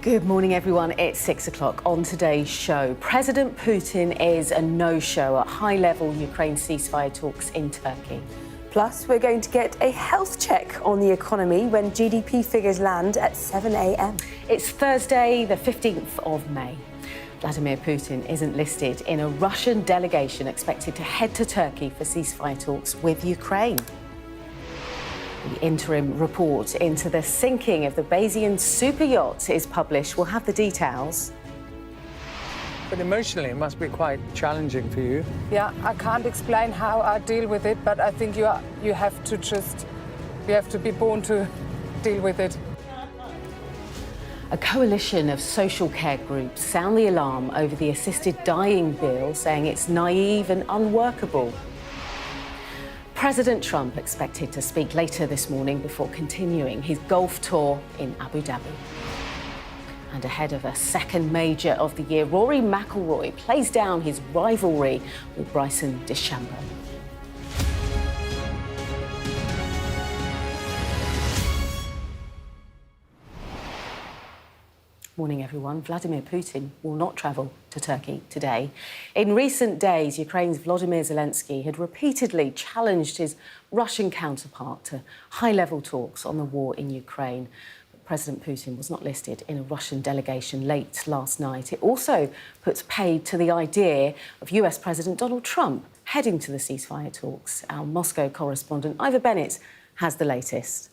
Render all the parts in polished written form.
Good morning, everyone. It's 6 o'clock. On today's show, President Putin is a no-show at high-level Ukraine ceasefire talks in Turkey. Plus, we're going to get a health check on the economy when GDP figures land at 7 a.m. It's Thursday, the 15th of May. Vladimir Putin isn't listed in a Russian delegation expected to head to Turkey for ceasefire talks with Ukraine. The interim report into the sinking of the Bayesian super yacht is published. We'll have the details. But emotionally, it must be quite challenging for you. Yeah, I can't explain how I deal with it, but I think you have to be born to deal with it. A coalition of social care groups sound the alarm over the assisted dying bill, saying it's naive and unworkable. President Trump expected to speak later this morning before continuing his golf tour in Abu Dhabi. And ahead of a second major of the year, Rory McIlroy plays down his rivalry with Bryson DeChambeau. Morning, everyone. Vladimir Putin will not travel to Turkey today. In recent days, Ukraine's Volodymyr Zelensky had repeatedly challenged his Russian counterpart to high-level talks on the war in Ukraine. But President Putin was not listed in a Russian delegation late last night. It also puts paid to the idea of US President Donald Trump heading to the ceasefire talks. Our Moscow correspondent Ivor Bennett has the latest.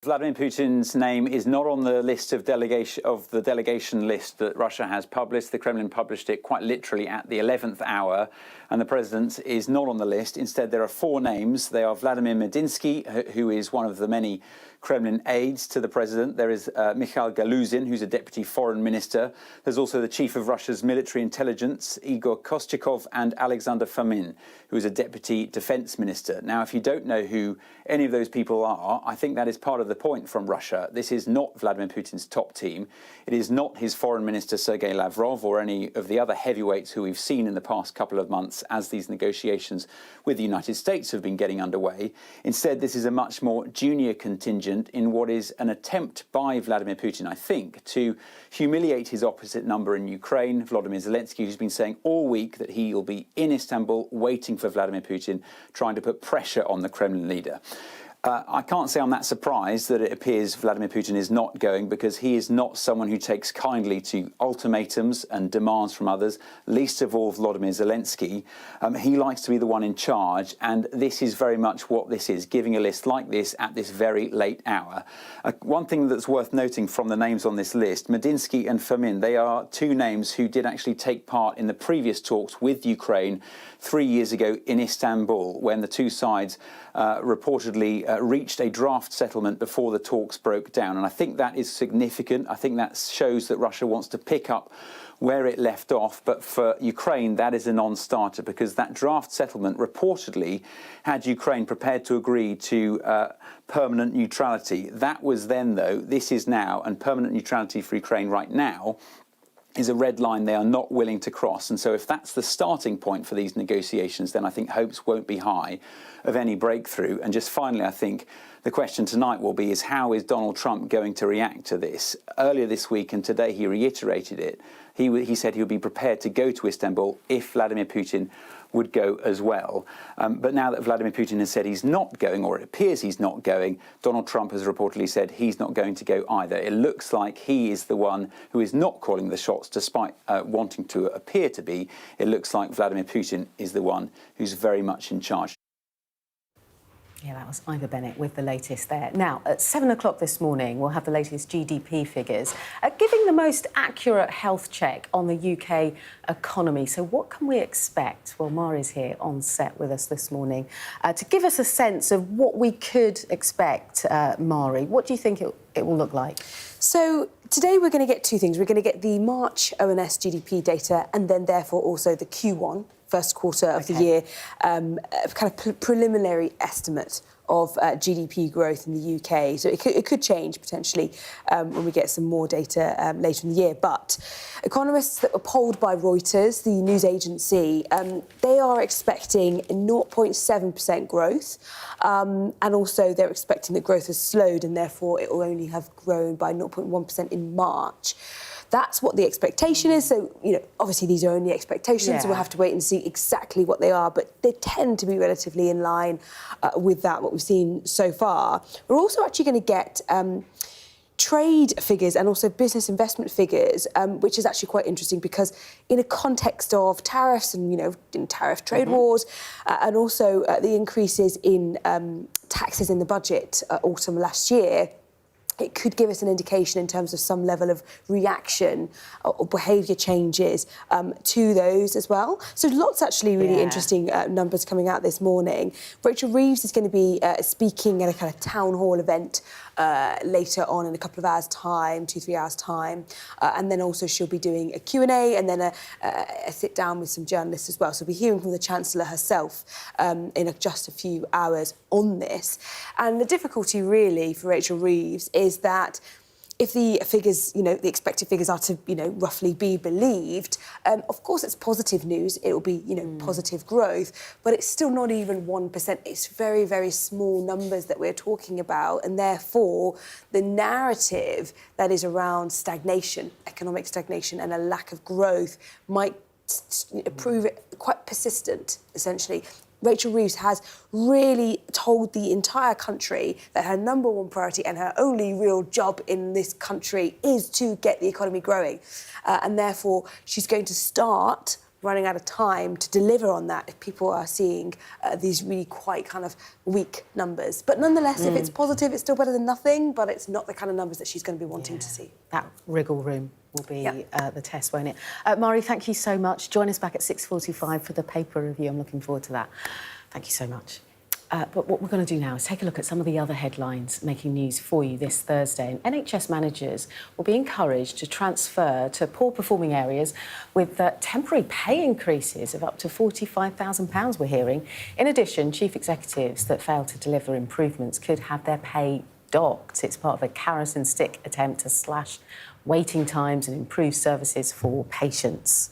Vladimir Putin's name is not on the list of the delegation list that Russia has published. The Kremlin published it quite literally at the 11th hour, and the president is not on the list. Instead, there are four names. They are Vladimir Medinsky, who is one of the many Kremlin aides to the president. There is Mikhail Galuzin, who's a deputy foreign minister. There's also the chief of Russia's military intelligence, Igor Kostyakov, and Alexander Fomin, who is a deputy defense minister. Now, if you don't know who any of those people are, I think that is part of the point from Russia. This is not Vladimir Putin's top team. It is not his foreign minister, Sergei Lavrov, or any of the other heavyweights who we've seen in the past couple of months as these negotiations with the United States have been getting underway. Instead, this is a much more junior contingent in what is an attempt by Vladimir Putin, I think, to humiliate his opposite number in Ukraine, Volodymyr Zelensky, who's been saying all week that he will be in Istanbul waiting for Vladimir Putin, trying to put pressure on the Kremlin leader. I can't say I'm that surprised that it appears Vladimir Putin is not going, because he is not someone who takes kindly to ultimatums and demands from others, least of all Volodymyr Zelensky. He likes to be the one in charge, and this is very much what this is, giving a list like this at this very late hour. One thing that's worth noting from the names on this list, Medinsky and Fomin, they are two names who did actually take part in the previous talks with Ukraine 3 years ago in Istanbul, when the two sides reportedly reached a draft settlement before the talks broke down. And I think that is significant. I think that shows that Russia wants to pick up where it left off. But for Ukraine, that is a non-starter, because that draft settlement reportedly had Ukraine prepared to agree to permanent neutrality. That was then, though. This is now. And permanent neutrality for Ukraine right now is a red line they are not willing to cross. And so if that's the starting point for these negotiations, then I think hopes won't be high of any breakthrough. And just finally, I think the question tonight will be, is how is Donald Trump going to react to this? Earlier this week, and today he reiterated it, he said he would be prepared to go to Istanbul if Vladimir Putin would go as well. But now that Vladimir Putin has said he's not going, or it appears he's not going, Donald Trump has reportedly said he's not going to go either. It looks like he is the one who is not calling the shots, despite wanting to appear to be. It looks like Vladimir Putin is the one who's very much in charge. Yeah, that was Ivor Bennett with the latest there. Now, at 7 o'clock this morning, we'll have the latest GDP figures, giving the most accurate health check on the UK economy. So what can we expect? Well, Mari's here on set with us this morning to give us a sense of what we could expect. Mari, what do you think it will look like? So today we're going to get two things. We're going to get the March ONS GDP data, and then therefore also the Q1 first quarter of the year, kind of preliminary estimate of GDP growth in the UK. So it could change potentially when we get some more data later in the year. But economists that were polled by Reuters, the news agency, they are expecting 0.7% growth. And also they're expecting that growth has slowed and therefore it will only have grown by 0.1% in March. That's what the expectation is. So, obviously these are only expectations, so we'll have to wait and see exactly what they are, but they tend to be relatively in line with that, what we've seen so far. We're also actually going to get trade figures and also business investment figures, which is actually quite interesting because in a context of tariffs and, in tariff trade wars, and also the increases in taxes in the budget autumn last year, it could give us an indication in terms of some level of reaction or behaviour changes to those as well. So lots actually really interesting numbers coming out this morning. Rachel Reeves is going to be speaking at a kind of town hall event later on in a couple of hours' time, 2-3 hours' time. And then also she'll be doing a Q&A and then a sit-down with some journalists as well. So we'll be hearing from the Chancellor herself in just a few hours on this. And the difficulty really for Rachel Reeves is that if the figures, the expected figures are to, roughly be believed, of course it's positive news. It will be, positive growth, but it's still not even 1%. It's very, very small numbers that we're talking about, and therefore the narrative that is around stagnation, economic stagnation, and a lack of growth might prove it quite persistent, essentially. Rachel Reeves has really told the entire country that her number one priority and her only real job in this country is to get the economy growing. And therefore, she's going to start running out of time to deliver on that if people are seeing these really quite kind of weak numbers. But nonetheless, if it's positive, it's still better than nothing, but it's not the kind of numbers that she's going to be wanting to see. That wriggle room will be the test, won't it? Mari, thank you so much. Join us back at 6:45 for the paper review. I'm looking forward to that. Thank you so much. But what we're going to do now is take a look at some of the other headlines making news for you this Thursday. And NHS managers will be encouraged to transfer to poor-performing areas with temporary pay increases of up to £45,000, we're hearing. In addition, chief executives that fail to deliver improvements could have their pay docked. It's part of a carrot and stick attempt to slash waiting times and improve services for patients.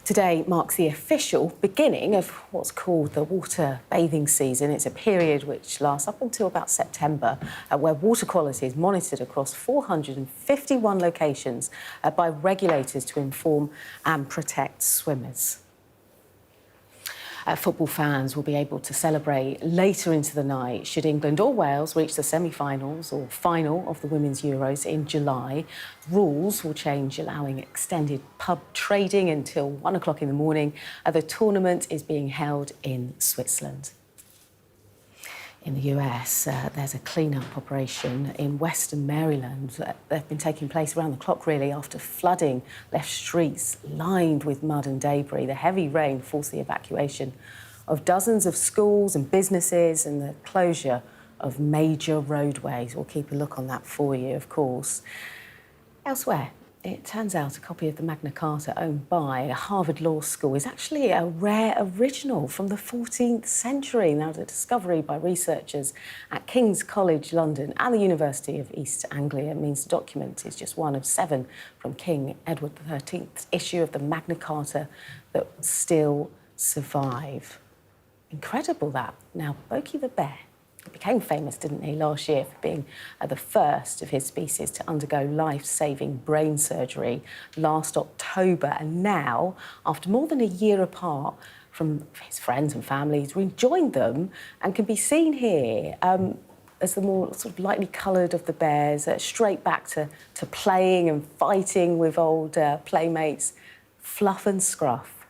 Today marks the official beginning of what's called the water bathing season. It's a period which lasts up until about September, where water quality is monitored across 451 locations by regulators to inform and protect swimmers. Football fans will be able to celebrate later into the night should England or Wales reach the semi-finals or final of the Women's Euros in July. Rules will change, allowing extended pub trading until 1 o'clock in the morning. The tournament is being held in Switzerland. In the US, there's a clean-up operation in Western Maryland. They've been taking place around the clock, really, after flooding left streets lined with mud and debris. The heavy rain forced the evacuation of dozens of schools and businesses and the closure of major roadways. We'll keep a look on that for you, of course. Elsewhere, it turns out a copy of the Magna Carta owned by Harvard Law School is actually a rare original from the 14th century. Now, the discovery by researchers at King's College London and the University of East Anglia means the document is just one of 7 from King Edward XIII's issue of the Magna Carta that still survive. Incredible, that. Now, Boki the bear, he became famous, didn't he, last year for being the first of his species to undergo life-saving brain surgery last October. And now, after more than a year apart from his friends and family, he's rejoined them and can be seen here as the more sort of lightly coloured of the bears, straight back to playing and fighting with old playmates, Fluff and Scruff.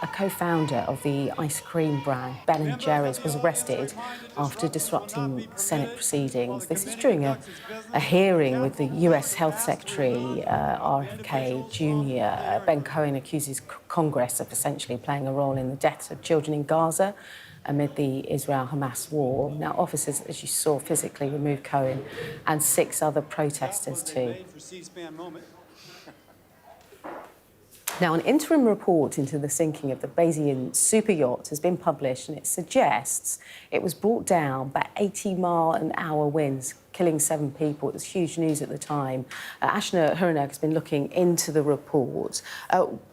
A co-founder of the ice cream brand Ben & Jerry's was arrested after disrupting Senate proceedings. This is during a hearing with the US Health Secretary, RFK Jr. Ben Cohen accuses Congress of essentially playing a role in the deaths of children in Gaza amid the Israel-Hamas war. Now, officers, as you saw, physically removed Cohen and 6 other protesters too. Now, an interim report into the sinking of the Bayesian super yacht has been published, and it suggests it was brought down by 80-mile-an-hour winds, killing 7 people. It was huge news at the time. Ashna Huranek has been looking into the report.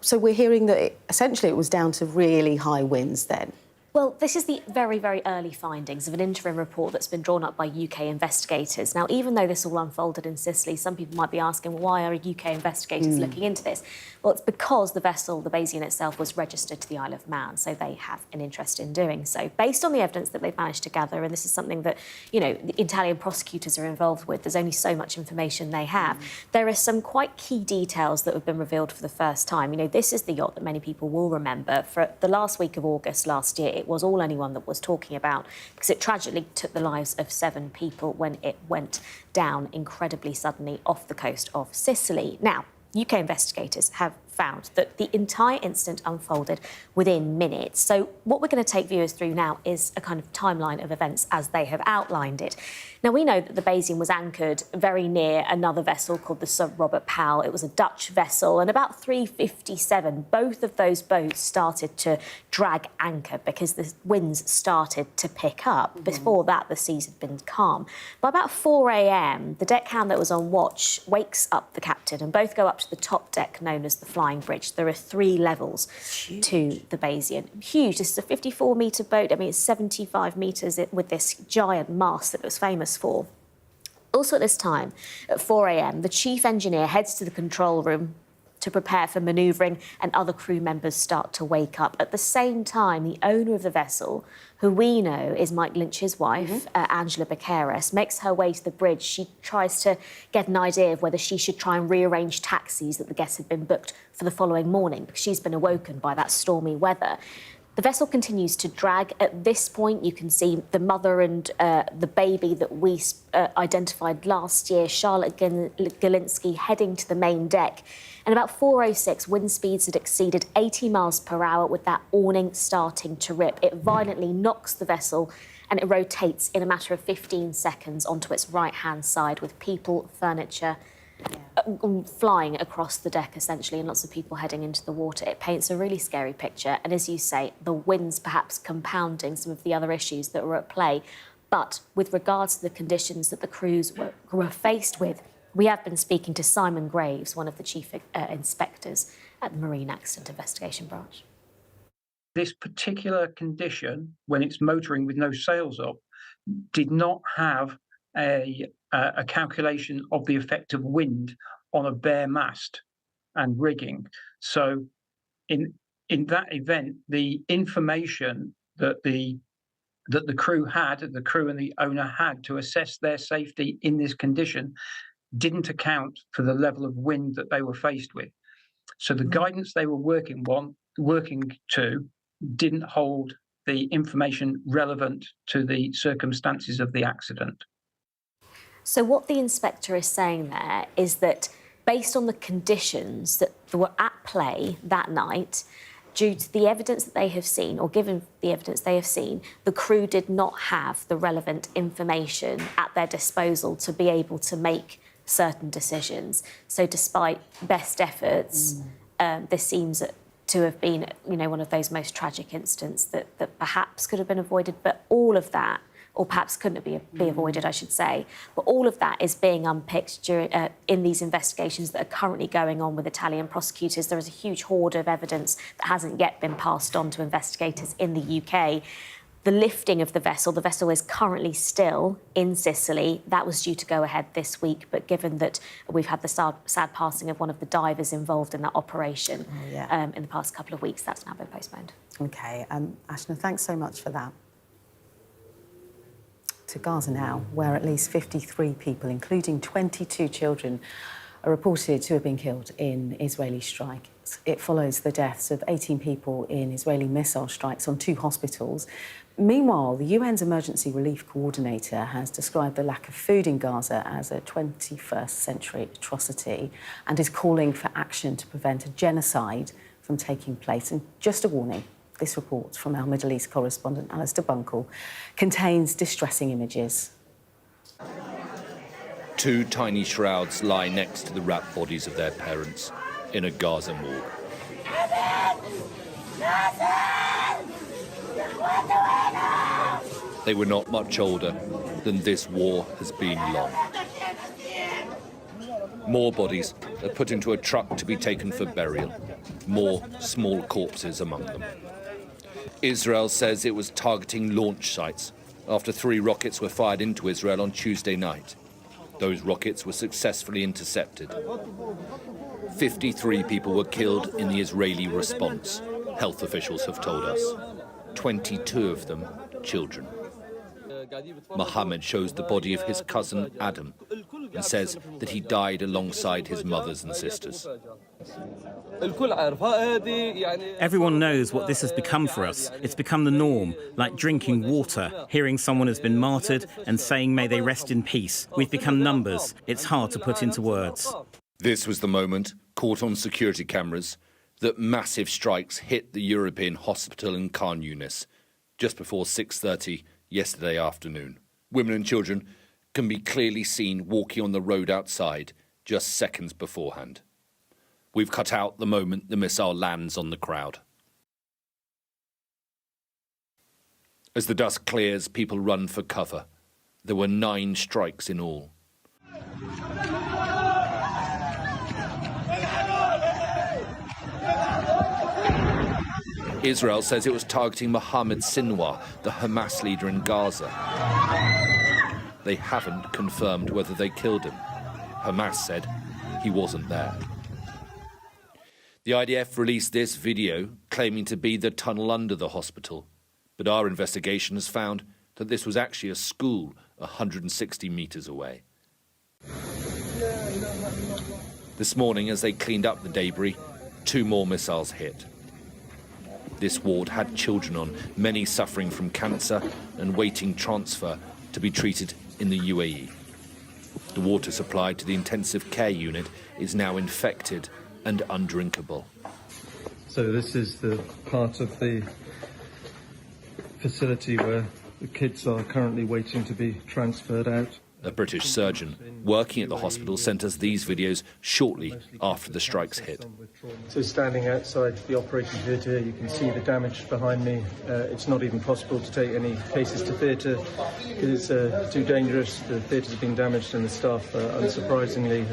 So we're hearing that essentially it was down to really high winds then. Well, this is the very, very early findings of an interim report that's been drawn up by UK investigators. Now, even though this all unfolded in Sicily, some people might be asking, well, why are UK investigators looking into this? Well, it's because the vessel, the Bayesian itself, was registered to the Isle of Man, so they have an interest in doing so. Based on the evidence that they've managed to gather, and this is something that, you know, the Italian prosecutors are involved with, there's only so much information they have, there are some quite key details that have been revealed for the first time. You know, this is the yacht that many people will remember. For the last week of August last year, it was all anyone that was talking about because it tragically took the lives of 7 people when it went down incredibly suddenly off the coast of Sicily. Now, UK investigators have found that the entire incident unfolded within minutes. So what we're going to take viewers through now is a kind of timeline of events as they have outlined it. Now, we know that the Bayesian was anchored very near another vessel called the Sir Robert Powell. It was a Dutch vessel, and about 3:57, both of those boats started to drag anchor because the winds started to pick up. Before that, the seas had been calm. By about 4 a.m, the deckhand that was on watch wakes up the captain, and both go up to the top deck known as the Flying Bridge. There are 3 levels to the Bayesian. Huge. This is a 54-metre boat. I mean, it's 75 metres with this giant mast that it was famous for. Also at this time, at 4 a.m, the chief engineer heads to the control room to prepare for manoeuvring, and other crew members start to wake up. At the same time, the owner of the vessel, who we know is Mike Lynch's wife, Angela Beccaris, makes her way to the bridge. She tries to get an idea of whether she should try and rearrange taxis that the guests had been booked for the following morning, because she's been awoken by that stormy weather. The vessel continues to drag. At this point, you can see the mother and the baby that we identified last year, Charlotte Galinsky, heading to the main deck. And about 4:06, wind speeds had exceeded 80 miles per hour with that awning starting to rip. It violently knocks the vessel and it rotates in a matter of 15 seconds onto its right-hand side with people, furniture, flying across the deck, essentially, and lots of people heading into the water. It paints a really scary picture. And as you say, the winds perhaps compounding some of the other issues that were at play. But with regards to the conditions that the crews were faced with, we have been speaking to Simon Graves, one of the chief inspectors at the Marine Accident Investigation Branch. This particular condition, when it's motoring with no sails up, did not have a calculation of the effect of wind on a bare mast and rigging. So in that event, the information that the crew and the owner had to assess their safety in this condition didn't account for the level of wind that they were faced with. So the guidance they were working to didn't hold the information relevant to the circumstances of the accident. So what the inspector is saying there is that based on the conditions that were at play that night, due to the evidence that they have seen, or given the evidence they have seen, the crew did not have the relevant information at their disposal to be able to make certain decisions. So despite best efforts, this seems to have been, you know, one of those most tragic incidents that perhaps could have been avoided, but all of that, or perhaps couldn't be avoided, I should say. But all of that is being unpicked in these investigations that are currently going on with Italian prosecutors. There is a huge hoard of evidence that hasn't yet been passed on to investigators in the UK. The lifting of the vessel is currently still in Sicily. That was due to go ahead this week, but given that we've had the sad passing of one of the divers involved in that operation in the past couple of weeks, that's now been postponed. OK, Ashna, thanks so much for that. To Gaza now, where at least 53 people, including 22 children, are reported to have been killed in Israeli strikes. It follows the deaths of 18 people in Israeli missile strikes on 2 hospitals. Meanwhile, the UN's Emergency Relief Coordinator has described the lack of food in Gaza as a 21st century atrocity and is calling for action to prevent a genocide from taking place. And just a warning, This report from our Middle East correspondent, Alistair Bunkle, contains distressing images. 2 tiny shrouds lie next to the wrapped bodies of their parents in a Gaza morgue. They were not much older than this war has been long. More bodies are put into a truck to be taken for burial. More small corpses among them. Israel says it was targeting launch sites after 3 rockets were fired into Israel on Tuesday night. Those rockets were successfully intercepted. 53 people were killed in the Israeli response, health officials have told us. 22 of them children. Mohammed shows the body of his cousin Adam and says that he died alongside his mothers and sisters. Everyone knows what this has become for us. It's become the norm, like drinking water, hearing someone has been martyred and saying may they rest in peace. We've become numbers. It's hard to put into words. This was the moment, caught on security cameras, that massive strikes hit the European hospital in Khan Yunis just before 6:30 yesterday afternoon. Women and children can be clearly seen walking on the road outside just seconds beforehand. We've cut out the moment the missile lands on the crowd. As the dust clears, people run for cover. There were 9 strikes in all. Israel says it was targeting Mohammed Sinwar, the Hamas leader in Gaza. They haven't confirmed whether they killed him. Hamas said he wasn't there. The IDF released this video claiming to be the tunnel under the hospital, but our investigation has found that this was actually a school 160 metres away. This morning, as they cleaned up the debris, 2 more missiles hit. This ward had children on, many suffering from cancer and waiting transfer to be treated in the UAE. The water supply to the intensive care unit is now infected and undrinkable. So this is the part of the facility where the kids are currently waiting to be transferred out. A British surgeon working at the hospital sent us these videos shortly after the strikes hit. So standing outside the operating theatre, you can see the damage behind me. It's not even possible to take any cases to theatre. It is too dangerous. The theatre's been damaged and the staff, unsurprisingly,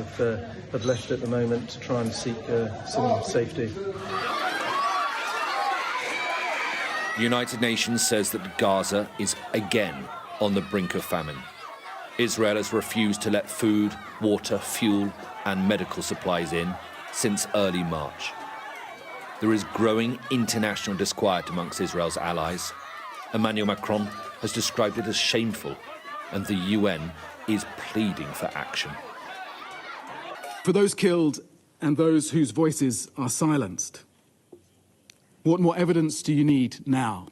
have left at the moment to try and seek some safety. The United Nations says that Gaza is again on the brink of famine. Israel has refused to let food, water, fuel and medical supplies in since early March. There is growing international disquiet amongst Israel's allies. Emmanuel Macron has described it as shameful, and the UN is pleading for action. For those killed and those whose voices are silenced, what more evidence do you need now?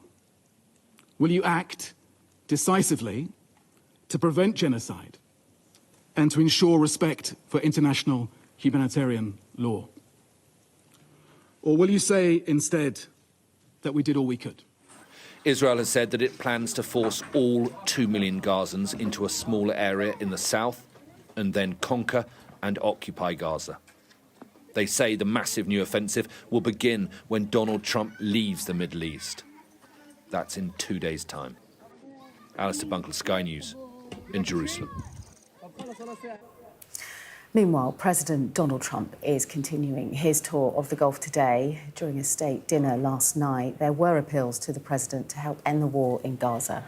Will you act decisively to prevent genocide and to ensure respect for international humanitarian law? Or will you say instead that we did all we could? Israel has said that it plans to force all 2 million Gazans into a smaller area in the south and then conquer and occupy Gaza. They say the massive new offensive will begin when Donald Trump leaves the Middle East. That's in 2 days' time. Alistair Bunkle, Sky News, in Jerusalem. Meanwhile, President Donald Trump is continuing his tour of the Gulf today. During a state dinner last night, there were appeals to the president to help end the war in Gaza.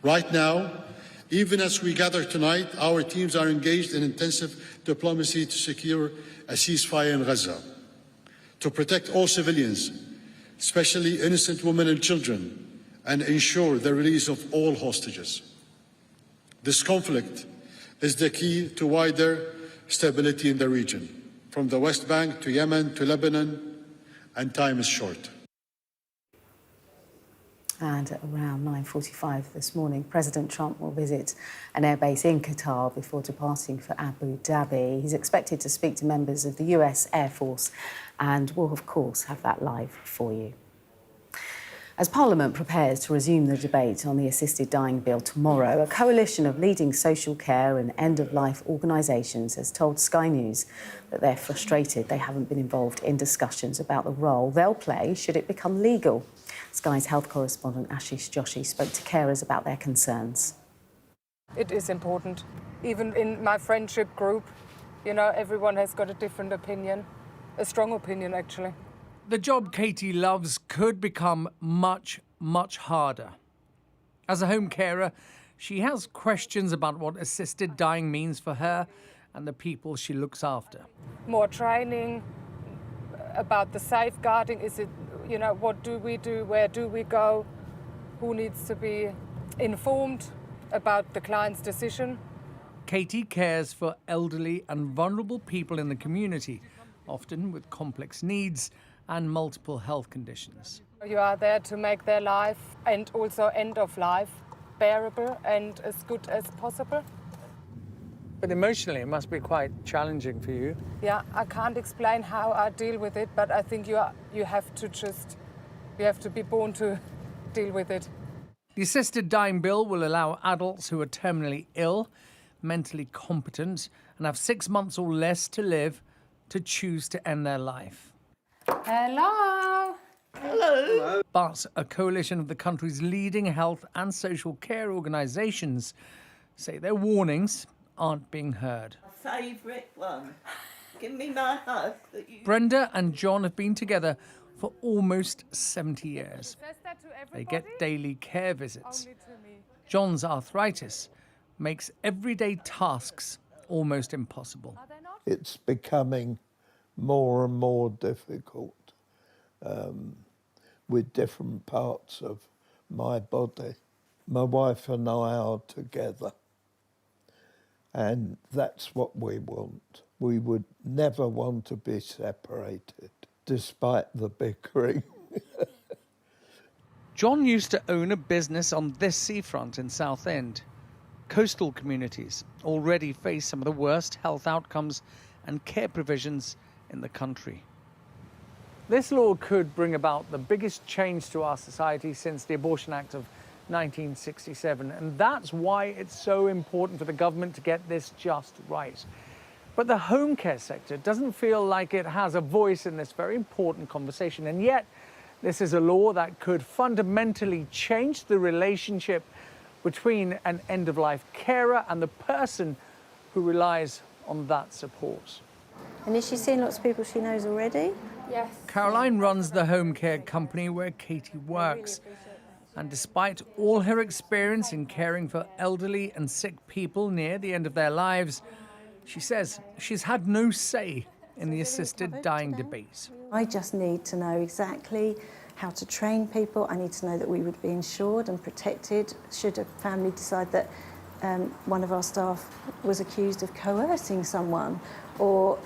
Right now, even as we gather tonight, our teams are engaged in intensive diplomacy to secure a ceasefire in Gaza, to protect all civilians, especially innocent women and children, and ensure the release of all hostages. This conflict is the key to wider stability in the region, from the West Bank to Yemen to Lebanon, and time is short. And at around 9:45 this morning, President Trump will visit an airbase in Qatar before departing for Abu Dhabi. He's expected to speak to members of the US Air Force, and we'll, of course, have that live for you. As Parliament prepares to resume the debate on the assisted dying bill tomorrow, a coalition of leading social care and end-of-life organisations has told Sky News that they're frustrated they haven't been involved in discussions about the role they'll play should it become legal. Sky's health correspondent Ashish Joshi spoke to carers about their concerns. It is important. Even in my friendship group, you know, everyone has got a different opinion, a strong opinion actually. The job Katie loves could become much, much harder. As a home carer, she has questions about what assisted dying means for her and the people she looks after. More training about the safeguarding. Is it, you know, what do we do? Where do we go? Who needs to be informed about the client's decision? Katie cares for elderly and vulnerable people in the community, often with complex needs and multiple health conditions. You are there to make their life and also end of life bearable and as good as possible. But emotionally, it must be quite challenging for you. Yeah, I can't explain how I deal with it, but I think you have to be born to deal with it. The assisted dying bill will allow adults who are terminally ill, mentally competent, and have 6 months or less to live to choose to end their life. Hello. Hello. But a coalition of the country's leading health and social care organisations say their warnings aren't being heard. My favourite one. Give me my hug. Brenda and John have been together for almost 70 years. They get daily care visits. John's arthritis makes everyday tasks almost impossible. It's becoming more and more difficult with different parts of my body. My wife and I are together, and that's what we want. We would never want to be separated, despite the bickering. John used to own a business on this seafront in Southend. Coastal communities already face some of the worst health outcomes and care provisions in the country. This law could bring about the biggest change to our society since the Abortion Act of 1967, and that's why it's so important for the government to get this just right. But the home care sector doesn't feel like it has a voice in this very important conversation, and yet this is a law that could fundamentally change the relationship between an end-of-life carer and the person who relies on that support. And is she seeing lots of people she knows already? Yes. Caroline runs the home care company where Katie works. And despite all her experience in caring for elderly and sick people near the end of their lives, she says she's had no say in the assisted dying debate. I just need to know exactly how to train people. I need to know that we would be insured and protected should a family decide that one of our staff was accused of coercing someone or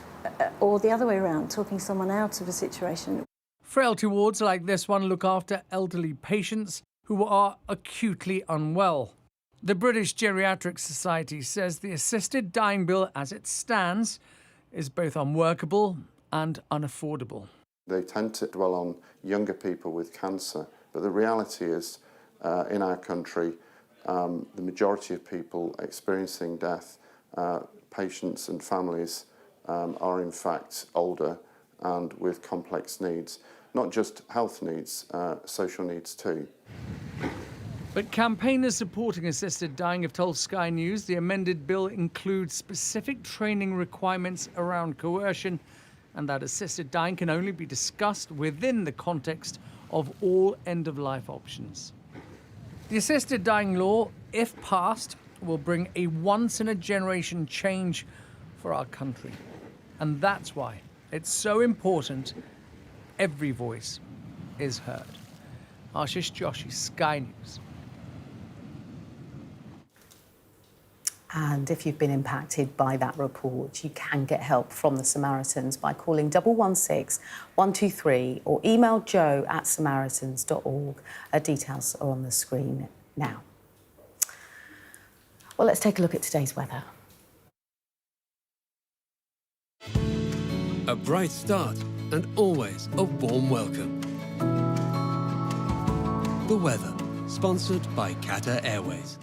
the other way around, talking someone out of a situation. Frailty wards like this one look after elderly patients who are acutely unwell. The British Geriatric Society says the assisted dying bill as it stands is both unworkable and unaffordable. They tend to dwell on younger people with cancer, but the reality is, in our country, the majority of people experiencing death, patients and families, are in fact older and with complex needs. Not just health needs, social needs too. But campaigners supporting assisted dying have told Sky News the amended bill includes specific training requirements around coercion and that assisted dying can only be discussed within the context of all end-of-life options. The assisted dying law, if passed, will bring a once-in-a-generation change for our country. And that's why it's so important every voice is heard. Ashish Joshi, Sky News. And if you've been impacted by that report, you can get help from the Samaritans by calling 116 123 or email joe@samaritans.org. Details are on the screen now. Well, let's take a look at today's weather. A bright start and always a warm welcome. The weather, sponsored by Qatar Airways.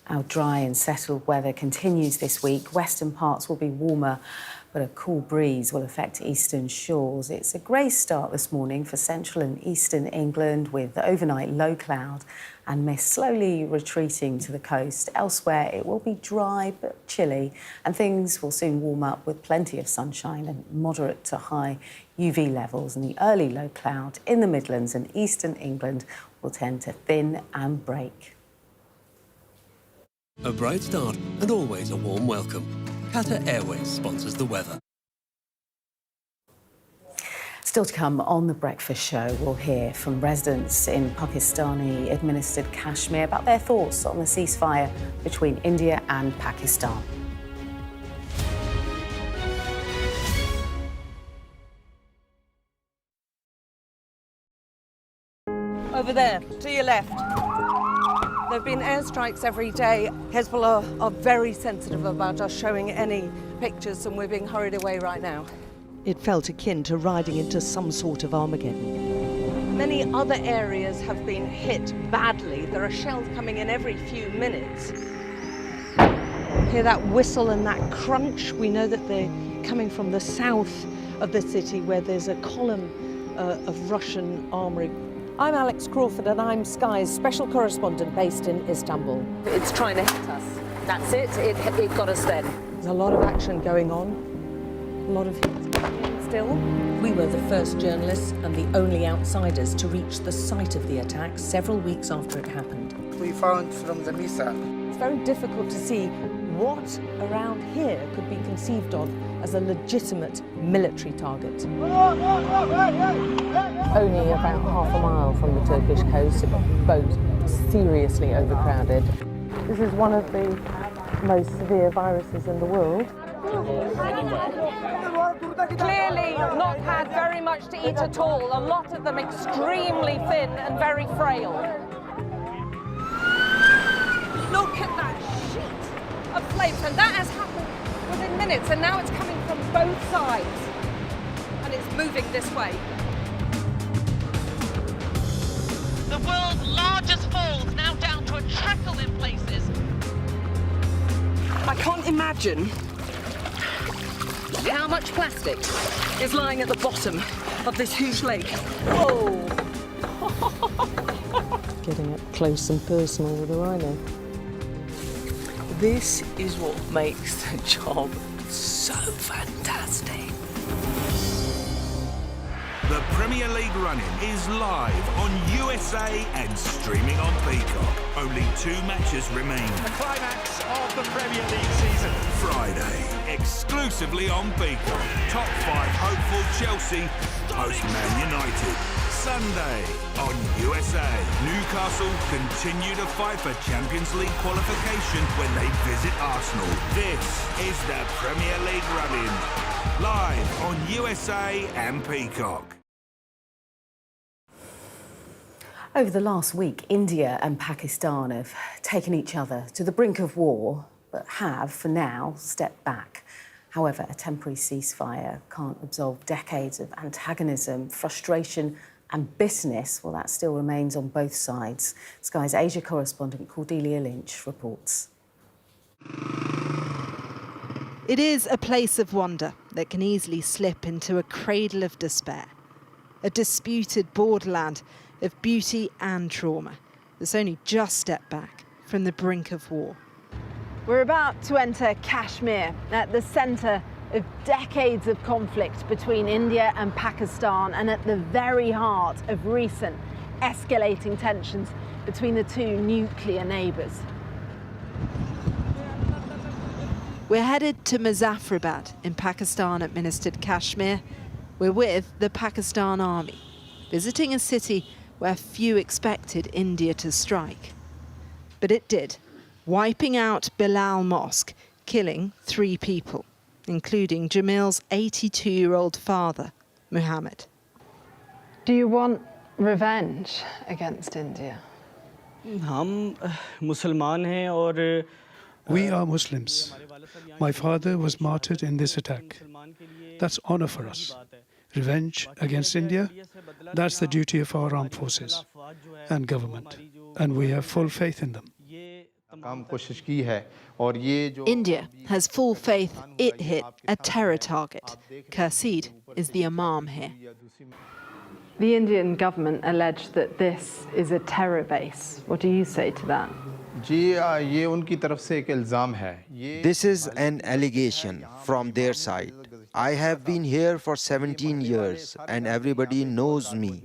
Our dry and settled weather continues this week. Western parts will be warmer, but a cool breeze will affect eastern shores. It's a grey start this morning for central and eastern England, with overnight low cloud and mist slowly retreating to the coast. Elsewhere, it will be dry but chilly, and things will soon warm up with plenty of sunshine and moderate to high UV levels. And the early low cloud in the Midlands and eastern England will tend to thin and break. A bright start and always a warm welcome. Qatar Airways sponsors the weather. Still to come on The Breakfast Show, we'll hear from residents in Pakistani-administered Kashmir about their thoughts on the ceasefire between India and Pakistan. Over there, to your left. There have been airstrikes every day. Hezbollah are very sensitive about us showing any pictures, and we're being hurried away right now. It felt akin to riding into some sort of Armageddon. Many other areas have been hit badly. There are shells coming in every few minutes. Hear that whistle and that crunch? We know that they're coming from the south of the city, where there's a column of Russian armoury. I'm Alex Crawford, and I'm Sky's special correspondent based in Istanbul. It's trying to hit us. That's it. It got us then. There's a lot of action going on, a lot of hits coming in still. We were the first journalists and the only outsiders to reach the site of the attack several weeks after it happened. We found from the missile. It's very difficult to see what around here could be conceived of as a legitimate military target. Only about half a mile from the Turkish coast, a boat seriously overcrowded. This is one of the most severe viruses in the world. Clearly not had very much to eat at all. A lot of them extremely thin and very frail. Look at that sheet of flames, and that has happened within minutes, and now it's coming from both sides, and it's moving this way. The world's largest falls now down to a trickle in places. I can't imagine how much plastic is lying at the bottom of this huge lake. Whoa! Getting up close and personal with a rhino. This is what makes the job so fantastic. The Premier League run-in is live on USA and streaming on Peacock. Only 2 matches remain. The climax of the Premier League season. Friday, exclusively on Peacock. Top 5 hopeful Chelsea host Man United. Sunday on USA. Newcastle continue to fight for Champions League qualification when they visit Arsenal. This is the Premier League run-in. Live on USA and Peacock. Over the last week, India and Pakistan have taken each other to the brink of war, but have, for now, stepped back. However, a temporary ceasefire can't absolve decades of antagonism, frustration and bitterness. Well, that still remains on both sides. Sky's Asia correspondent Cordelia Lynch reports. It is a place of wonder that can easily slip into a cradle of despair. A disputed borderland of beauty and trauma that's only just stepped back from the brink of war. We're about to enter Kashmir, at the centre of decades of conflict between India and Pakistan, and at the very heart of recent escalating tensions between the two nuclear neighbours. We're headed to Muzaffarabad in Pakistan-administered Kashmir. We're with the Pakistan Army, visiting a city where few expected India to strike. But it did, wiping out Bilal Mosque, killing 3 people, including Jamil's 82-year-old father, Muhammad. Do you want revenge against India? We are Muslims. My father was martyred in this attack. That's honor for us. revenge against India. That's the duty of our armed forces and government, and we have full faith in them. India has full faith it hit a terror target. Khurshid is the Imam here. The Indian government alleged that this is a terror base. What do you say to that? This is an allegation from their side. I have been here for 17 years and everybody knows me.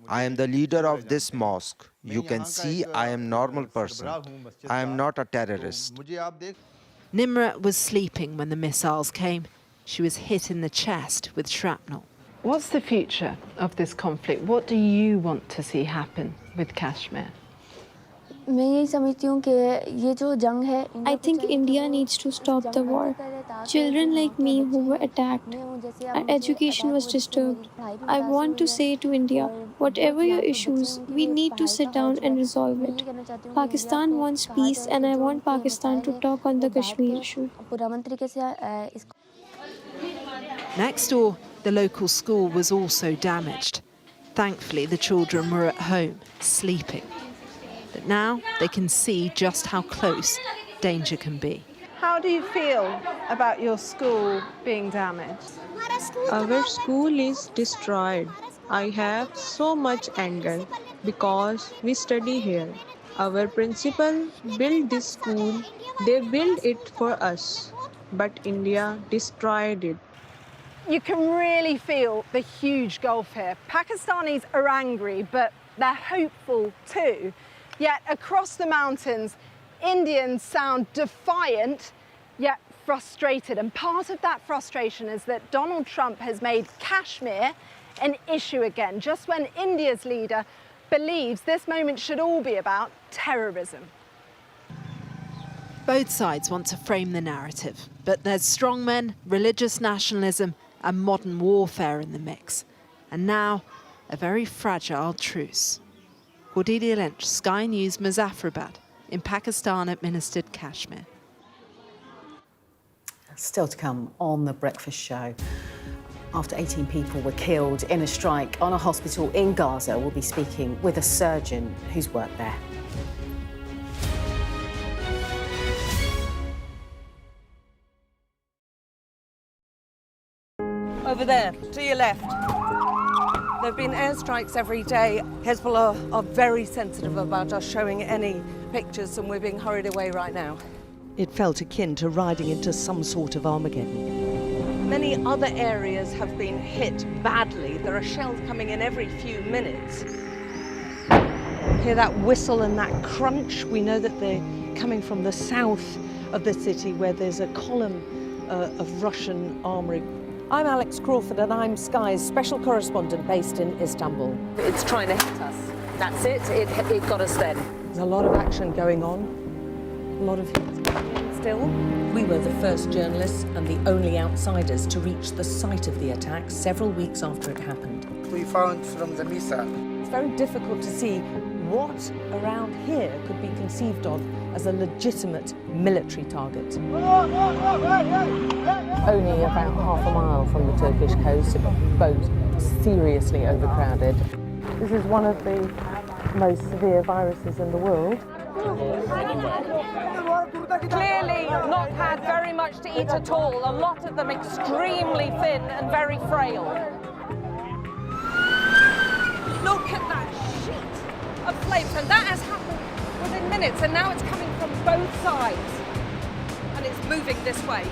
I am the leader of this mosque. You can see I am a normal person. I am not a terrorist. Nimra was sleeping when the missiles came. She was hit in the chest with shrapnel. What's the future of this conflict? What do you want to see happen with Kashmir? I think India needs to stop the war. Children like me who were attacked, our education was disturbed. I want to say to India, whatever your issues, we need to sit down and resolve it. Pakistan wants peace and I want Pakistan to talk on the Kashmir issue. Next door, the local school was also damaged. Thankfully, the children were at home, sleeping. But now they can see just how close danger can be. How do you feel about your school being damaged? Our school is destroyed. I have so much anger because we study here. Our principal built this school. They built it for us, but India destroyed it. You can really feel the huge gulf here. Pakistanis are angry, but they're hopeful too. Yet across the mountains, Indians sound defiant, yet frustrated. And part of that frustration is that Donald Trump has made Kashmir an issue again, just when India's leader believes this moment should all be about terrorism. Both sides want to frame the narrative, but there's strongmen, religious nationalism, and modern warfare in the mix. And now, a very fragile truce. Cordelia Lynch, Sky News, Muzaffarabad, in Pakistan-administered Kashmir. Still to come on The Breakfast Show. After 18 people were killed in a strike on a hospital in Gaza, we'll be speaking with a surgeon who's worked there. Over there, to your left. There have been airstrikes every day. Hezbollah are very sensitive about us showing any pictures, and we're being hurried away right now. It felt akin to riding into some sort of Armageddon. Many other areas have been hit badly. There are shells coming in every few minutes. Hear that whistle and that crunch? We know that they're coming from the south of the city where there's a column of Russian armoury. I'm Alex Crawford and I'm Sky's special correspondent based in Istanbul. It's trying to hit us. That's it. It got us then. There's a lot of action going on. A lot of still. We were the first journalists and the only outsiders to reach the site of the attack several weeks after it happened. We found from the missile. It's very difficult to see what around here could be conceived of as a legitimate military target. Only about half a mile from the Turkish coast, a boat seriously overcrowded. This is one of the most severe viruses in the world. Clearly not had very much to eat at all, a lot of them extremely thin and very frail. Look at that sheet of flames, and that has happened within minutes, and now it's coming from both sides, and it's moving this way.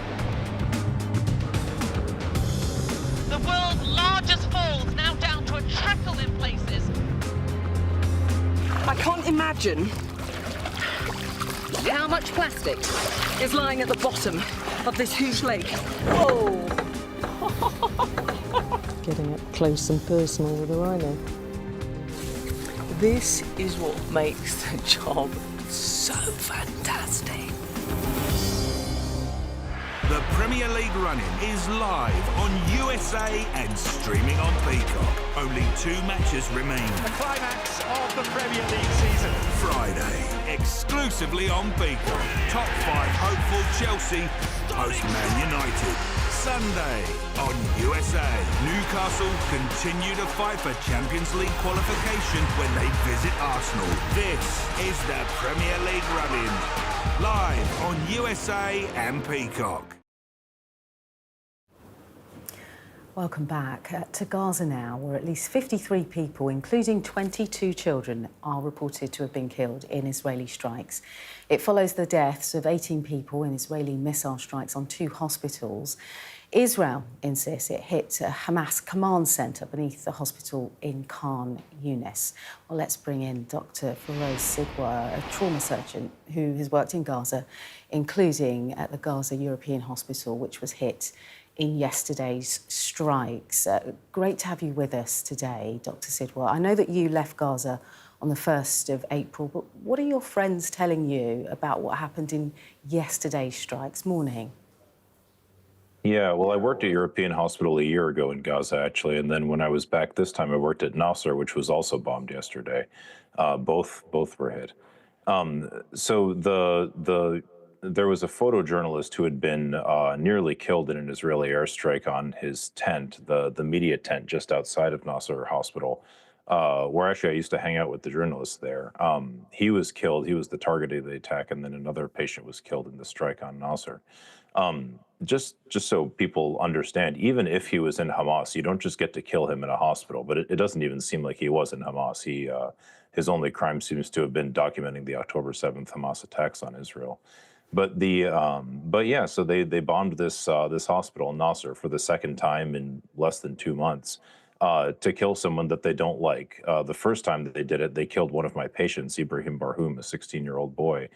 The world's largest falls now down to a trickle in places. I can't imagine how much plastic is lying at the bottom of this huge lake. Whoa! Getting up close and personal with a rhino. This is what makes the job so fantastic. The Premier League run-in is live on USA and streaming on Peacock. Only 2 matches remain. The climax of the Premier League season. Friday, exclusively on Peacock. Top 5 hopeful Chelsea host Man United. Sunday on USA. Newcastle continue to fight for Champions League qualification when they visit Arsenal. This is the Premier League run-in. Live on USA and Peacock. Welcome back. To Gaza now, where at least 53 people, including 22 children, are reported to have been killed in Israeli strikes. It follows the deaths of 18 people in Israeli missile strikes on 2 hospitals. Israel insists it hit a Hamas command centre beneath the hospital in Khan Yunis. Well, let's bring in Dr. Feroz Sidwa, a trauma surgeon who has worked in Gaza, including at the Gaza European Hospital, which was hit in yesterday's strikes. Great to have you with us today, Dr. Sidwa. I know that you left Gaza on the 1st of April, but what are your friends telling you about what happened in yesterday's strikes? Morning. Yeah, well, I worked at European Hospital a year ago in Gaza, actually, and then when I was back this time, I worked at Nasser, which was also bombed yesterday. Both were hit. So there was a photojournalist who had been nearly killed in an Israeli airstrike on his tent, the media tent just outside of Nasser Hospital, where actually I used to hang out with the journalists there. He was killed. He was the target of the attack, and then another patient was killed in the strike on Nasser. Just so people understand, even if he was in Hamas, you don't just get to kill him in a hospital, but it doesn't even seem like he was in Hamas. His only crime seems to have been documenting the October 7th Hamas attacks on Israel. But yeah, so they bombed this hospital in Nasser for the second time in less than 2 months to kill someone that they don't like. The first time that they did it, they killed one of my patients, Ibrahim Barhoum, a 16-year-old boy.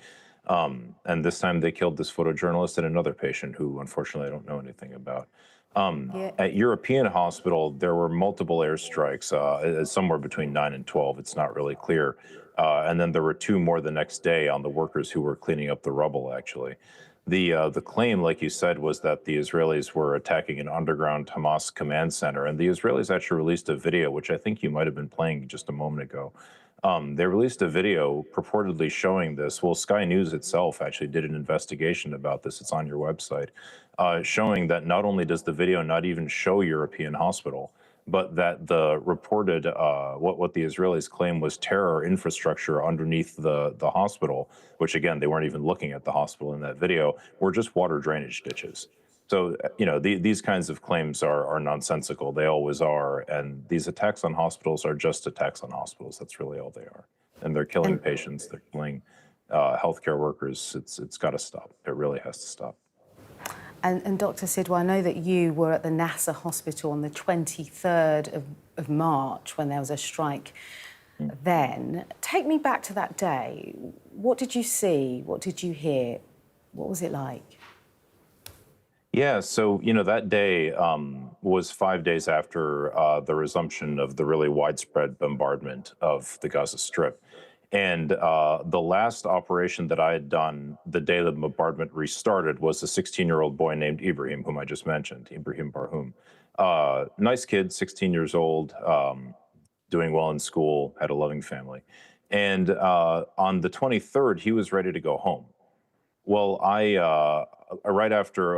And this time they killed this photojournalist and another patient who, unfortunately, I don't know anything about. At European Hospital, there were multiple airstrikes, somewhere between 9 and 12. It's not really clear. And then there were 2 more the next day on the workers who were cleaning up the rubble, actually. The claim, like you said, was that the Israelis were attacking an underground Hamas command center. And the Israelis actually released a video, which I think you might have been playing just a moment ago. They released a video purportedly showing this. Well, Sky News itself actually did an investigation about this. It's on your website, showing that not only does the video not even show European Hospital, but that the reported, what the Israelis claim was terror infrastructure underneath the hospital, which again, they weren't even looking at the hospital in that video, were just water drainage ditches. So, these kinds of claims are nonsensical. They always are. And these attacks on hospitals are just attacks on hospitals. That's really all they are. And they're killing patients. They're killing healthcare workers. It's got to stop. It really has to stop. And Dr. Sidwa, I know that you were at the Nasser Hospital on the 23rd of March when there was a strike then. Take me back to that day. What did you see? What did you hear? What was it like? Yeah, so, that day was 5 days after the resumption of the really widespread bombardment of the Gaza Strip. And the last operation that I had done the day the bombardment restarted was a 16-year-old boy named Ibrahim, whom I just mentioned, Ibrahim Barhoum. Nice kid, 16 years old, doing well in school, had a loving family. And on the 23rd, he was ready to go home. Well, right after,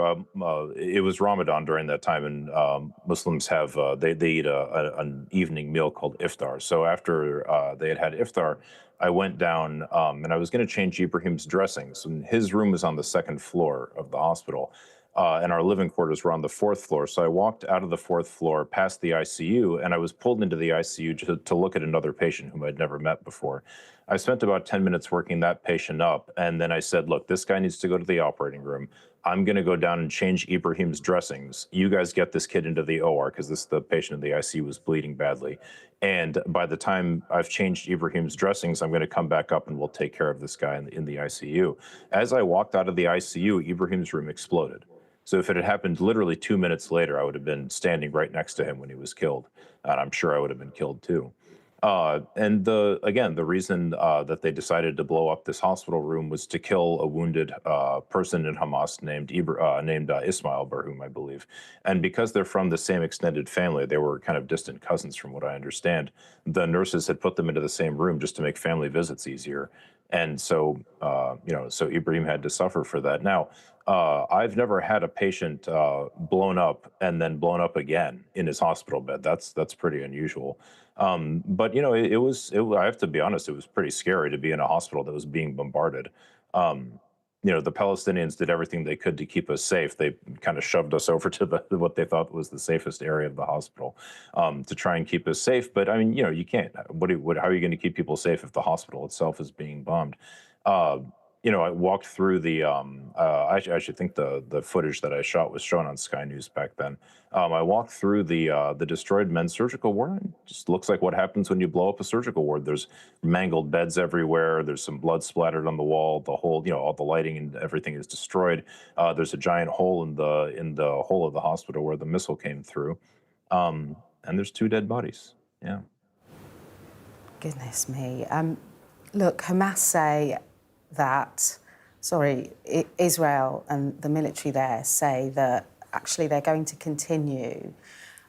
it was Ramadan during that time, and Muslims have, they eat an evening meal called iftar. So after they had iftar, I went down and I was going to change Ibrahim's dressings. And his room was on the 2nd floor of the hospital, and our living quarters were on the 4th floor. So I walked out of the 4th floor past the ICU, and I was pulled into the ICU to look at another patient whom I'd never met before. I spent about 10 minutes working that patient up, and then I said, look, this guy needs to go to the operating room. I'm going to go down and change Ibrahim's dressings. You guys get this kid into the OR, because the patient in the ICU was bleeding badly. And by the time I've changed Ibrahim's dressings, I'm going to come back up and we'll take care of this guy in the ICU. As I walked out of the ICU, Ibrahim's room exploded. So if it had happened literally 2 minutes later, I would have been standing right next to him when he was killed. And I'm sure I would have been killed too. And the reason that they decided to blow up this hospital room was to kill a wounded person in Hamas named Ismail Barhoum, I believe. And because they're from the same extended family, they were kind of distant cousins from what I understand. The nurses had put them into the same room just to make family visits easier. And so, so Ibrahim had to suffer for that. Now, I've never had a patient blown up and then blown up again in his hospital bed. That's pretty unusual. But I have to be honest, it was pretty scary to be in a hospital that was being bombarded. The Palestinians did everything they could to keep us safe. They kind of shoved us over to what they thought was the safest area of the hospital to try and keep us safe. But I mean, you can't. How are you going to keep people safe if the hospital itself is being bombed? I walked through the. I should think the footage that I shot was shown on Sky News back then. I walked through the destroyed men's surgical ward. It just looks like what happens when you blow up a surgical ward. There's mangled beds everywhere. There's some blood splattered on the wall. The whole, all the lighting and everything is destroyed. There's a giant hole in the hole of the hospital where the missile came through, and there's 2 dead bodies. Yeah. Goodness me. Look, Hamas say that, Israel and the military there say that actually they're going to continue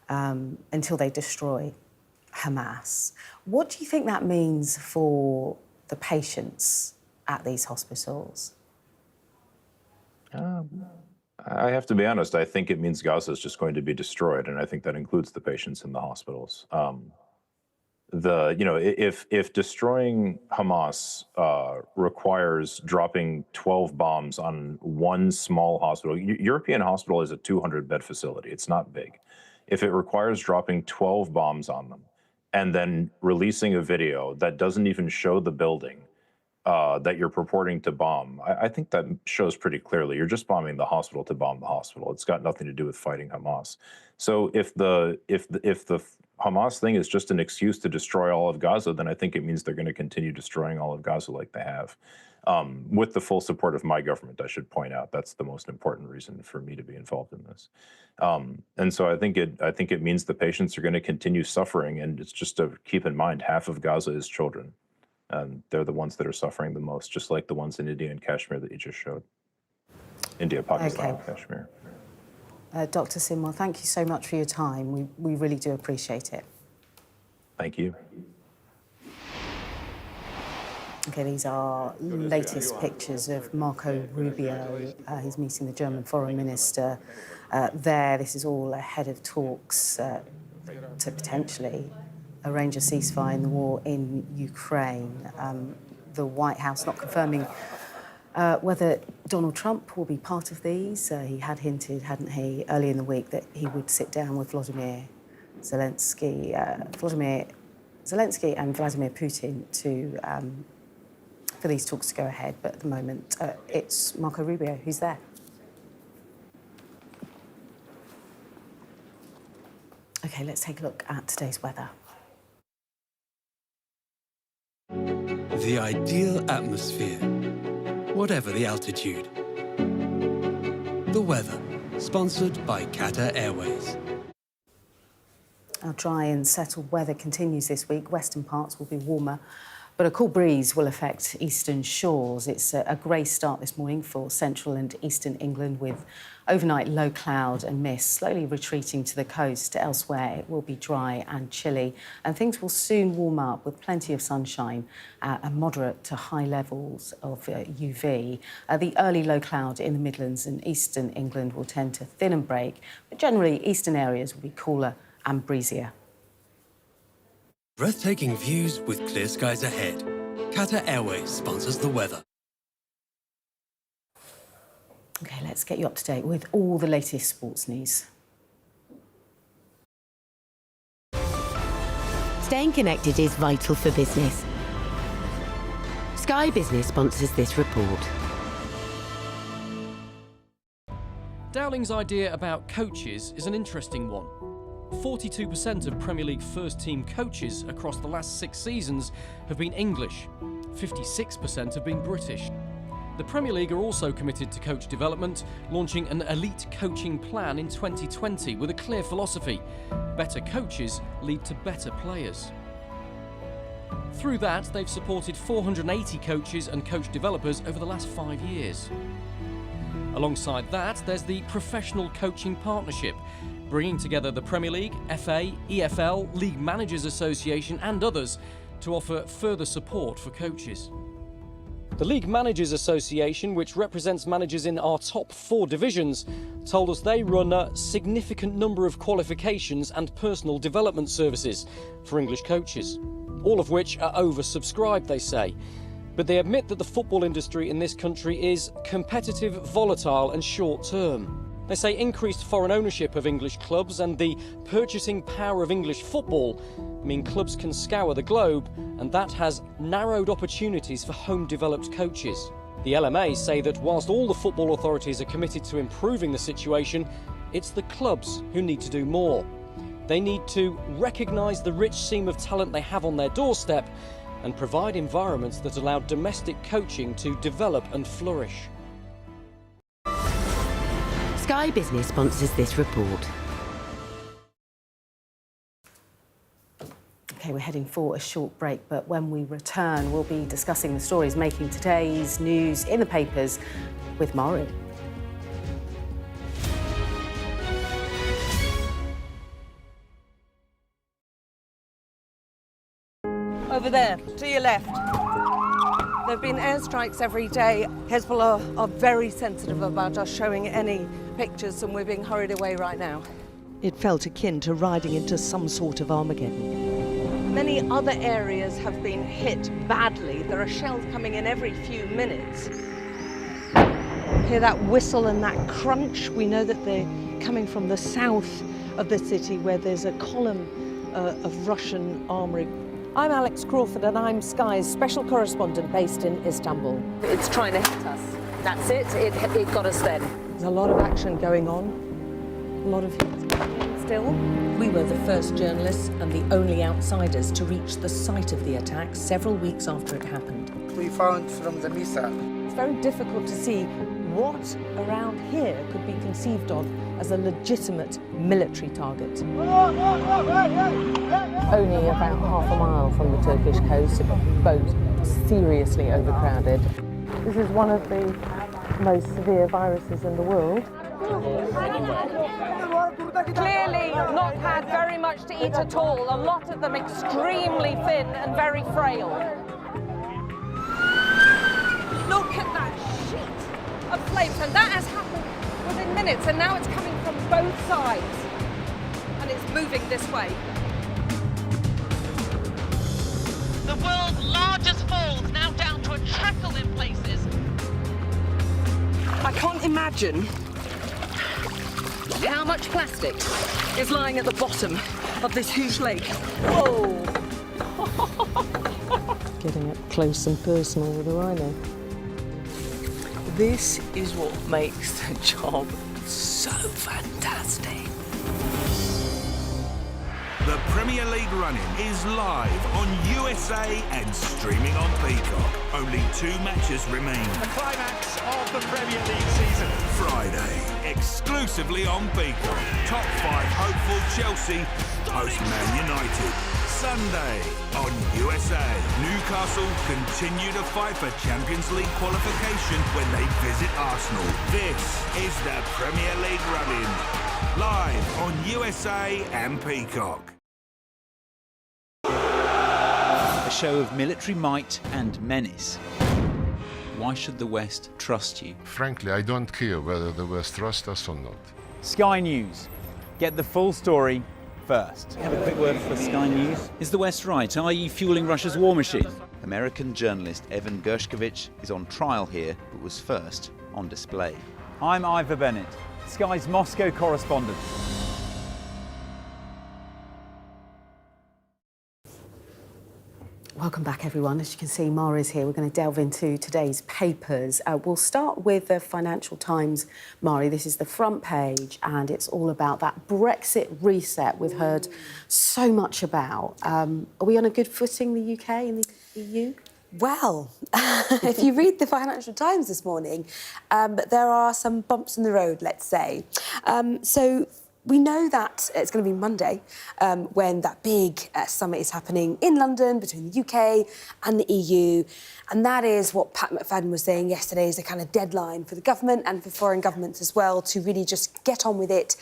until they destroy Hamas. What do you think that means for the patients at these hospitals? I have to be honest, I think it means Gaza is just going to be destroyed, and I think that includes the patients in the hospitals. If destroying Hamas requires dropping 12 bombs on one small hospital, European hospital is a 200-bed facility. It's not big. If it requires dropping 12 bombs on them and then releasing a video that doesn't even show the building that you're purporting to bomb, I think that shows pretty clearly you're just bombing the hospital to bomb the hospital. It's got nothing to do with fighting Hamas. So if the Hamas thing is just an excuse to destroy all of Gaza, then I think it means they're going to continue destroying all of Gaza like they have, with the full support of my government, I should point out. That's the most important reason for me to be involved in this. And so I think it means the patients are going to continue suffering, and it's just to keep in mind, half of Gaza is children, and they're the ones that are suffering the most, just like the ones in India and Kashmir that you just showed. India, Pakistan, Okay. Kashmir. Dr. Sinwar, thank you so much for your time. We really do appreciate it. Thank you. Okay, these are latest pictures of Marco Rubio. He's meeting the German foreign minister there. This is all ahead of talks to potentially arrange a ceasefire in the war in Ukraine. The White House not confirming whether Donald Trump will be part of these. He had hinted, hadn't he, early in the week that he would sit down with Volodymyr Zelensky and Vladimir Putin for these talks to go ahead. But at the moment, it's Marco Rubio who's there. Okay, let's take a look at today's weather. The ideal atmosphere, whatever the altitude. The weather, sponsored by Qatar Airways. Our dry and settled weather continues this week. Western parts will be warmer, but a cool breeze will affect eastern shores. It's a grey start this morning for central and eastern England, with overnight low cloud and mist slowly retreating to the coast. Elsewhere, it will be dry and chilly, and things will soon warm up with plenty of sunshine and moderate to high levels of UV. The early low cloud in the Midlands and eastern England will tend to thin and break, but generally eastern areas will be cooler and breezier. Breathtaking views with clear skies ahead. Qatar Airways sponsors the weather. OK, let's get you up to date with all the latest sports news. Staying connected is vital for business. Sky Business sponsors this report. Dowling's idea about coaches is an interesting one. 42% of Premier League first-team coaches across the last 6 seasons have been English. 56% have been British. The Premier League are also committed to coach development, launching an elite coaching plan in 2020 with a clear philosophy: better coaches lead to better players. Through that, they've supported 480 coaches and coach developers over the last 5 years. Alongside that, there's the Professional Coaching Partnership, bringing together the Premier League, FA, EFL, League Managers Association and others to offer further support for coaches. The League Managers Association, which represents managers in our top 4 divisions, told us they run a significant number of qualifications and personal development services for English coaches, all of which are oversubscribed, they say. But they admit that the football industry in this country is competitive, volatile and short-term. They say increased foreign ownership of English clubs and the purchasing power of English football mean clubs can scour the globe, and that has narrowed opportunities for home-developed coaches. The LMA say that whilst all the football authorities are committed to improving the situation, it's the clubs who need to do more. They need to recognise the rich seam of talent they have on their doorstep and provide environments that allow domestic coaching to develop and flourish. Sky Business sponsors this report. OK, we're heading for a short break, but when we return, we'll be discussing the stories making today's news in the papers with Maury. Over there, to your left. There have been airstrikes every day. Hezbollah are very sensitive about us showing any pictures, and we're being hurried away right now. It felt akin to riding into some sort of Armageddon. Many other areas have been hit badly. There are shells coming in every few minutes. Hear that whistle and that crunch? We know that they're coming from the south of the city where there's a column of Russian armoury. I'm Alex Crawford and I'm Sky's special correspondent based in Istanbul. It's trying to hit us. That's it. It got us then. There's a lot of action going on. A lot of still. We were the first journalists and the only outsiders to reach the site of the attack several weeks after it happened. We found from the missile. It's very difficult to see what around here could be conceived of as a legitimate military target. Only about half a mile from the Turkish coast, boat seriously overcrowded. This is one of the most severe viruses in the world. Clearly not had very much to eat at all. A lot of them extremely thin and very frail. Look at that sheet of flames, and that has happened within minutes, and now it's coming from both sides, and it's moving this way. The world's largest falls now down to a trickle in places. I can't imagine how much plastic is lying at the bottom of this huge lake. Whoa! Getting up close and personal with a rhino. This is what makes the job so fantastic. The Premier League run-in is live on USA and streaming on Peacock. Only 2 matches remain. The climax of the Premier League season. Friday, exclusively on Peacock. Top 5 hopeful Chelsea host Man United. Sunday on USA. Newcastle continue to fight for Champions League qualification when they visit Arsenal. This is the Premier League run-in. Live on USA and Peacock. A show of military might and menace. Why should the West trust you? Frankly, I don't care whether the West trusts us or not. Sky News. Get the full story first. Have a quick word for Sky News. Is the West right? Are you fueling Russia's war machine? American journalist Evan Gershkovich is on trial here, but was first on display. I'm Ivor Bennett, Sky's Moscow correspondent. Welcome back, everyone. As you can see, Mara's here. We're going to delve into today's papers. We'll start with the Financial Times, Mari. This is the front page, and it's all about that Brexit reset we've heard so much about. Are we on a good footing, the UK and the EU? Well, if you read the Financial Times this morning, there are some bumps in the road, let's say. So we know that it's going to be Monday when that big summit is happening in London between the UK and the EU. And that is what Pat McFadden was saying yesterday is a kind of deadline for the government and for foreign governments as well to really just get on with it,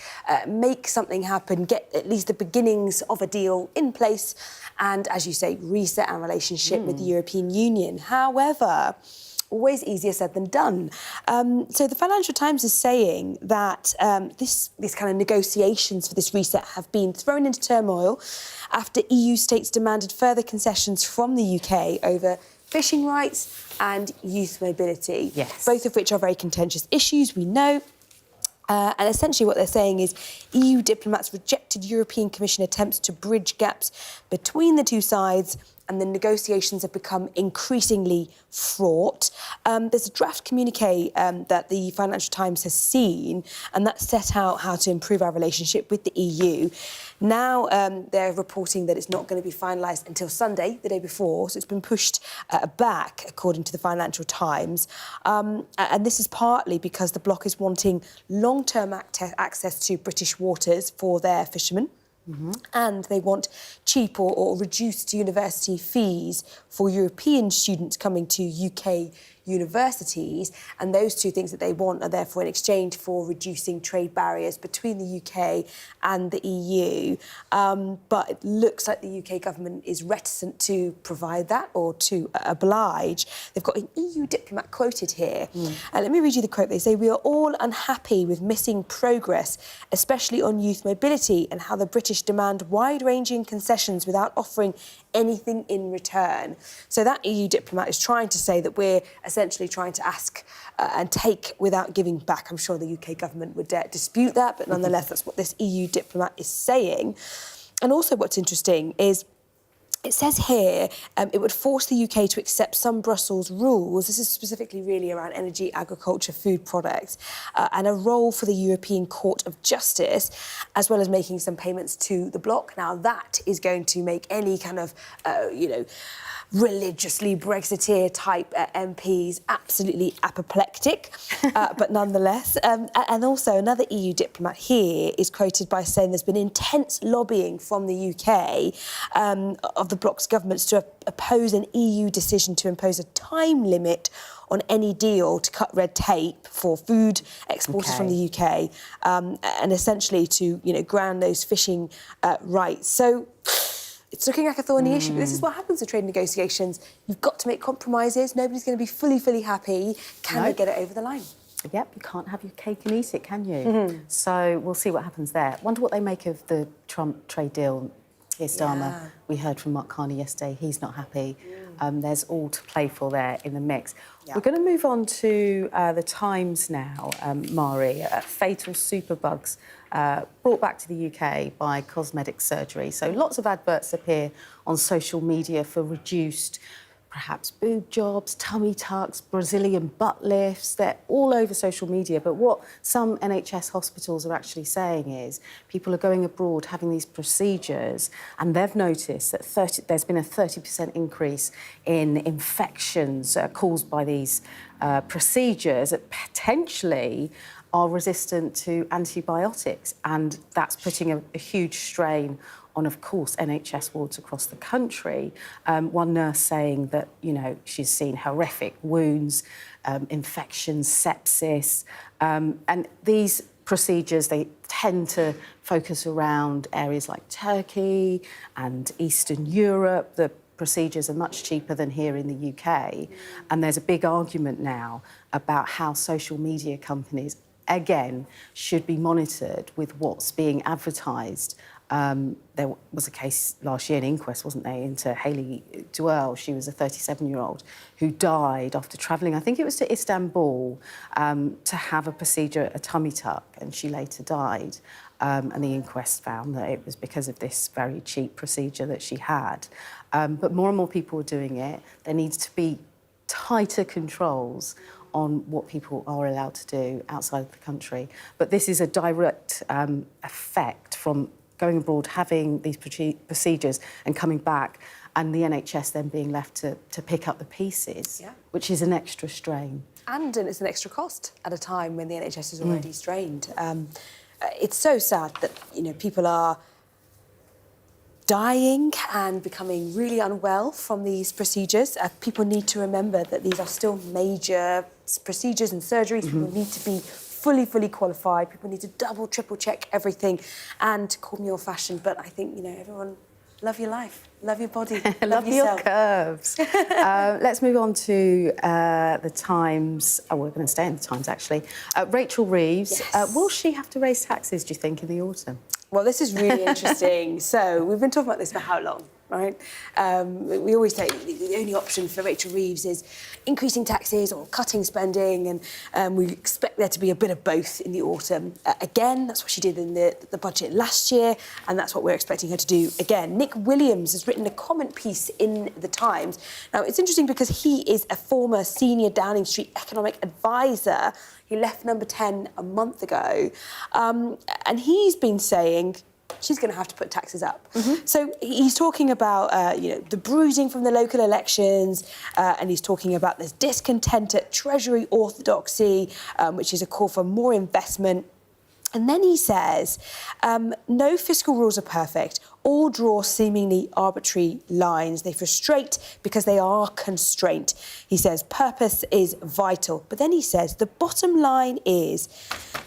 make something happen, get at least the beginnings of a deal in place and, as you say, reset our relationship with the European Union. However, always easier said than done. So the Financial Times is saying that these kind of negotiations for this reset have been thrown into turmoil after EU states demanded further concessions from the UK over fishing rights and youth mobility, both of which are very contentious issues, we know. And essentially what they're saying is EU diplomats rejected European Commission attempts to bridge gaps between the two sides, and the negotiations have become increasingly fraught. There's a draft communique that the Financial Times has seen, and that set out how to improve our relationship with the EU. Now they're reporting that it's not going to be finalised until Sunday, the day before, so it's been pushed back, according to the Financial Times. And this is partly because the bloc is wanting long-term access to British waters for their fishermen. And they want cheap or reduced university fees for European students coming to UK universities. And those two things that they want are therefore in exchange for reducing trade barriers between the UK and the EU. But it looks like the UK government is reticent to provide that or to oblige. They've got an EU diplomat quoted here. And let me read you the quote. They say, "We are all unhappy with missing progress, especially on youth mobility, and how the British demand wide-ranging concessions without offering anything in return." So that EU diplomat is trying to say that we're essentially trying to ask and take without giving back. I'm sure the UK government would dispute that, but nonetheless, that's what this EU diplomat is saying. And also what's interesting is it says here it would force the UK to accept some Brussels rules. This is specifically really around energy, agriculture, food products, and a role for the European Court of Justice, as well as making some payments to the bloc. Now, that is going to make any kind of, religiously Brexiteer type MPs absolutely apoplectic, but nonetheless. And also another EU diplomat here is quoted by saying there's been intense lobbying from the UK of the bloc's governments to oppose an EU decision to impose a time limit on any deal to cut red tape for food exporters from the UK, and essentially to, ground those fishing rights. So it's looking like a thorny issue. This is what happens with trade negotiations. You've got to make compromises. Nobody's going to be fully happy. Can they get it over the line? Yep, you can't have your cake and eat it, can you? So we'll see what happens there. Wonder what they make of the Trump trade deal. Keir Starmer, we heard from Mark Carney yesterday, he's not happy. There's all to play for there in the mix. We're going to move on to the Times now, Mari. Fatal superbugs brought back to the UK by cosmetic surgery. So lots of adverts appear on social media for reduced, perhaps boob jobs, tummy tucks, Brazilian butt lifts. They're all over social media. But what some NHS hospitals are actually saying is people are going abroad having these procedures, and they've noticed that there's been a 30% increase in infections caused by these procedures that potentially are resistant to antibiotics, and that's putting a huge strain on, of course, NHS wards across the country. One nurse saying that, she's seen horrific wounds, infections, sepsis, and these procedures, they tend to focus around areas like Turkey and Eastern Europe. The procedures are much cheaper than here in the UK. And there's a big argument now about how social media companies, again, should be monitored with what's being advertised. There was a case last year, an inquest, wasn't there, into Hayley Duell. She was a 37-year-old who died after travelling, I think it was to Istanbul, to have a procedure, a tummy tuck, and she later died. And the inquest found that it was because of this very cheap procedure that she had. But more and more people are doing it. There needs to be tighter controls on what people are allowed to do outside of the country. But this is a direct effect from going abroad, having these procedures and coming back, and the NHS then being left to pick up the pieces, which is an extra strain. And it's an extra cost at a time when the NHS is already strained. It's so sad that, people are dying and becoming really unwell from these procedures. People need to remember that these are still major procedures and surgeries. People need to be fully qualified. People need to double, triple check everything. And call me old-fashioned, but I think, everyone Love your life. Love your body. Love your yourself. curves. Let's move on to the Times. Oh, we're going to stay in the Times, actually. Rachel Reeves. Yes. Will she have to raise taxes, do you think, in the autumn? Well, this is really interesting. So we've been talking about this for how long, right? We always say the only option for Rachel Reeves is increasing taxes or cutting spending, and we expect there to be a bit of both in the autumn. Again, that's what she did in the budget last year, and that's what we're expecting her to do again. Nick Williams has written a comment piece in the Times. Now, it's interesting because he is a former senior Downing Street economic advisor. He left Number 10 a month ago, and he's been saying she's going to have to put taxes up. So he's talking about, the bruising from the local elections, and he's talking about this discontent at Treasury orthodoxy, which is a call for more investment. And then he says, no fiscal rules are perfect. All draw seemingly arbitrary lines. They frustrate because they are constraint. He says purpose is vital. But then he says the bottom line is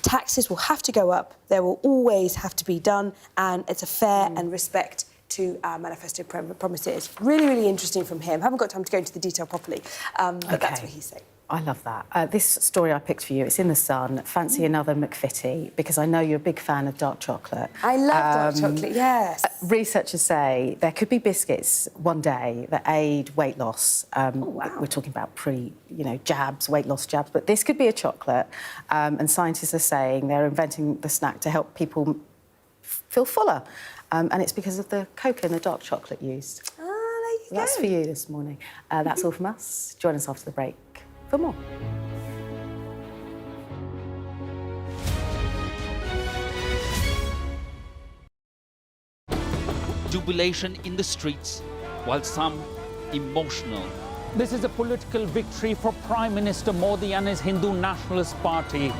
taxes will have to go up. There will always have to be done. And it's a fair and respect to our manifesto promises. Really, really interesting from him. Haven't got time to go into the detail properly, but that's what he's saying. I love that. This story I picked for you, it's in The Sun. Fancy another McFitty, because I know you're a big fan of dark chocolate. I love dark chocolate, yes. Researchers say there could be biscuits one day that aid weight loss. We're talking about jabs, weight loss jabs, but this could be a chocolate. And scientists are saying they're inventing the snack to help people feel fuller. And it's because of the cocoa and the dark chocolate used. Ah, there you go. That's for you this morning. That's all from us. Join us after the break for more. Jubilation in the streets, while some emotional. This is a political victory for Prime Minister Modi and his Hindu Nationalist Party.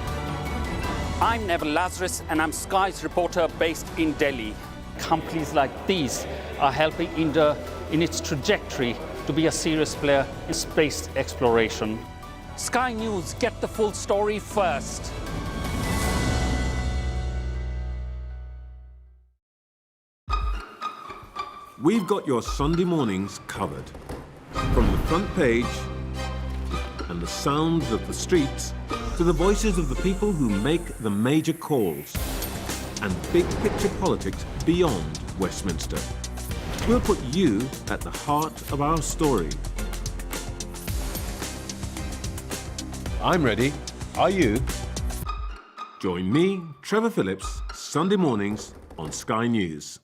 I'm Neville Lazarus, and I'm Sky's reporter based in Delhi. Companies like these are helping India in its trajectory to be a serious player in space exploration. Sky News, get the full story first. We've got your Sunday mornings covered. From the front page and the sounds of the streets to the voices of the people who make the major calls and big picture politics beyond Westminster. We'll put you at the heart of our story. I'm ready. Are you? Join me, Trevor Phillips, Sunday mornings on Sky News.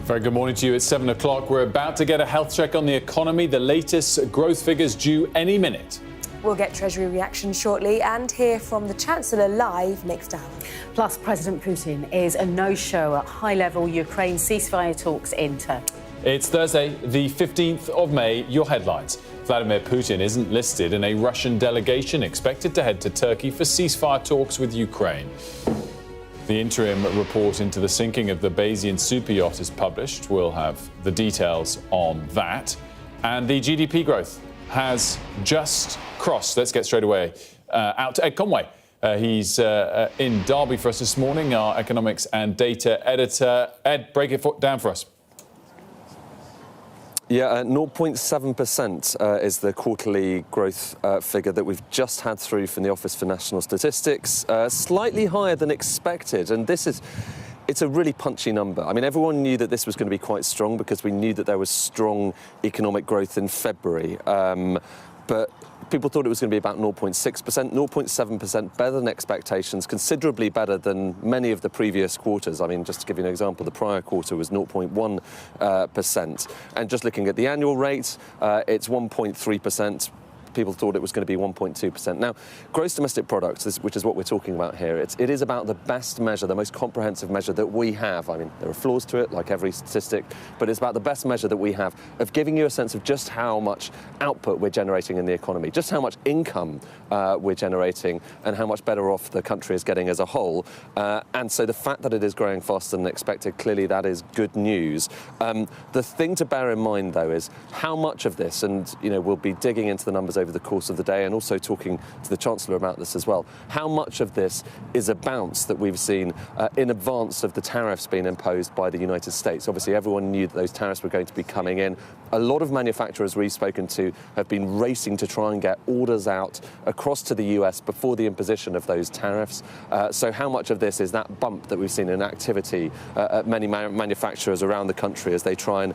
Very good morning to you. It's 7 o'clock. We're about to get a health check on the economy. The latest growth figures due any minute. We'll get Treasury reaction shortly and hear from the Chancellor live next hour. Plus, President Putin is a no-show at high-level Ukraine ceasefire talks in Turkey. It's Thursday, the 15th of May. Your headlines. Vladimir Putin isn't listed in a Russian delegation expected to head to Turkey for ceasefire talks with Ukraine. The interim report into the sinking of the Bayesian super yacht is published. We'll have the details on that. And the GDP growth has just crossed. Let's get straight away out to Ed Conway. He's in Derby for us this morning, our economics and data editor. Ed, break it down for us. Yeah, 0.7% is the quarterly growth figure that we've just had through from the Office for National Statistics. Slightly higher than expected, and it's a really punchy number. I mean, everyone knew that this was going to be quite strong because we knew that there was strong economic growth in February. But people thought it was going to be about 0.6%, 0.7%, better than expectations, considerably better than many of the previous quarters. I mean, just to give you an example, the prior quarter was 0.1%. And just looking at the annual rate, it's 1.3%. People thought it was going to be 1.2%. Now, gross domestic product, which is what we're talking about here, it is about the best measure, the most comprehensive measure that we have. I mean, there are flaws to it, like every statistic, but it's about the best measure that we have of giving you a sense of just how much output we're generating in the economy, just how much income we're generating, and how much better off the country is getting as a whole. And so the fact that it is growing faster than expected, clearly that is good news. The thing to bear in mind, though, is how much of this, and we'll be digging into the numbers over the course of the day and also talking to the Chancellor about this as well, how much of this is a bounce that we've seen in advance of the tariffs being imposed by the United States. Obviously, everyone knew that those tariffs were going to be coming in. A lot of manufacturers we've spoken to have been racing to try and get orders out across to the US before the imposition of those tariffs. So how much of this is that bump that we've seen in activity at many manufacturers around the country as they try and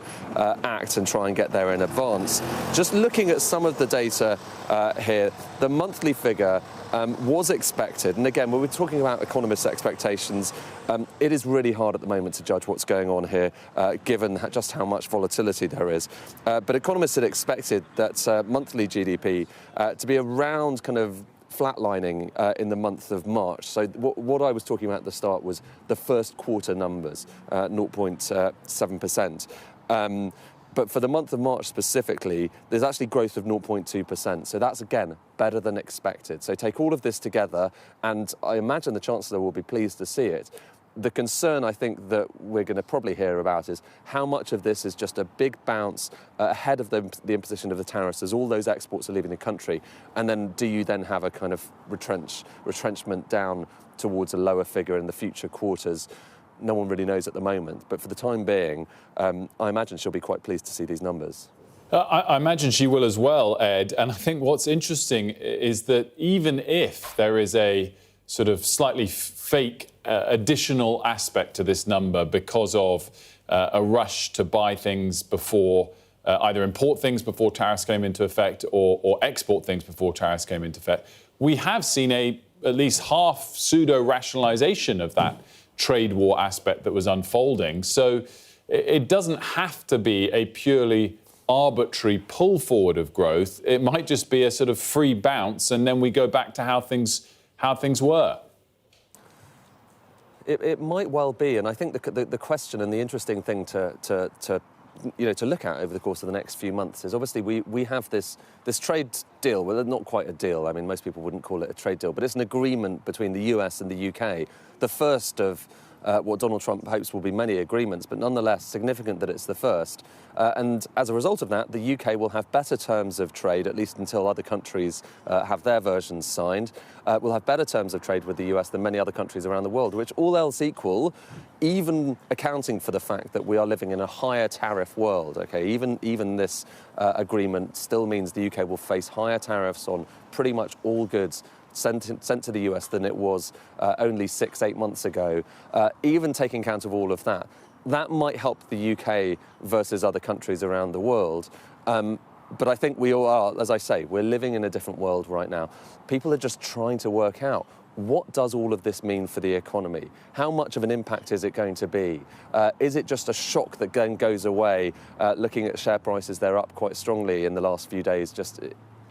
act and try and get there in advance? Just looking at some of the data here, the monthly figure was expected. And again, when we're talking about economists' expectations, it is really hard at the moment to judge what's going on here, given just how much volatility there is. But economists had expected that monthly GDP to be around kind of flatlining in the month of March. So what I was talking about at the start was the first quarter numbers, 0.7%. But for the month of March specifically, there's actually growth of 0.2%. So that's, again, better than expected. So take all of this together, and I imagine the Chancellor will be pleased to see it. The concern, I think, that we're going to probably hear about is how much of this is just a big bounce ahead of the imposition of the tariffs as all those exports are leaving the country, and then do you then have a kind of retrenchment down towards a lower figure in the future quarters? No one really knows at the moment, but for the time being, I imagine she'll be quite pleased to see these numbers. I imagine she will as well, Ed. And I think what's interesting is that even if there is a sort of slightly fake additional aspect to this number because of a rush to buy things before, either import things before tariffs came into effect or export things before tariffs came into effect, we have seen at least half pseudo-rationalisation of that trade war aspect that was unfolding. So it doesn't have to be a purely arbitrary pull forward of growth. It might just be a sort of free bounce, and then we go back to how things were. It might well be, and I think the question and the interesting thing to look at over the course of the next few months is obviously we have this trade deal. Well, not quite a deal. I mean, most people wouldn't call it a trade deal, but it's an agreement between the US and the UK, the first of what Donald Trump hopes will be many agreements, but nonetheless significant that it's the first. And as a result of that, the UK will have better terms of trade, at least until other countries have their versions signed. We'll have better terms of trade with the US than many other countries around the world, which all else equal, even accounting for the fact that we are living in a higher tariff world, okay, even this agreement still means the UK will face higher tariffs on pretty much all goods sent to the US than it was only 6-8 months ago. Even taking account of all of that, that might help the UK versus other countries around the world. But I think we all are, as I say, we're living in a different world right now. People are just trying to work out what does all of this mean for the economy? How much of an impact is it going to be? Is it just a shock that then goes away? Looking at share prices, they're up quite strongly in the last few days, just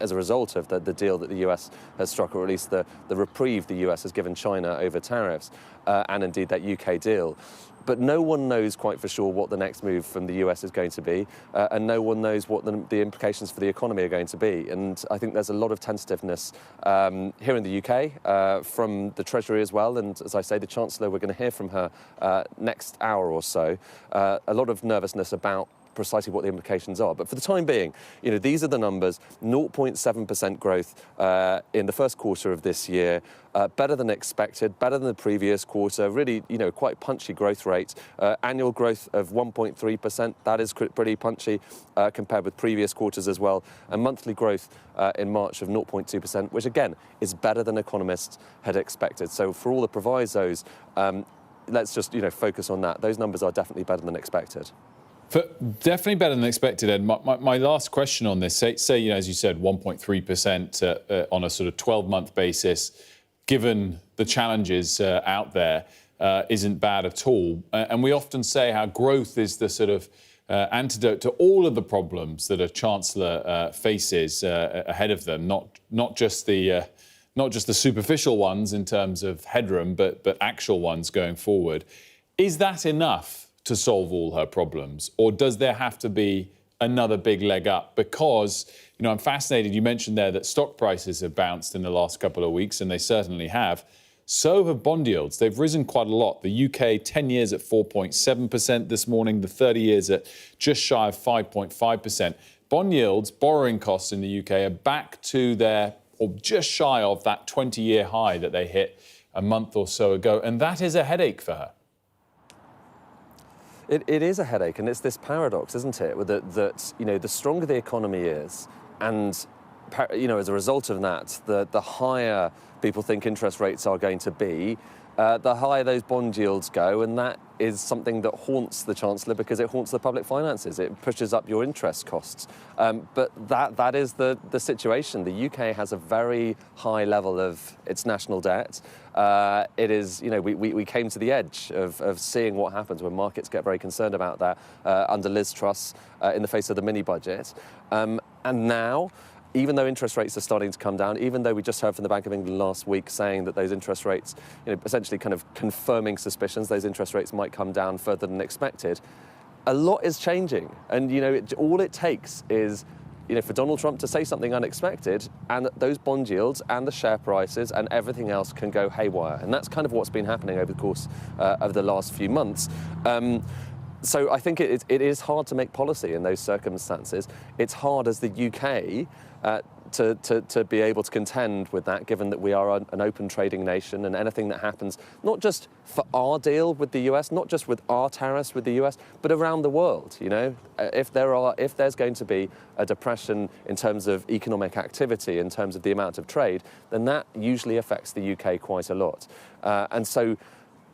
as a result of the deal that the US has struck, or at least the reprieve the US has given China over tariffs, and indeed that UK deal. But no one knows quite for sure what the next move from the US is going to be, and no one knows what the implications for the economy are going to be. And I think there's a lot of tentativeness here in the UK from the Treasury as well. And as I say, the Chancellor, we're going to hear from her next hour or so. A lot of nervousness about precisely what the implications are. But for the time being, you know, these are the numbers: 0.7% growth in the first quarter of this year, better than expected, better than the previous quarter, really, you know, quite punchy growth rate. Annual growth of 1.3%, that is pretty punchy compared with previous quarters as well. And monthly growth in March of 0.2%, which again is better than economists had expected. So for all the provisos, let's just, you know, focus on that. Those numbers are definitely better than expected. Definitely better than expected, Ed. My last question on this, say you know, as you said, 1.3% on a sort of 12-month basis, given the challenges out there, isn't bad at all. And we often say how growth is the sort of antidote to all of the problems that a chancellor faces ahead of them, not just the superficial ones in terms of headroom, but actual ones going forward. Is that enough to solve all her problems, or does there have to be another big leg up? Because, you know, I'm fascinated, you mentioned there that stock prices have bounced in the last couple of weeks, and they certainly have. So have bond yields. They've risen quite a lot. The UK 10 years at 4.7% this morning, the 30 years at just shy of 5.5%. Bond yields, borrowing costs in the UK are back to their, or just shy of that 20-year high that they hit a month or so ago, and that is a headache for her. It is a headache, and it's this paradox, isn't it, that you know, the stronger the economy is, and you know, as a result of that, the higher people think interest rates are going to be, the higher those bond yields go, and that is something that haunts the Chancellor because it haunts the public finances. It pushes up your interest costs. But that is the situation. The UK has a very high level of its national debt. It is, you know, we came to the edge of seeing what happens when markets get very concerned about that under Liz Truss in the face of the mini-budget. And now, even though interest rates are starting to come down, even though we just heard from the Bank of England last week saying that those interest rates, you know, essentially kind of confirming suspicions, those interest rates might come down further than expected, a lot is changing. And, you know, all it takes is, you know, for Donald Trump to say something unexpected, and those bond yields and the share prices and everything else can go haywire. And that's kind of what's been happening over the course of the last few months. So I think it is hard to make policy in those circumstances. It's hard as the UK to be able to contend with that, given that we are an open trading nation, and anything that happens, not just for our deal with the US, not just with our tariffs with the US, but around the world. You know, if there's going to be a depression in terms of economic activity, in terms of the amount of trade, then that usually affects the UK quite a lot. And so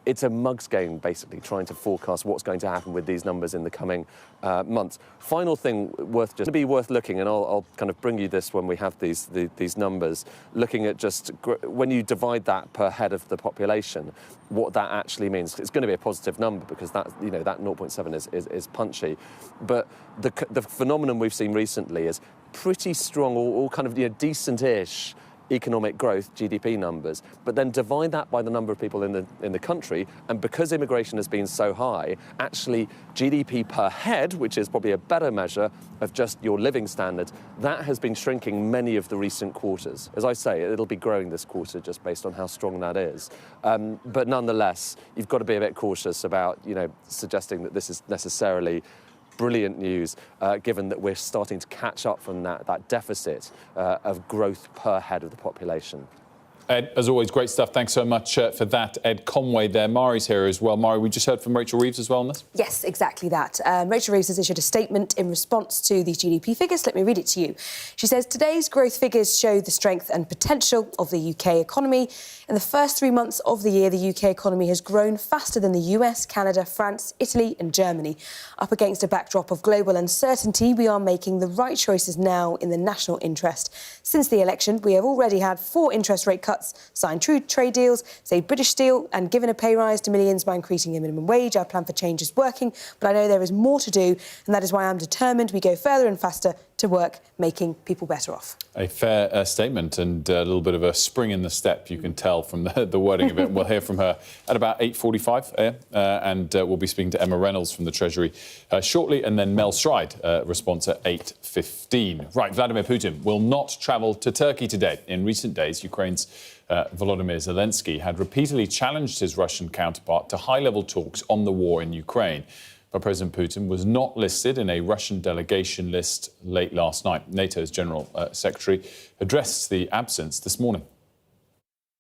it's a mug's game, basically, trying to forecast what's going to happen with these numbers in the coming months. Final thing worth looking, and I'll kind of bring you this when we have these numbers, looking at just when you divide that per head of the population, what that actually means. It's going to be a positive number because that, you know, that 0.7 is punchy. But the phenomenon we've seen recently is pretty strong, or kind of, you know, decent-ish economic growth, GDP numbers, but then divide that by the number of people in the country, and because immigration has been so high, actually GDP per head, which is probably a better measure of just your living standard, that has been shrinking many of the recent quarters. As I say, it'll be growing this quarter just based on how strong that is. But nonetheless, you've got to be a bit cautious about, you know, suggesting that this is necessarily brilliant news, given that we're starting to catch up from that deficit of growth per head of the population. Ed, as always, great stuff. Thanks so much for that. Ed Conway there. Mari's here as well. Mari, we just heard from Rachel Reeves as well on this. Yes, exactly that. Rachel Reeves has issued a statement in response to these GDP figures. Let me read it to you. She says, today's growth figures show the strength and potential of the UK economy. In the first 3 months of the year, the UK economy has grown faster than the US, Canada, France, Italy and Germany. Up against a backdrop of global uncertainty, we are making the right choices now in the national interest. Since the election, we have already had 4 interest rate cuts cuts, sign true trade deals, save British steel, and given a pay rise to millions by increasing the minimum wage. Our plan for change is working, but I know there is more to do, and that is why I'm determined we go further and faster to work making people better off. A fair statement and a little bit of a spring in the step, you can tell from the wording of it. We'll hear from her at about 8:45, and we'll be speaking to Emma Reynolds from the Treasury shortly, and then Mel Stride response at 8:15. Right, Vladimir Putin will not travel to Turkey today. In recent days, Ukraine's Volodymyr Zelensky had repeatedly challenged his Russian counterpart to high-level talks on the war in Ukraine. But President Putin was not listed in a Russian delegation list late last night. NATO's General Secretary addressed the absence this morning.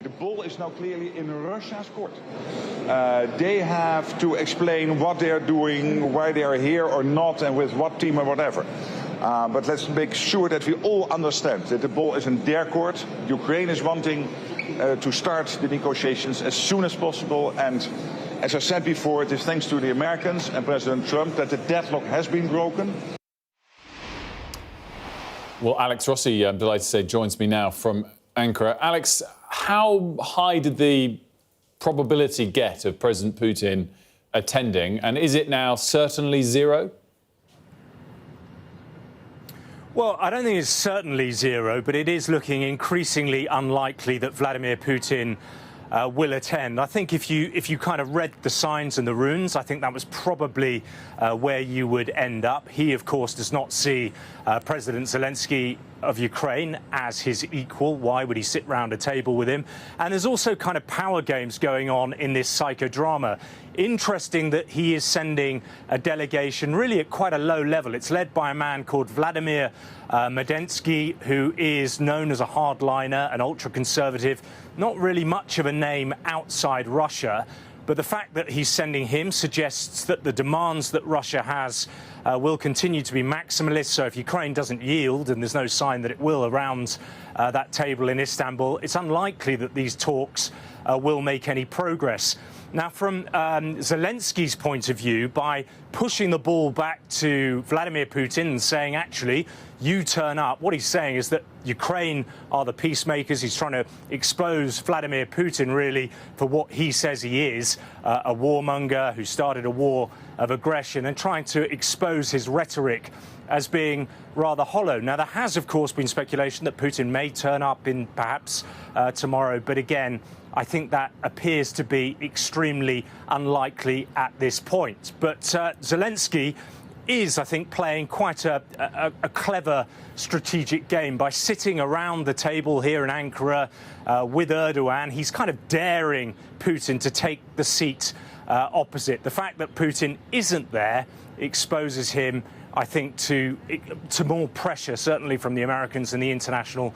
The ball is now clearly in Russia's court. They have to explain what they are doing, why they are here or not, and with what team or whatever. But let's make sure that we all understand that the ball is in their court. Ukraine is wanting to start the negotiations as soon as possible, and as I said before, it is thanks to the Americans and President Trump that the deadlock has been broken. Well, Alex Rossi, I'm delighted to say, joins me now from Ankara. Alex, how high did the probability get of President Putin attending, and is it now certainly zero? Well, I don't think it's certainly zero, but it is looking increasingly unlikely that Vladimir Putin will attend. I think if you kind of read the signs and the runes, I think that was probably where you would end up. He, of course, does not see President Zelensky of Ukraine as his equal. Why would he sit round a table with him? And there's also kind of power games going on in this psychodrama. Interesting that he is sending a delegation really at quite a low level. It's led by a man called Vladimir Medensky, who is known as a hardliner, an ultra-conservative, not really much of a name outside Russia. But the fact that he's sending him suggests that the demands that Russia has will continue to be maximalist. So if Ukraine doesn't yield, and there's no sign that it will around that table in Istanbul, it's unlikely that these talks will make any progress. Now, from Zelensky's point of view, by pushing the ball back to Vladimir Putin and saying, actually, you turn up, what he's saying is that Ukraine are the peacemakers. He's trying to expose Vladimir Putin, really, for what he says he is, a warmonger who started a war of aggression, and trying to expose his rhetoric as being rather hollow. Now, there has, of course, been speculation that Putin may turn up in perhaps tomorrow, but again, I think that appears to be extremely unlikely at this point. But Zelensky is, I think, playing quite a clever strategic game by sitting around the table here in Ankara with Erdogan. He's kind of daring Putin to take the seat opposite. The fact that Putin isn't there exposes him, I think, to more pressure, certainly from the Americans and the international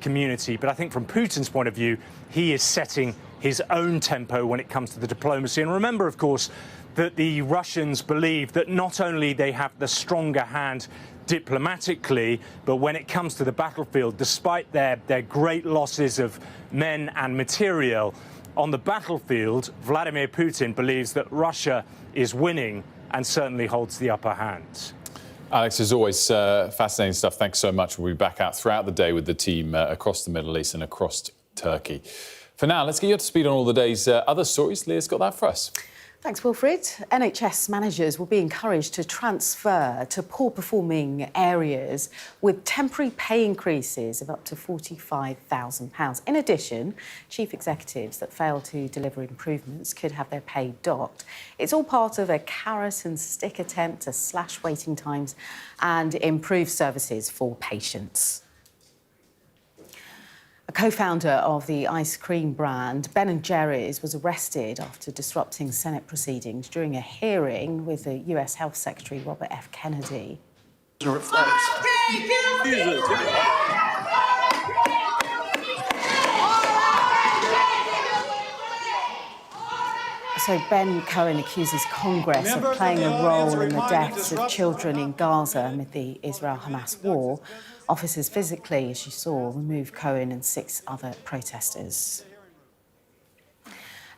community. But I think from Putin's point of view, he is setting his own tempo when it comes to the diplomacy. And remember, of course, that the Russians believe that not only they have the stronger hand diplomatically, but when it comes to the battlefield, despite their great losses of men and material, on the battlefield, Vladimir Putin believes that Russia is winning and certainly holds the upper hand. Alex, as always, fascinating stuff. Thanks so much. We'll be back out throughout the day with the team across the Middle East and across Turkey. For now, let's get you up to speed on all the day's other stories. Leah's got that for us. Thanks, Wilfred. NHS managers will be encouraged to transfer to poor-performing areas with temporary pay increases of up to £45,000. In addition, chief executives that fail to deliver improvements could have their pay docked. It's all part of a carrot-and-stick attempt to slash waiting times and improve services for patients. A co-founder of the ice cream brand Ben & Jerry's was arrested after disrupting Senate proceedings during a hearing with the US Health Secretary Robert F. Kennedy. So Ben Cohen accuses Congress of playing a role in the deaths of children in Gaza amid the Israel-Hamas war. Officers physically, as you saw, removed Cohen and 6 other protesters.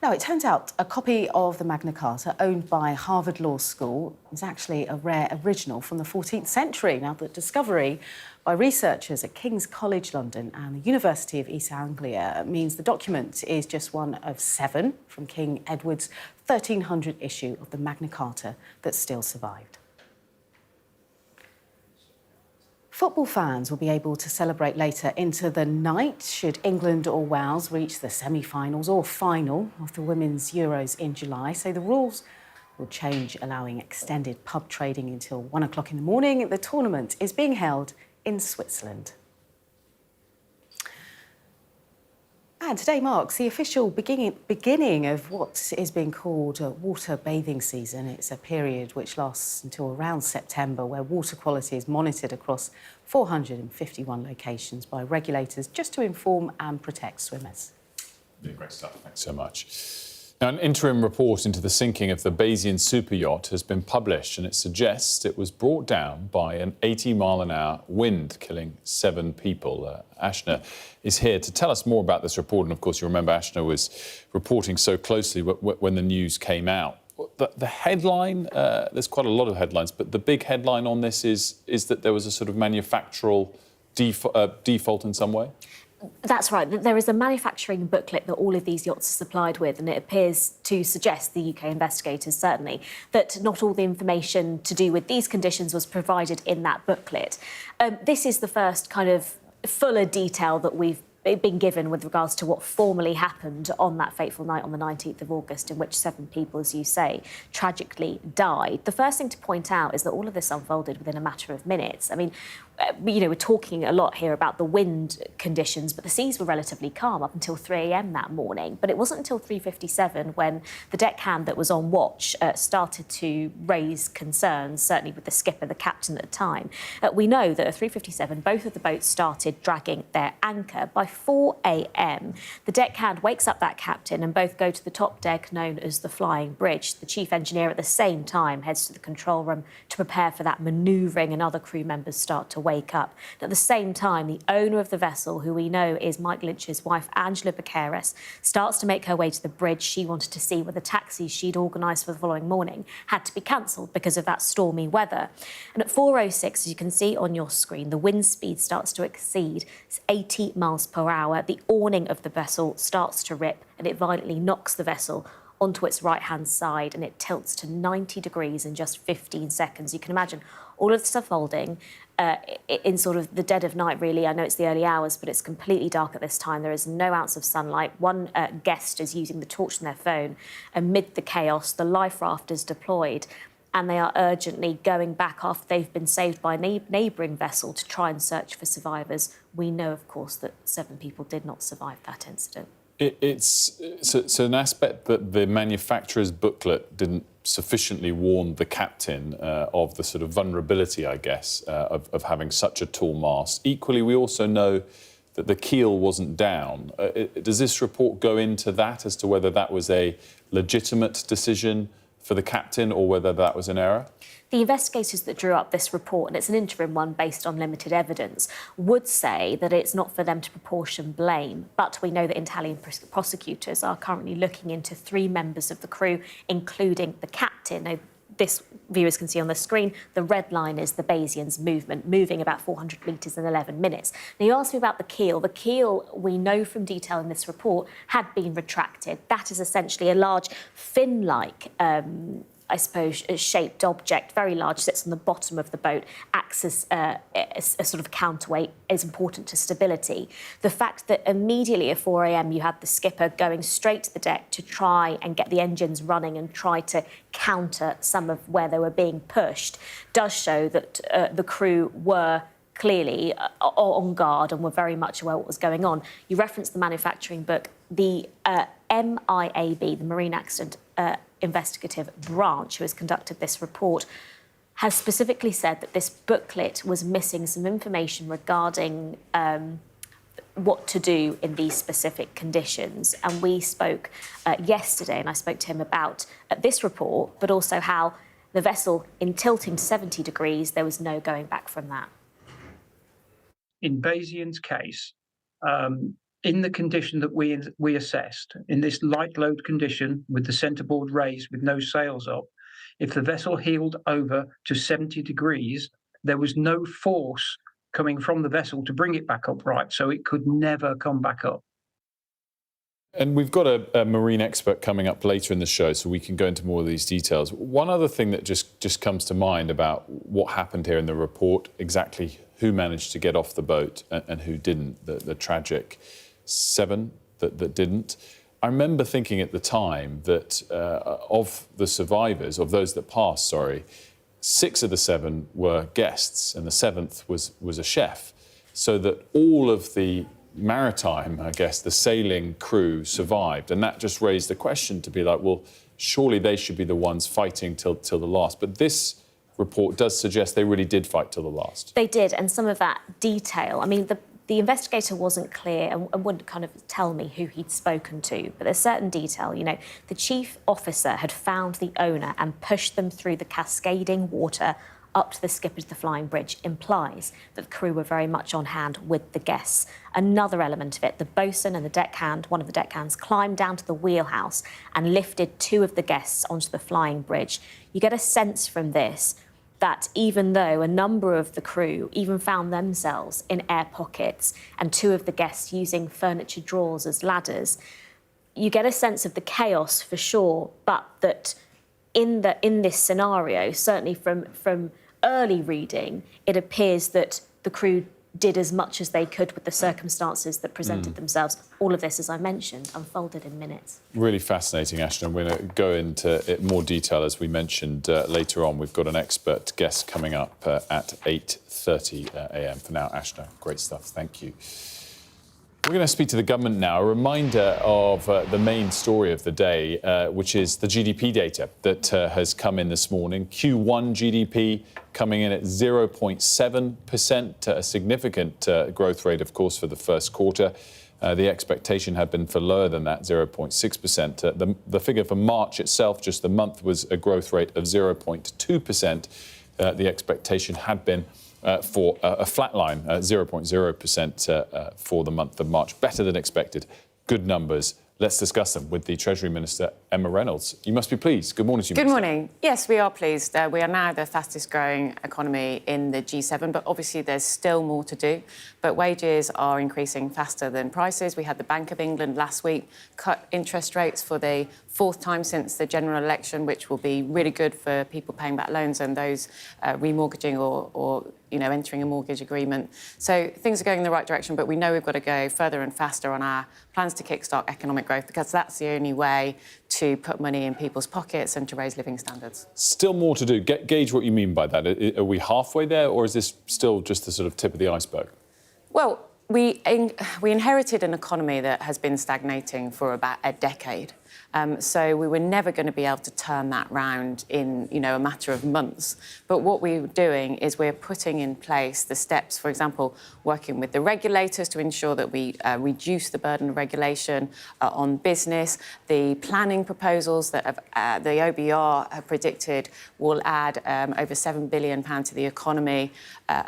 Now, it turns out a copy of the Magna Carta owned by Harvard Law School is actually a rare original from the 14th century. Now, the discovery by researchers at King's College London and the University of East Anglia means the document is just one of 7 from King Edward's 1300 issue of the Magna Carta that still survived. Football fans will be able to celebrate later into the night should England or Wales reach the semi-finals or final of the Women's Euros in July. So the rules will change, allowing extended pub trading until 1 o'clock in the morning. The tournament is being held in Switzerland. And today marks the official beginning of what is being called a water bathing season. It's a period which lasts until around September, where water quality is monitored across 451 locations by regulators just to inform and protect swimmers. Yeah, great stuff. Thanks so much. Now, an interim report into the sinking of the Bayesian super yacht has been published, and it suggests it was brought down by an 80-mile-an-hour wind, killing 7 people. Ashna is here to tell us more about this report. And, of course, you remember Ashna was reporting so closely when the news came out. The headline, there's quite a lot of headlines, but the big headline on this is that there was a sort of manufactural default in some way? That's right. There is a manufacturing booklet that all of these yachts are supplied with, and it appears to suggest, the UK investigators certainly, that not all the information to do with these conditions was provided in that booklet. This is the first kind of fuller detail that we've been given with regards to what formally happened on that fateful night on the 19th of August, in which 7 people, as you say, tragically died. The first thing to point out is that all of this unfolded within a matter of minutes. I mean, we're talking a lot here about the wind conditions, but the seas were relatively calm up until 3 a.m. that morning. But it wasn't until 3:57 when the deckhand that was on watch started to raise concerns, certainly with the skipper, the captain at the time. We know that at 3:57, both of the boats started dragging their anchor. By 4 a.m, the deckhand wakes up that captain and both go to the top deck known as the flying bridge. The chief engineer at the same time heads to the control room to prepare for that manoeuvring, and other crew members start to wake up. And at the same time, the owner of the vessel, who we know is Mike Lynch's wife, Angela Becaris, starts to make her way to the bridge. She wanted to see whether taxis she'd organised for the following morning had to be cancelled because of that stormy weather. And at 4:06, as you can see on your screen, the wind speed starts to exceed 80 miles per hour. The awning of the vessel starts to rip, and it violently knocks the vessel onto its right-hand side, and it tilts to 90 degrees in just 15 seconds. You can imagine all of this unfolding in sort of the dead of night, really. I know it's the early hours, but it's completely dark at this time. There is no ounce of sunlight. One guest is using the torch on their phone. Amid the chaos, the life raft is deployed, and they are urgently going back after they've been saved by a neighbouring vessel to try and search for survivors. We know, of course, that 7 people did not survive that incident. It's an aspect that the manufacturer's booklet didn't sufficiently warn the captain of the sort of vulnerability, I guess, of having such a tall mast. Equally, we also know that the keel wasn't down. Does this report go into that as to whether that was a legitimate decision for the captain or whether that was an error? The investigators that drew up this report, and it's an interim one based on limited evidence, would say that it's not for them to proportion blame. But we know that Italian prosecutors are currently looking into 3 members of the crew, including the captain. Now, this, viewers can see on the screen, the red line is the Bayesian's movement, moving about 400 metres in 11 minutes. Now, you asked me about the keel. The keel, we know from detail in this report, had been retracted. That is essentially a large fin-like I suppose, a shaped object, very large, sits on the bottom of the boat, acts as a sort of counterweight, is important to stability. The fact that immediately at 4 a.m. you had the skipper going straight to the deck to try and get the engines running and try to counter some of where they were being pushed does show that the crew were clearly on guard and were very much aware of what was going on. You referenced the manufacturing book. The MIAB, the Marine Accident Investigative Branch, who has conducted this report, has specifically said that this booklet was missing some information regarding what to do in these specific conditions. And we spoke yesterday, and I spoke to him about this report, but also how the vessel, in tilting to 70 degrees, there was no going back from that. In Bayesian's case, in the condition that we assessed, in this light load condition with the centreboard raised with no sails up, if the vessel heeled over to 70 degrees, there was no force coming from the vessel to bring it back upright, so it could never come back up. And we've got a marine expert coming up later in the show, so we can go into more of these details. One other thing that just comes to mind about what happened here in the report, exactly who managed to get off the boat and who didn't, the tragic 7 that didn't. I remember thinking at the time that of the survivors, of those that passed, 6 of the 7 were guests, and the 7th was a chef, so that all of the maritime, I guess, the sailing crew survived. And that just raised the question to be like, well, surely they should be the ones fighting till the last. But this report does suggest they really did fight till the last. They did, and some of that detail, I mean, the investigator wasn't clear and wouldn't kind of tell me who he'd spoken to, but there's certain detail. You know, the chief officer had found the owner and pushed them through the cascading water up to the skipper of the flying bridge, implies that the crew were very much on hand with the guests. Another element of it, the bosun and the deckhand, one of the deckhands, climbed down to the wheelhouse and lifted 2 of the guests onto the flying bridge. You get a sense from this that even though a number of the crew even found themselves in air pockets and 2 of the guests using furniture drawers as ladders, you get a sense of the chaos for sure, but that in this scenario, certainly from early reading, it appears that the crew did as much as they could with the circumstances that presented themselves. All of this, as I mentioned, unfolded in minutes. Really fascinating, Ashton. We're going to go into it more detail, as we mentioned later on. We've got an expert guest coming up at 8:30 a.m. For now, Ashton, great stuff. Thank you. We're going to speak to the government now. A reminder of the main story of the day, which is the GDP data that has come in this morning. Q1 GDP coming in at 0.7%, a significant growth rate, of course, for the first quarter. The expectation had been for lower than that, 0.6%. The figure for March itself, just the month, was a growth rate of 0.2%. The expectation had been for a flat line, 0.0% for the month of March. Better than expected. Good numbers. Let's discuss them with the Treasury Minister, Emma Reynolds. You must be pleased. Good morning to you, Good Minister. morning. Yes, we are pleased. We are now the fastest growing economy in the G7, but obviously there's still more to do. But wages are increasing faster than prices. We had the Bank of England last week cut interest rates for the 4th time since the general election, which will be really good for people paying back loans and those remortgaging or entering a mortgage agreement. So things are going in the right direction, but we know we've got to go further and faster on our plans to kickstart economic growth, because that's the only way to put money in people's pockets and to raise living standards. Still more to do. Gauge what you mean by that. Are we halfway there, or is this still just the sort of tip of the iceberg? Well, we inherited an economy that has been stagnating for about a decade. So we were never going to be able to turn that round in, a matter of months. But what we're doing is we're putting in place the steps, for example, working with the regulators to ensure that we reduce the burden of regulation on business. The planning proposals that the OBR have predicted will add over £7 billion to the economy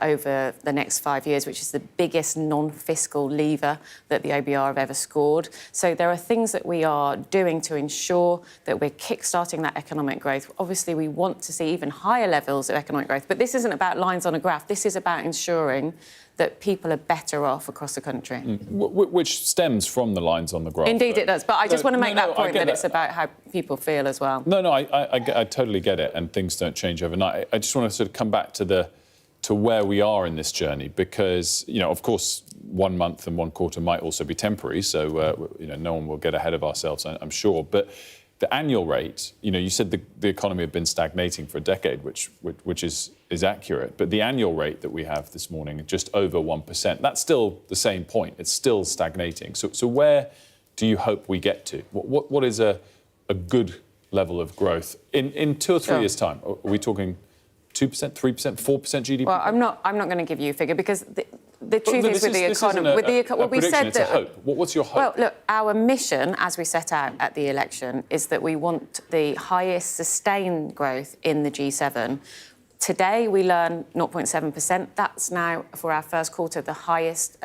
over the next 5 years, which is the biggest non-fiscal lever that the OBR have ever scored. So there are things that we are doing to ensure that we're kick-starting that economic growth. Obviously, we want to see even higher levels of economic growth, but this isn't about lines on a graph. This is about ensuring that people are better off across the country. Which stems from the lines on the graph. Indeed it does, but I just want to make that point that it. It's about how people feel as well. No, I totally get it, and things don't change overnight. I just want to sort of come back to where we are in this journey, because, of course, 1 month and 1 quarter might also be temporary, so, no one will get ahead of ourselves, I'm sure. But the annual rate, you said the economy had been stagnating for a decade, which is accurate, but the annual rate that we have this morning, just over 1%, that's still the same point. It's still stagnating. So where do you hope we get to? What is a good level of growth in 2 or 3 years' time? Are we talking 2%, 3%, 4% GDP? Well, I'm not going to give you a figure, because the truth is with the economy. We said it's a hope. What's your hope? Well, look, our mission, as we set out at the election, is that we want the highest sustained growth in the G7 Today we learn 0.7%. That's now, for our first quarter, the highest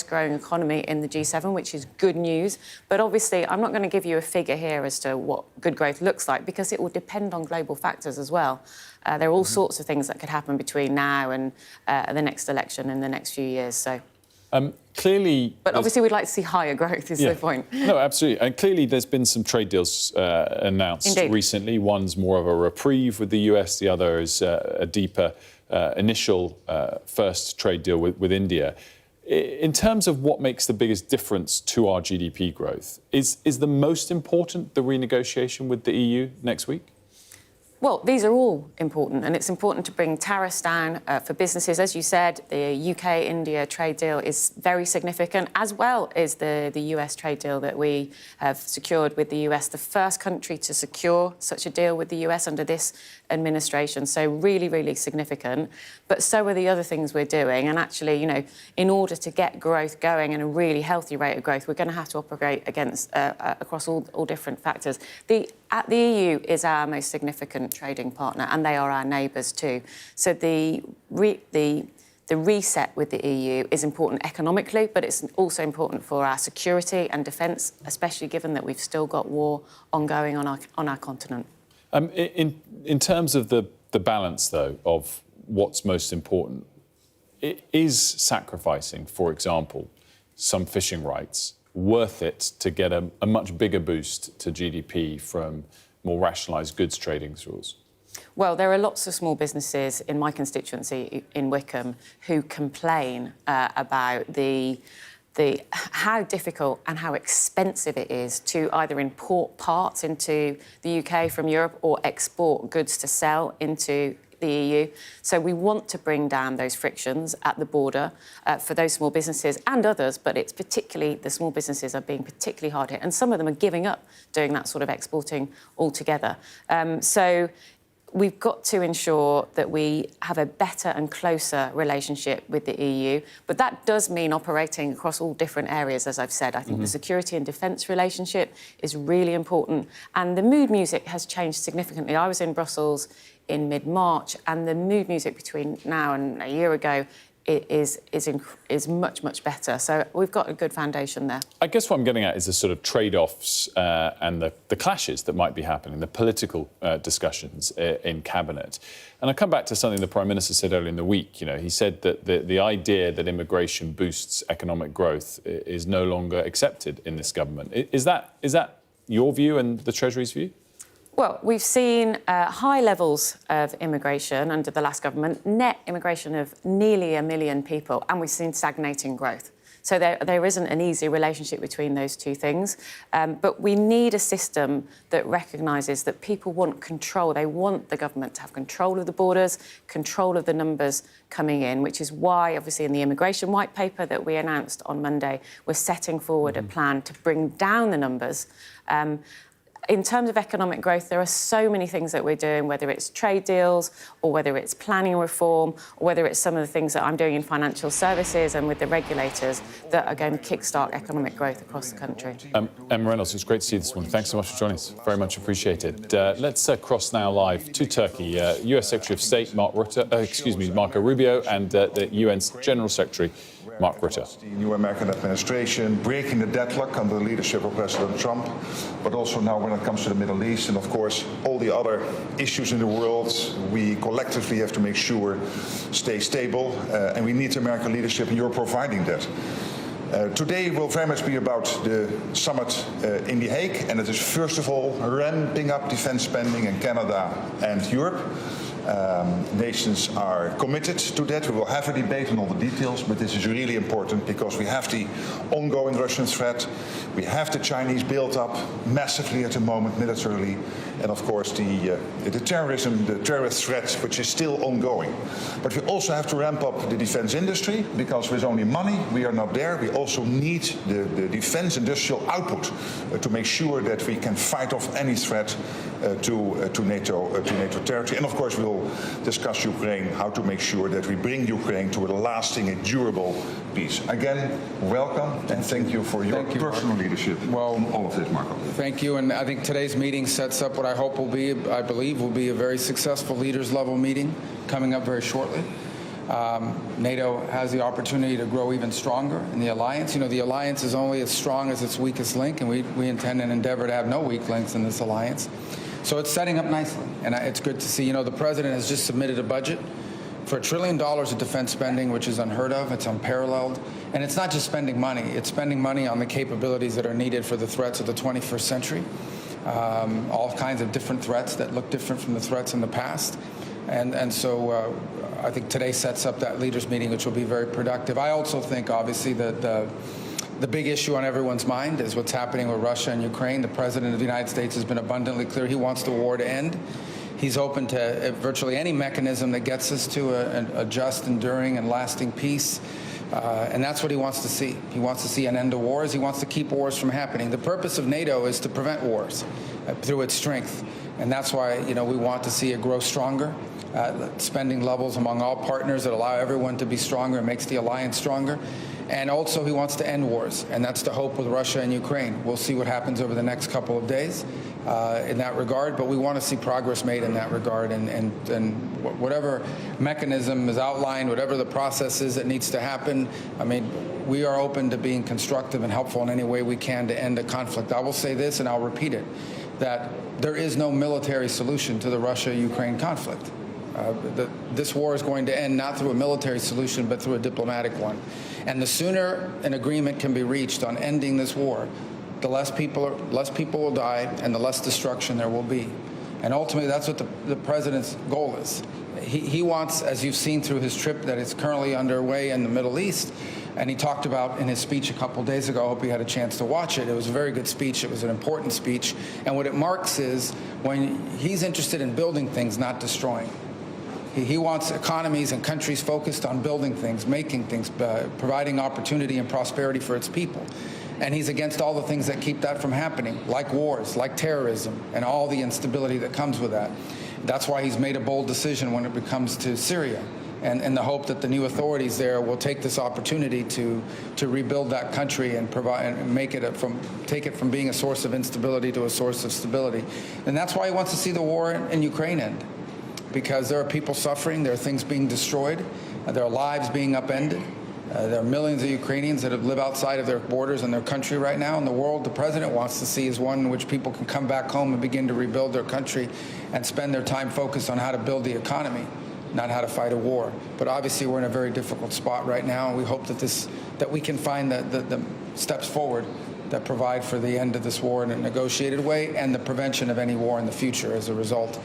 growing economy in the G7, which is good news. But obviously, I'm not going to give you a figure here as to what good growth looks like, because it will depend on global factors as well. There are all sorts of things that could happen between now and the next election in the next few years. So. Clearly... But obviously we'd like to see higher growth, is the point. No, absolutely. And clearly there's been some trade deals announced recently. One's more of a reprieve with the US, the other is a deeper initial first trade deal with India. In terms of what makes the biggest difference to our GDP growth, is the most important the renegotiation with the EU next week? Well, these are all important, and it's important to bring tariffs down for businesses. As you said, the UK-India trade deal is very significant, as well as the US trade deal that we have secured with the US, the first country to secure such a deal with the US under this administration. So really, really significant. But so are the other things we're doing. And actually, you know, in order to get growth going and a really healthy rate of growth, we're going to have to operate against across all different factors. The EU is our most significant trading partner, and they are our neighbours too. So the reset with the EU is important economically, but it's also important for our security and defence, especially given that we've still got war ongoing on our continent. In terms of the balance, though, of what's most important, is sacrificing, for example, some fishing rights worth it to get a much bigger boost to GDP from more rationalised goods trading rules? Well, there are lots of small businesses in my constituency in Wickham who complain about how difficult and how expensive it is to either import parts into the UK from Europe or export goods to sell into the EU. So we want to bring down those frictions at the border for those small businesses and others, but it's particularly the small businesses are being particularly hard hit, and some of them are giving up doing that sort of exporting altogether. So we've got to ensure that we have a better and closer relationship with the EU, but that does mean operating across all different areas, as I've said. I think the security and defence relationship is really important, and the mood music has changed significantly. I was in Brussels in mid-March, and the mood music between now and a year ago is much, much better. So we've got a good foundation there. I guess what I'm getting at is the sort of trade-offs and the clashes that might be happening, the political discussions in Cabinet. And I come back to something the Prime Minister said earlier in the week. You know, he said that the idea that immigration boosts economic growth is no longer accepted in this government. Is that your view and the Treasury's view? Well, we've seen high levels of immigration under the last government, net immigration of nearly 1 million people, and we've seen stagnating growth. So there isn't an easy relationship between those two things. But we need a system that recognises that people want control. They want the government to have control of the borders, control of the numbers coming in, which is why, obviously, in the immigration white paper that we announced on Monday, we're setting forward a plan to bring down the numbers. In terms of economic growth, there are so many things that we're doing, whether it's trade deals or whether it's planning reform or whether it's some of the things that I'm doing in financial services and with the regulators that are going to kickstart economic growth across the country. Emma Reynolds, it's great to see you this morning. Thanks so much for joining us. Very much appreciated. Let's cross now live to Turkey. US Secretary of State Marco Rubio and the UN's General Secretary Mark Rutte. The new American administration breaking the deadlock under the leadership of President Trump, but also now when it comes to the Middle East and, of course, all the other issues in the world, we collectively have to make sure stay stable, and we need American leadership, and you're providing that. Today will very much be about the summit in The Hague, and it is first of all ramping up defense spending in Canada and Europe. Nations are committed to that. We will have a debate on all the details, but this is really important because we have the ongoing Russian threat. We have the Chinese built up massively at the moment militarily, and of course the terrorism, the terrorist threat, which is still ongoing. But we also have to ramp up the defense industry because with only money we are not there. We also need the defense industrial output to make sure that we can fight off any threat to NATO territory. And of course we will will discuss Ukraine, how to make sure that we bring Ukraine to a lasting and durable peace. Again, welcome and thank you for your personal leadership on all of this, Marco. Thank you, and I think today's meeting sets up what I hope will be, I believe, will be a very successful leaders-level meeting coming up very shortly. NATO has the opportunity to grow even stronger in the alliance. You know, the alliance is only as strong as its weakest link, and we intend and endeavor to have no weak links in this alliance. So it's setting up nicely, and it's good to see. You know, the president has just submitted a budget for $1 trillion of defense spending, which is unheard of, it's unparalleled. And it's not just spending money, it's spending money on the capabilities that are needed for the threats of the 21st century. All kinds of different threats that look different from the threats in the past. And so I think today sets up that leaders meeting, which will be very productive. I also think, obviously, that the big issue on everyone's mind is what's happening with Russia and Ukraine. The President of the United States has been abundantly clear he wants the war to end. He's open to virtually any mechanism that gets us to a just, enduring, and lasting peace. And that's what he wants to see. He wants to see an end to wars. He wants to keep wars from happening. The purpose of NATO is to prevent wars through its strength. And that's why, you know, we want to see it grow stronger. Spending levels among all partners that allow everyone to be stronger and makes the alliance stronger. And also he wants to end wars, and that's the hope with Russia and Ukraine. We'll see what happens over the next couple of days in that regard, but we want to see progress made in that regard, and whatever mechanism is outlined, whatever the process is that needs to happen, I mean, we are open to being constructive and helpful in any way we can to end a conflict. I will say this, and I'll repeat it, that there is no military solution to the Russia-Ukraine conflict. This war is going to end not through a military solution, but through a diplomatic one. And the sooner an agreement can be reached on ending this war, the less people will die and the less destruction there will be. And ultimately, that's what the president's goal is. He wants, as you've seen through his trip that is currently underway in the Middle East, and he talked about in his speech a couple days ago, I hope you had a chance to watch it. It was a very good speech. It was an important speech. And what it marks is when he's interested in building things, not destroying. He wants economies and countries focused on building things, making things, providing opportunity and prosperity for its people. And he's against all the things that keep that from happening, like wars, like terrorism, and all the instability that comes with that. That's why he's made a bold decision when it comes to Syria, and the hope that the new authorities there will take this opportunity to rebuild that country and provide and take it from being a source of instability to a source of stability. And that's why he wants to see the war in Ukraine end. Because there are people suffering, there are things being destroyed, there are lives being upended. There are millions of Ukrainians that live outside of their borders and their country right now. And the world the president wants to see is one in which people can come back home and begin to rebuild their country and spend their time focused on how to build the economy, not how to fight a war. But obviously we're in a very difficult spot right now, and we hope that we can find the steps forward that provide for the end of this war in a negotiated way and the prevention of any war in the future as a result,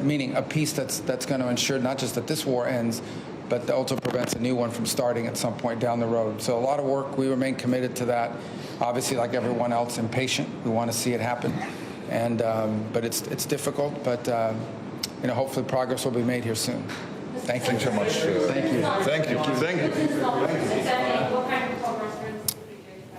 meaning a peace that's going to ensure not just that this war ends, but that also prevents a new one from starting at some point down the road. So a lot of work. We remain committed to that. Obviously, like everyone else, impatient. We want to see it happen, and but it's difficult. But you know, hopefully progress will be made here soon. Thank you. Thanks so much. Thank you. Thank you. Thank you.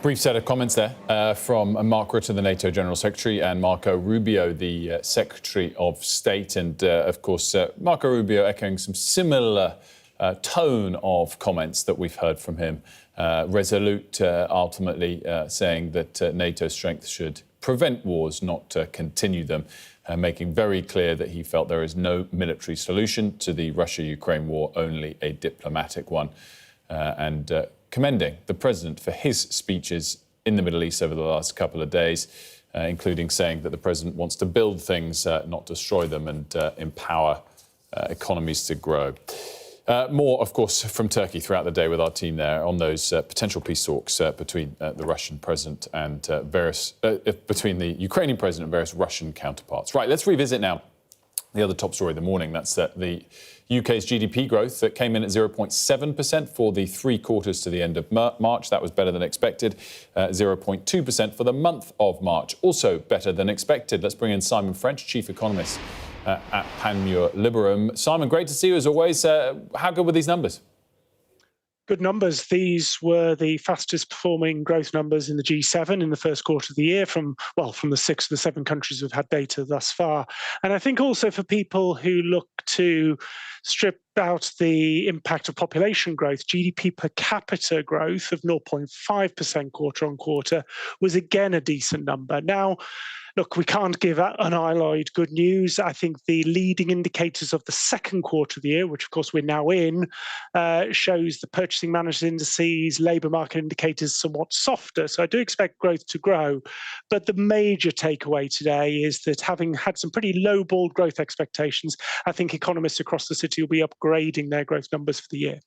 Brief set of comments there from Mark Rutte, the NATO General Secretary, and Marco Rubio, the Secretary of State. And, of course, Marco Rubio echoing some similar tone of comments that we've heard from him. Resolute, ultimately saying that NATO's strength should prevent wars, not continue them, making very clear that he felt there is no military solution to the Russia-Ukraine war, only a diplomatic one. And commending the president for his speeches in the Middle East over the last couple of days, including saying that the president wants to build things, not destroy them, and empower economies to grow. More, of course, from Turkey throughout the day with our team there on those potential peace talks between the Russian president and between the Ukrainian president and various Russian counterparts. Right, let's revisit now the other top story of the morning. That's the UK's GDP growth that came in at 0.7% for the 3 quarters to the end of March. That was better than expected. 0.2% for the month of March, also better than expected. Let's bring in Simon French, chief economist at Panmure Liberum. Simon, great to see you as always. How good were these numbers? Good numbers. These were the fastest performing growth numbers in the G7 in the first quarter of the year from the 6 of the 7 countries who've had data thus far. And I think also for people who look to strip out the impact of population growth, GDP per capita growth of 0.5% quarter on quarter was again a decent number. Now, look, we can't give unalloyed good news. I think the leading indicators of the second quarter of the year, which of course we're now in, shows the purchasing managers indices, labour market indicators somewhat softer. So I do expect growth to grow. But the major takeaway today is that having had some pretty low-balled growth expectations, I think economists across the city will be upgrading their growth numbers for the year.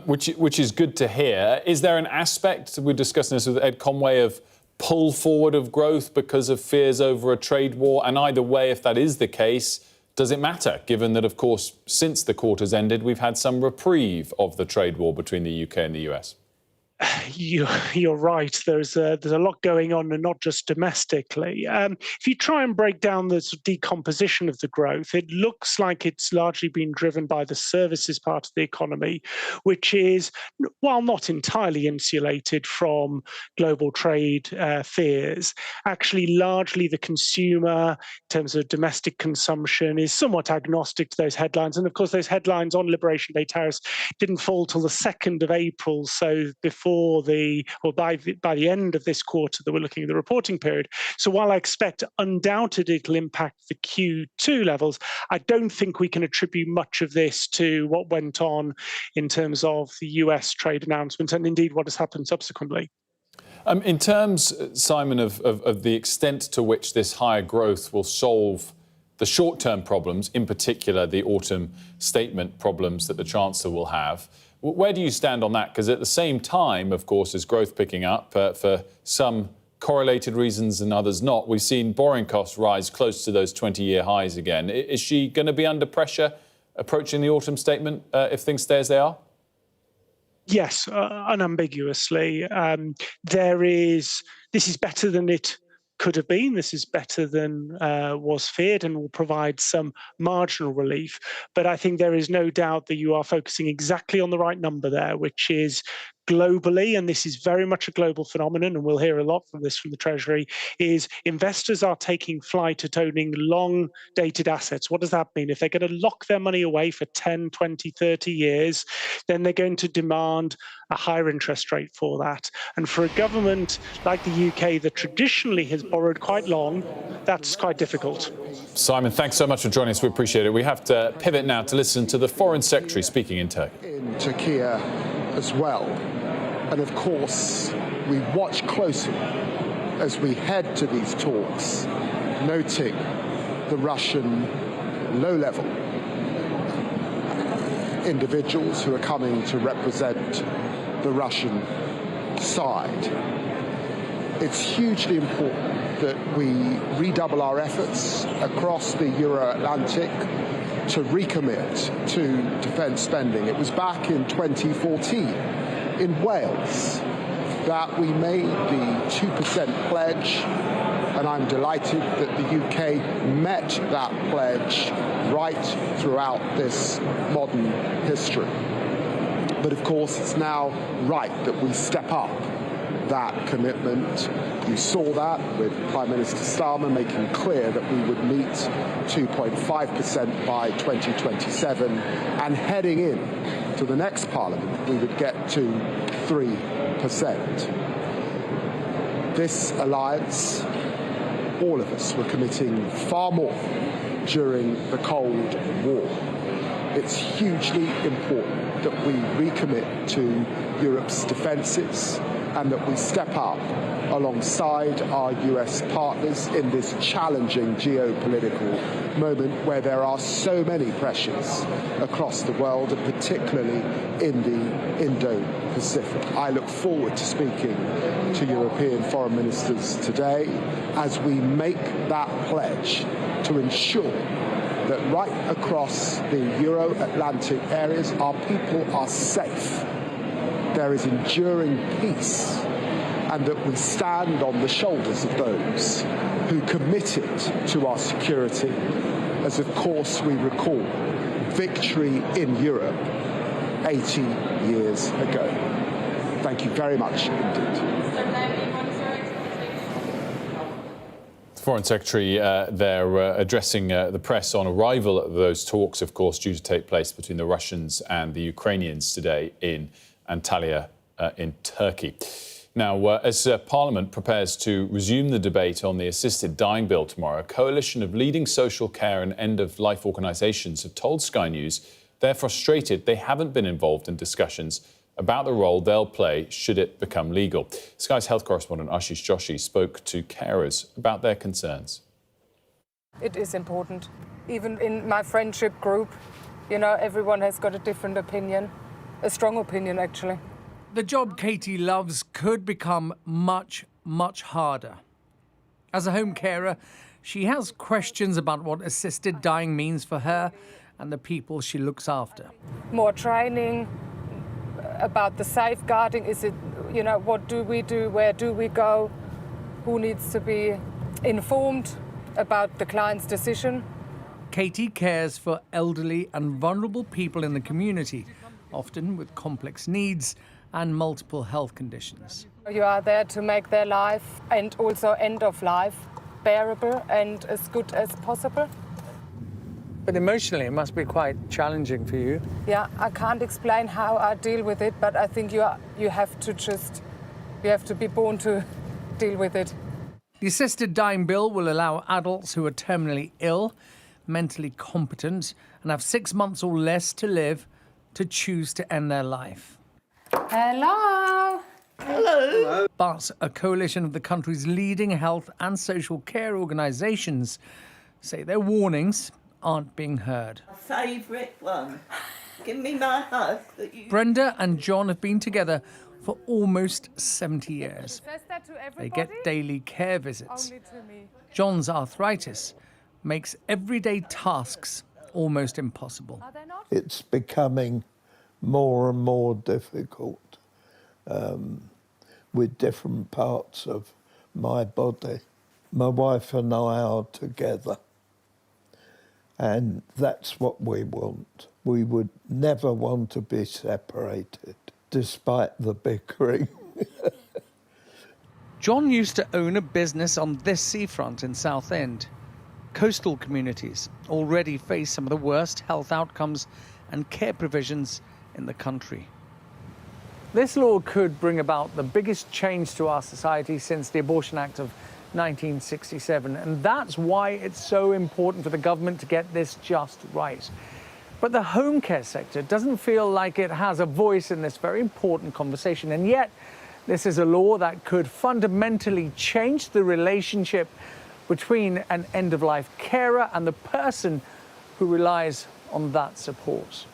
Which is good to hear. Is there an aspect, we're discussing this with Ed Conway, of pull forward of growth because of fears over a trade war? And either way, if that is the case, does it matter, given that, of course, since the quarter's ended, we've had some reprieve of the trade war between the UK and the US? You're right. There's a lot going on, and not just domestically. If you try and break down the sort of decomposition of the growth, it looks like it's largely been driven by the services part of the economy, which is, while not entirely insulated from global trade fears, actually largely the consumer, in terms of domestic consumption, is somewhat agnostic to those headlines. And of course, those headlines on Liberation Day tariffs didn't fall till the 2nd of April, so by the end of this quarter that we're looking at the reporting period. So while I expect undoubtedly it'll impact the Q2 levels, I don't think we can attribute much of this to what went on in terms of the US trade announcement and indeed what has happened subsequently. In terms, Simon, of the extent to which this higher growth will solve the short-term problems, in particular the autumn statement problems that the Chancellor will have, where do you stand on that? Because at the same time, of course, as growth picking up, for some correlated reasons and others not, we've seen borrowing costs rise close to those 20-year highs again. Is she going to be under pressure approaching the autumn statement if things stay as they are? Yes, unambiguously. This is better than it could have been. This is better than was feared and will provide some marginal relief. But I think there is no doubt that you are focusing exactly on the right number there, which is globally, and this is very much a global phenomenon, and we'll hear a lot from this from the Treasury, is investors are taking flight at owning long-dated assets. What does that mean? If they're going to lock their money away for 10, 20, 30 years, then they're going to demand a higher interest rate for that. And for a government like the UK that traditionally has borrowed quite long, that's quite difficult. Simon, thanks so much for joining us. We appreciate it. We have to pivot now to listen to the Foreign Secretary speaking in Turkey. In Turkey as well. And of course, we watch closely as we head to these talks, noting the Russian low-level individuals who are coming to represent the Russian side. It's hugely important that we redouble our efforts across the Euro-Atlantic to recommit to defence spending. It was back in 2014 in Wales that we made the 2% pledge, and I'm delighted that the UK met that pledge right throughout this modern history. But of course, it's now right that we step up that commitment. You saw that with Prime Minister Starmer making clear that we would meet 2.5% by 2027, and heading in to the next Parliament, we would get to 3%. This alliance, all of us were committing far more during the Cold War. It's hugely important that we recommit to Europe's defences and that we step up alongside our US partners in this challenging geopolitical moment where there are so many pressures across the world, and particularly in the Indo-Pacific. I look forward to speaking to European foreign ministers today as we make that pledge to ensure that right across the Euro-Atlantic areas, our people are safe. There is enduring peace, and that we stand on the shoulders of those who committed to our security, as of course we recall victory in Europe 80 years ago. Thank you very much indeed. Foreign Secretary there addressing the press on arrival at those talks, of course, due to take place between the Russians and the Ukrainians today in Antalya in Turkey. Now, as Parliament prepares to resume the debate on the assisted dying bill tomorrow, a coalition of leading social care and end-of-life organisations have told Sky News they're frustrated they haven't been involved in discussions about the role they'll play should it become legal. Sky's health correspondent Ashish Joshi spoke to carers about their concerns. It is important. Even in my friendship group, you know, everyone has got a different opinion, a strong opinion actually. The job Katie loves could become much, much harder. As a home carer, she has questions about what assisted dying means for her and the people she looks after. More training about the safeguarding. Is it, you know, what do we do? Where do we go? Who needs to be informed about the client's decision? Katie cares for elderly and vulnerable people in the community, often with complex needs and multiple health conditions. You are there to make their life and also end of life bearable and as good as possible. But emotionally, it must be quite challenging for you. Yeah, I can't explain how I deal with it, but I think you have to be born to deal with it. The assisted dying bill will allow adults who are terminally ill, mentally competent, and have 6 months or less to live to choose to end their life. Hello. Hello. But a coalition of the country's leading health and social care organisations say their warnings aren't being heard. My favourite one. Give me my hug. Brenda and John have been together for almost 70 years. They get daily care visits. John's arthritis makes everyday tasks almost impossible. It's becoming more and more difficult with different parts of my body. My wife and I are together, and that's what we want. We would never want to be separated, despite the bickering. John used to own a business on this seafront in Southend. Coastal communities already face some of the worst health outcomes and care provisions in the country. This law could bring about the biggest change to our society since the Abortion Act of 1967, and that's why it's so important for the government to get this just right. But the home care sector doesn't feel like it has a voice in this very important conversation, and yet this is a law that could fundamentally change the relationship between an end-of-life carer and the person who relies on that support.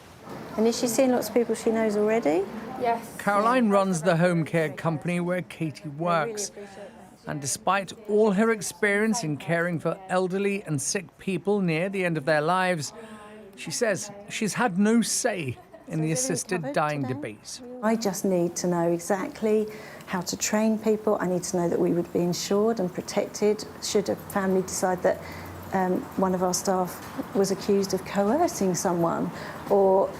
And is she seeing lots of people she knows already? Yes. Caroline runs the home care company where Katie works. And despite all her experience in caring for elderly and sick people near the end of their lives, she says she's had no say in the assisted dying debate. I just need to know exactly how to train people. I need to know that we would be insured and protected should a family decide that one of our staff was accused of coercing someone or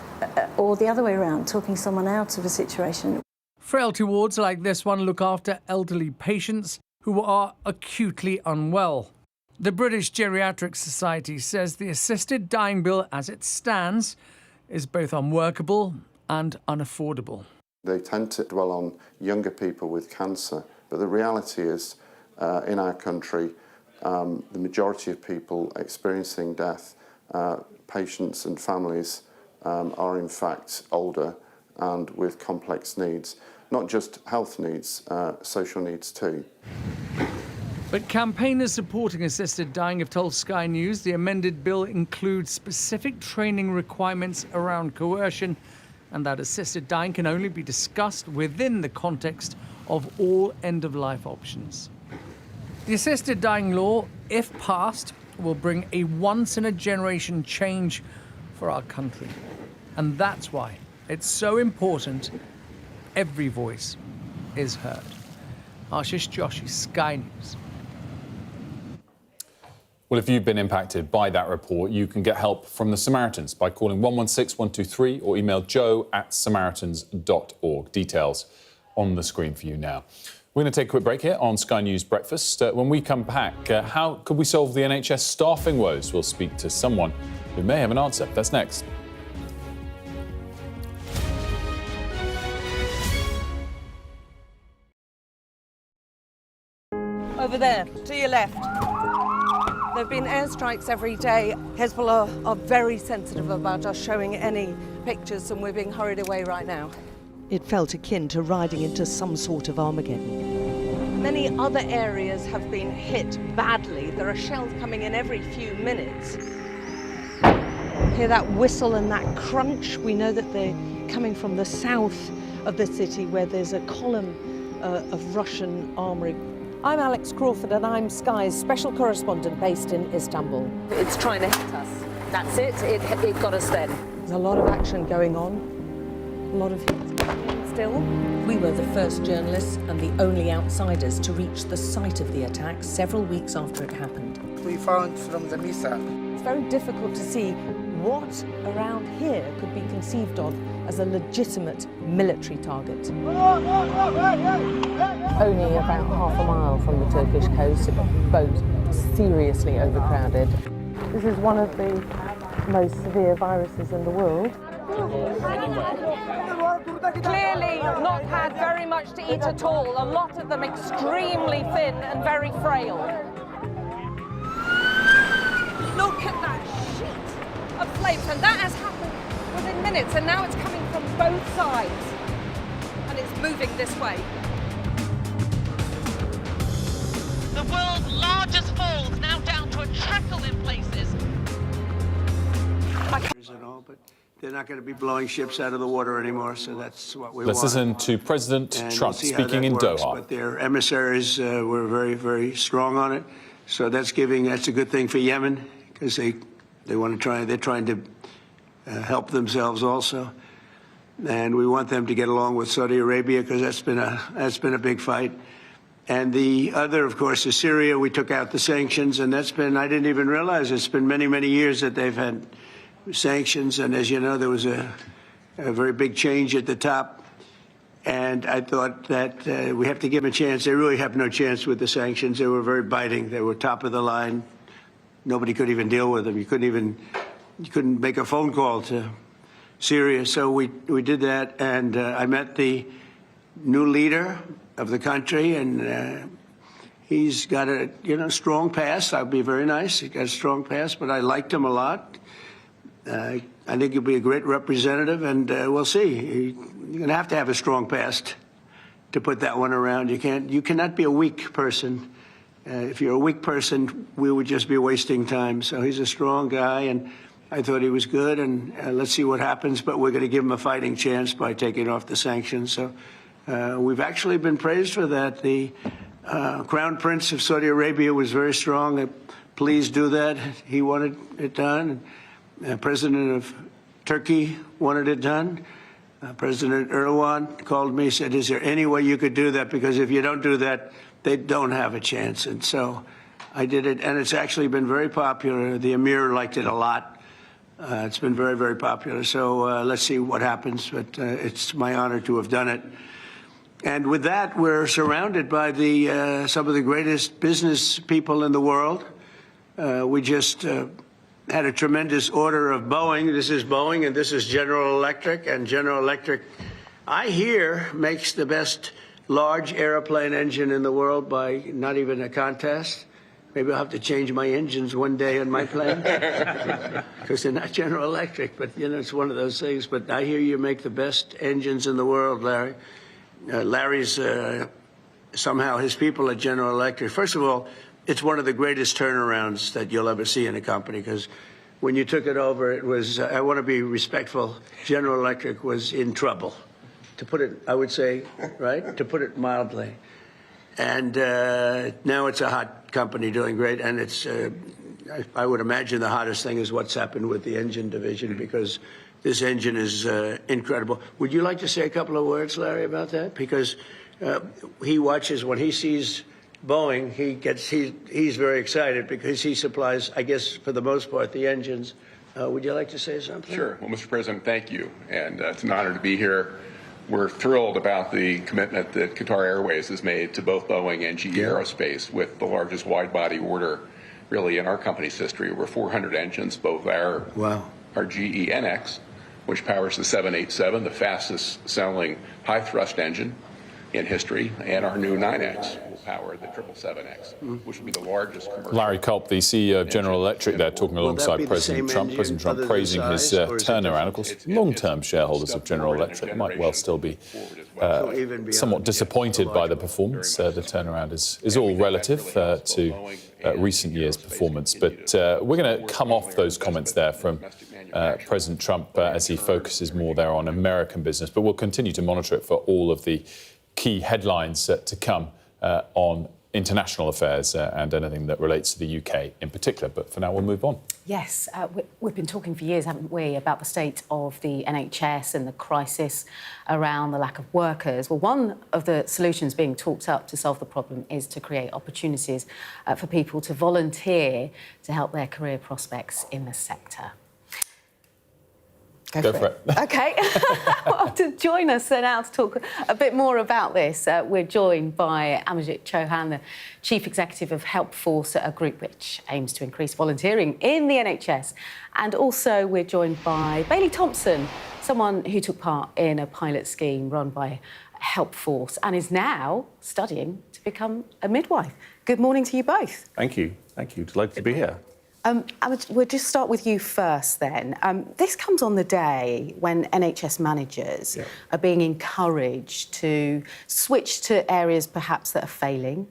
the other way around, talking someone out of a situation. Frailty wards like this one look after elderly patients who are acutely unwell. The British Geriatric Society says the assisted dying bill as it stands is both unworkable and unaffordable. They tend to dwell on younger people with cancer, but the reality is, in our country, the majority of people experiencing death, patients and families, are in fact older and with complex needs. Not just health needs, social needs too. But campaigners supporting assisted dying have told Sky News the amended bill includes specific training requirements around coercion and that assisted dying can only be discussed within the context of all end-of-life options. The assisted dying law, if passed, will bring a once-in-a-generation change for our country. And that's why it's so important every voice is heard. Ashish Joshi, Sky News. Well, if you've been impacted by that report, you can get help from the Samaritans by calling 116 123 or email joe@samaritans.org. Details on the screen for you now. We're going to take a quick break here on Sky News Breakfast. When we come back, how could we solve the NHS staffing woes? We'll speak to someone who may have an answer. That's next. Over there, to your left. There have been airstrikes every day. Hezbollah are very sensitive about us showing any pictures, and we're being hurried away right now. It felt akin to riding into some sort of Armageddon. Many other areas have been hit badly. There are shells coming in every few minutes. Hear that whistle and that crunch? We know that they're coming from the south of the city, where there's a column of Russian armory. I'm Alex Crawford and I'm Sky's special correspondent based in Istanbul. It's trying to hit us. That's it. It got us then. There's a lot of action going on, a lot of hits still. We were the first journalists and the only outsiders to reach the site of the attack several weeks after it happened. We found from the missile. It's very difficult to see what around here could be conceived of as a legitimate military target. Only about half a mile from the Turkish coast, a boat seriously overcrowded. This is one of the most severe viruses in the world. Clearly not had very much to eat at all. A lot of them extremely thin and very frail. Look at that sheet of flames, and that has happened within minutes, and now it's coming from both sides, and it's moving this way. The world's largest falls now down to a trickle in places. And all, but they're not going to be blowing ships out of the water anymore, so that's what we Let's want. listen to President And Trump we'll see how speaking that in works, Doha. But their emissaries were very, very strong on it. So that's a good thing for Yemen, because they're trying to help themselves also. And we want them to get along with Saudi Arabia, because that's been a big fight. And the other, of course, is Syria. We took out the sanctions, and I didn't even realize it's been many, many years that they've had sanctions. And as you know, there was a very big change at the top. And I thought that we have to give them a chance. They really have no chance with the sanctions. They were very biting. They were top of the line. Nobody could even deal with them. You couldn't make a phone call to Syria. So we did that, and I met the new leader of the country, and he's got a strong past. I'd be very nice. He's got a strong past, but I liked him a lot. I think he'll be a great representative, and we'll see. You're going to have a strong past to put that one around. You cannot be a weak person. If you're a weak person, we would just be wasting time. So he's a strong guy, and I thought he was good, and let's see what happens. But we're going to give him a fighting chance by taking off the sanctions. So we've actually been praised for that. The Crown Prince of Saudi Arabia was very strong. Please do that. He wanted it done. President of Turkey wanted it done. President Erdogan called me, said, is there any way you could do that? Because if you don't do that, they don't have a chance. And so I did it, and it's actually been very popular. The Emir liked it a lot. It's been very, very popular. So let's see what happens, but it's my honor to have done it. And with that, we're surrounded by some of the greatest business people in the world. We just had a tremendous order of Boeing. This is Boeing, and this is General Electric. And General Electric, I hear, makes the best large airplane engine in the world by not even a contest. Maybe I'll have to change my engines one day in my plane, because they're not General Electric. But, it's one of those things. But I hear you make the best engines in the world, Larry. Larry's somehow his people at General Electric. First of all, it's one of the greatest turnarounds that you'll ever see in a company, because when you took it over, it was, I want to be respectful, General Electric was in trouble, to put it, I would say, right? To put it mildly. And now it's a hot company doing great, and it's, I would imagine the hottest thing is what's happened with the engine division, because this engine is incredible. Would you like to say a couple of words, Larry, about that? Because he watches, when he sees Boeing, he's very excited because he supplies, I guess, for the most part, the engines. Would you like to say something? Sure. Well, Mr. President, thank you. And it's an honor to be here. We're thrilled about the commitment that Qatar Airways has made to both Boeing and GE Aerospace with the largest wide-body order really in our company's history. Over 400 engines, both our GE NX, which powers the 787, the fastest-selling high-thrust engine in history, and our new 9X will power the 777X, which will be the largest commercial. Larry Culp, the CEO of General Electric, there talking alongside President Trump. President Trump praising his turnaround. Of course, long-term shareholders of General Electric might well still be somewhat disappointed by the performance. The turnaround is all relative to recent years' performance. But we're going to come off those comments there from President Trump as he focuses more there on American business. But we'll continue to monitor it for all of the key headlines to come on international affairs and anything that relates to the UK in particular. But for now, we'll move on. Yes, we've been talking for years, haven't we, about the state of the NHS and the crisis around the lack of workers. Well, one of the solutions being talked up to solve the problem is to create opportunities for people to volunteer to help their career prospects in the sector. Go for it. OK. Well, to join us now to talk a bit more about this, we're joined by Amajit Chauhan, the Chief Executive of Helpforce, a group which aims to increase volunteering in the NHS. And also we're joined by Bailey Thompson, someone who took part in a pilot scheme run by Helpforce and is now studying to become a midwife. Good morning to you both. Thank you. Thank you. Delighted to be here. We'll just start with you first then. This comes on the day when NHS managers are being encouraged to switch to areas perhaps that are failing,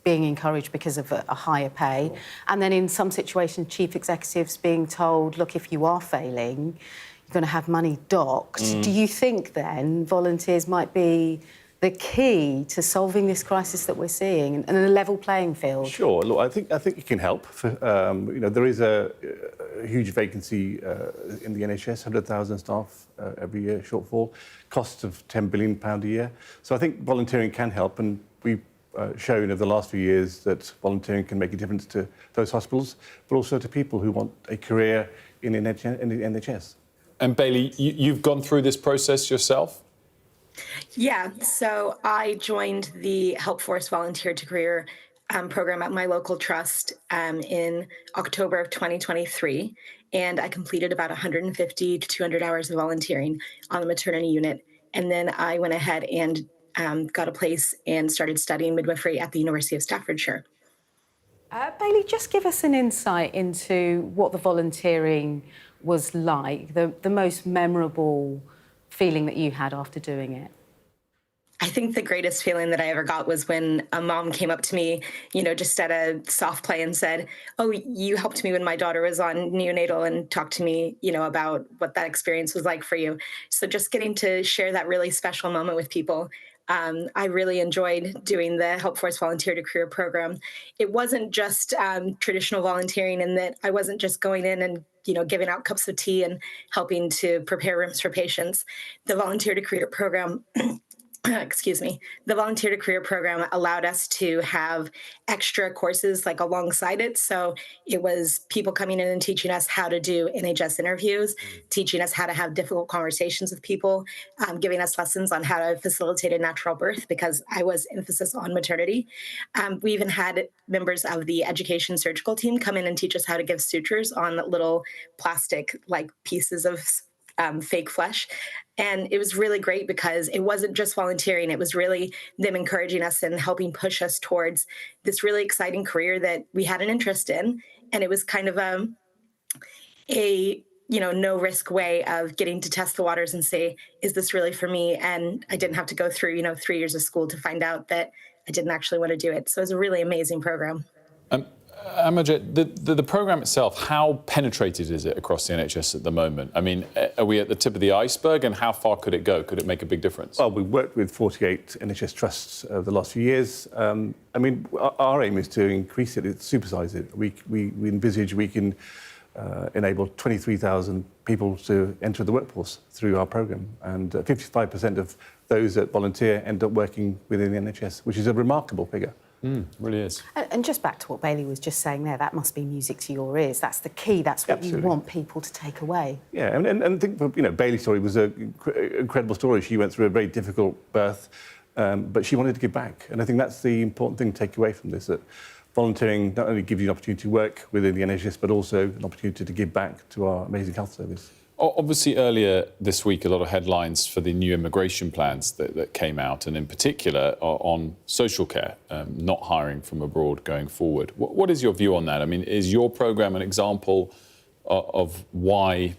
being encouraged because of a higher pay, and then in some situations chief executives being told, look, if you are failing, you're going to have money docked. Do you think then volunteers might be the key to solving this crisis that we're seeing and a level playing field? Sure. Look, I think it can help. There is a huge vacancy in the NHS, 100,000 staff every year shortfall, costs of £10 billion a year. So I think volunteering can help, and we've shown over the last few years that volunteering can make a difference to those hospitals, but also to people who want a career in the NHS. And Bailey, you've gone through this process yourself? Yeah, so I joined the Helpforce Volunteer to Career program at my local trust in October of 2023, and I completed about 150 to 200 hours of volunteering on the maternity unit. And then I went ahead and got a place and started studying midwifery at the University of Staffordshire. Bailey, just give us an insight into what the volunteering was like, the most memorable feeling that you had after doing it. I think the greatest feeling that I ever got was when a mom came up to me, just at a soft play and said, oh, you helped me when my daughter was on neonatal, and talked to me, about what that experience was like for you. So just getting to share that really special moment with people. I really enjoyed doing the Helpforce Volunteer to Career program. It wasn't just traditional volunteering in that I wasn't just going in and giving out cups of tea and helping to prepare rooms for patients. The Volunteer to Career program the Volunteer to Career program allowed us to have extra courses alongside it. So it was people coming in and teaching us how to do NHS interviews, teaching us how to have difficult conversations with people, giving us lessons on how to facilitate a natural birth, because I was emphasis on maternity. We even had members of the education surgical team come in and teach us how to give sutures on little plastic pieces of fake flesh. And it was really great because it wasn't just volunteering. It was really them encouraging us and helping push us towards this really exciting career that we had an interest in. And it was kind of a no risk way of getting to test the waters and say, is this really for me? And I didn't have to go through, 3 years of school to find out that I didn't actually want to do it. So it was a really amazing program. Amajit, the programme itself, how penetrated is it across the NHS at the moment? I mean, are we at the tip of the iceberg, and how far could it go? Could it make a big difference? Well, we've worked with 48 NHS trusts over the last few years. Our aim is to increase it, supersise it. We envisage we can enable 23,000 people to enter the workforce through our programme, and 55% of those that volunteer end up working within the NHS, which is a remarkable figure. Really is. And just back to what Bailey was just saying there, that must be music to your ears. That's the key. That's what you want people to take away. Yeah, and I think, Bailey's story was an incredible story. She went through a very difficult birth, but she wanted to give back. And I think that's the important thing to take away from this, that volunteering not only gives you an opportunity to work within the NHS, but also an opportunity to give back to our amazing health service. Obviously, earlier this week, a lot of headlines for the new immigration plans that came out, and in particular on social care, not hiring from abroad going forward. What is your view on that? I mean, is your programme an example of why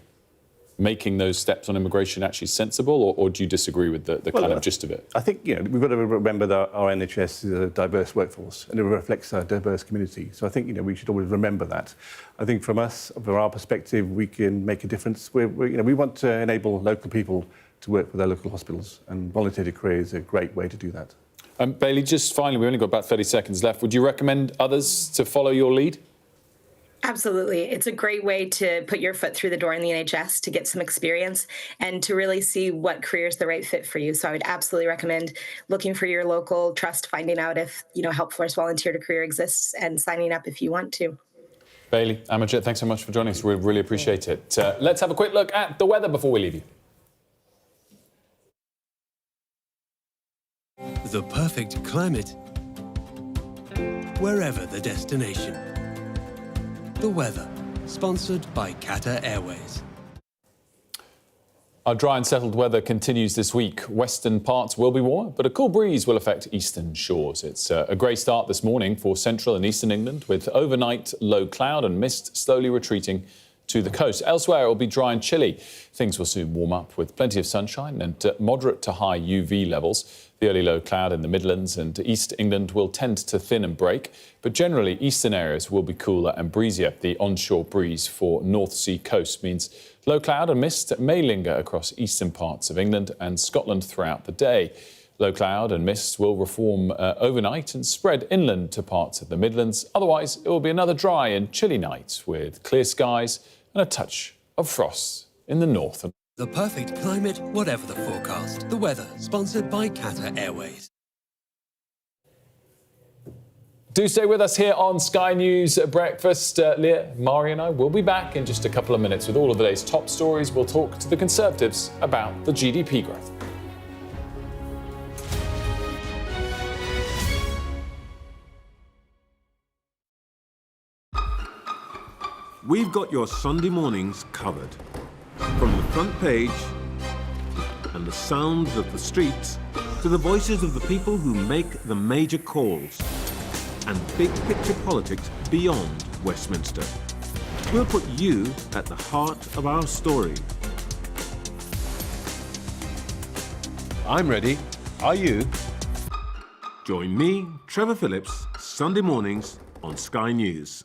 making those steps on immigration actually sensible, or do you disagree with the kind of gist of it? I think, we've got to remember that our NHS is a diverse workforce and it reflects our diverse community. So I think, we should always remember that. I think from our perspective, we can make a difference. We want to enable local people to work with our local hospitals, and voluntary career is a great way to do that. Bailey, just finally, we've only got about 30 seconds left. Would you recommend others to follow your lead? Absolutely. It's a great way to put your foot through the door in the NHS, to get some experience and to really see what career is the right fit for you. So I would absolutely recommend looking for your local trust, finding out if, Help Force Volunteer to Career exists, and signing up if you want to. Bailey, Amajit, thanks so much for joining us. We really appreciate it. Let's have a quick look at the weather before we leave you. The perfect climate, wherever the destination. The weather, sponsored by Qatar Airways. Our dry and settled weather continues this week. Western parts will be warmer, but a cool breeze will affect eastern shores. It's a grey start this morning for central and eastern England, with overnight low cloud and mist slowly retreating to the coast. Elsewhere, it will be dry and chilly. Things will soon warm up with plenty of sunshine and moderate to high UV levels. The early low cloud in the Midlands and East England will tend to thin and break, but generally eastern areas will be cooler and breezier. The onshore breeze for North Sea coast means low cloud and mist may linger across eastern parts of England and Scotland throughout the day. Low cloud and mist will reform overnight and spread inland to parts of the Midlands. Otherwise, it will be another dry and chilly night with clear skies and a touch of frost in the north. The perfect climate, whatever the forecast. The weather, sponsored by Qatar Airways. Do stay with us here on Sky News Breakfast. Leah, Mari and I will be back in just a couple of minutes with all of the day's top stories. We'll talk to the Conservatives about the GDP growth. We've got your Sunday mornings covered. From the front page and the sounds of the streets to the voices of the people who make the major calls and big picture politics beyond Westminster. We'll put you at the heart of our story. I'm ready. Are you? Join me, Trevor Phillips, Sunday mornings on Sky News.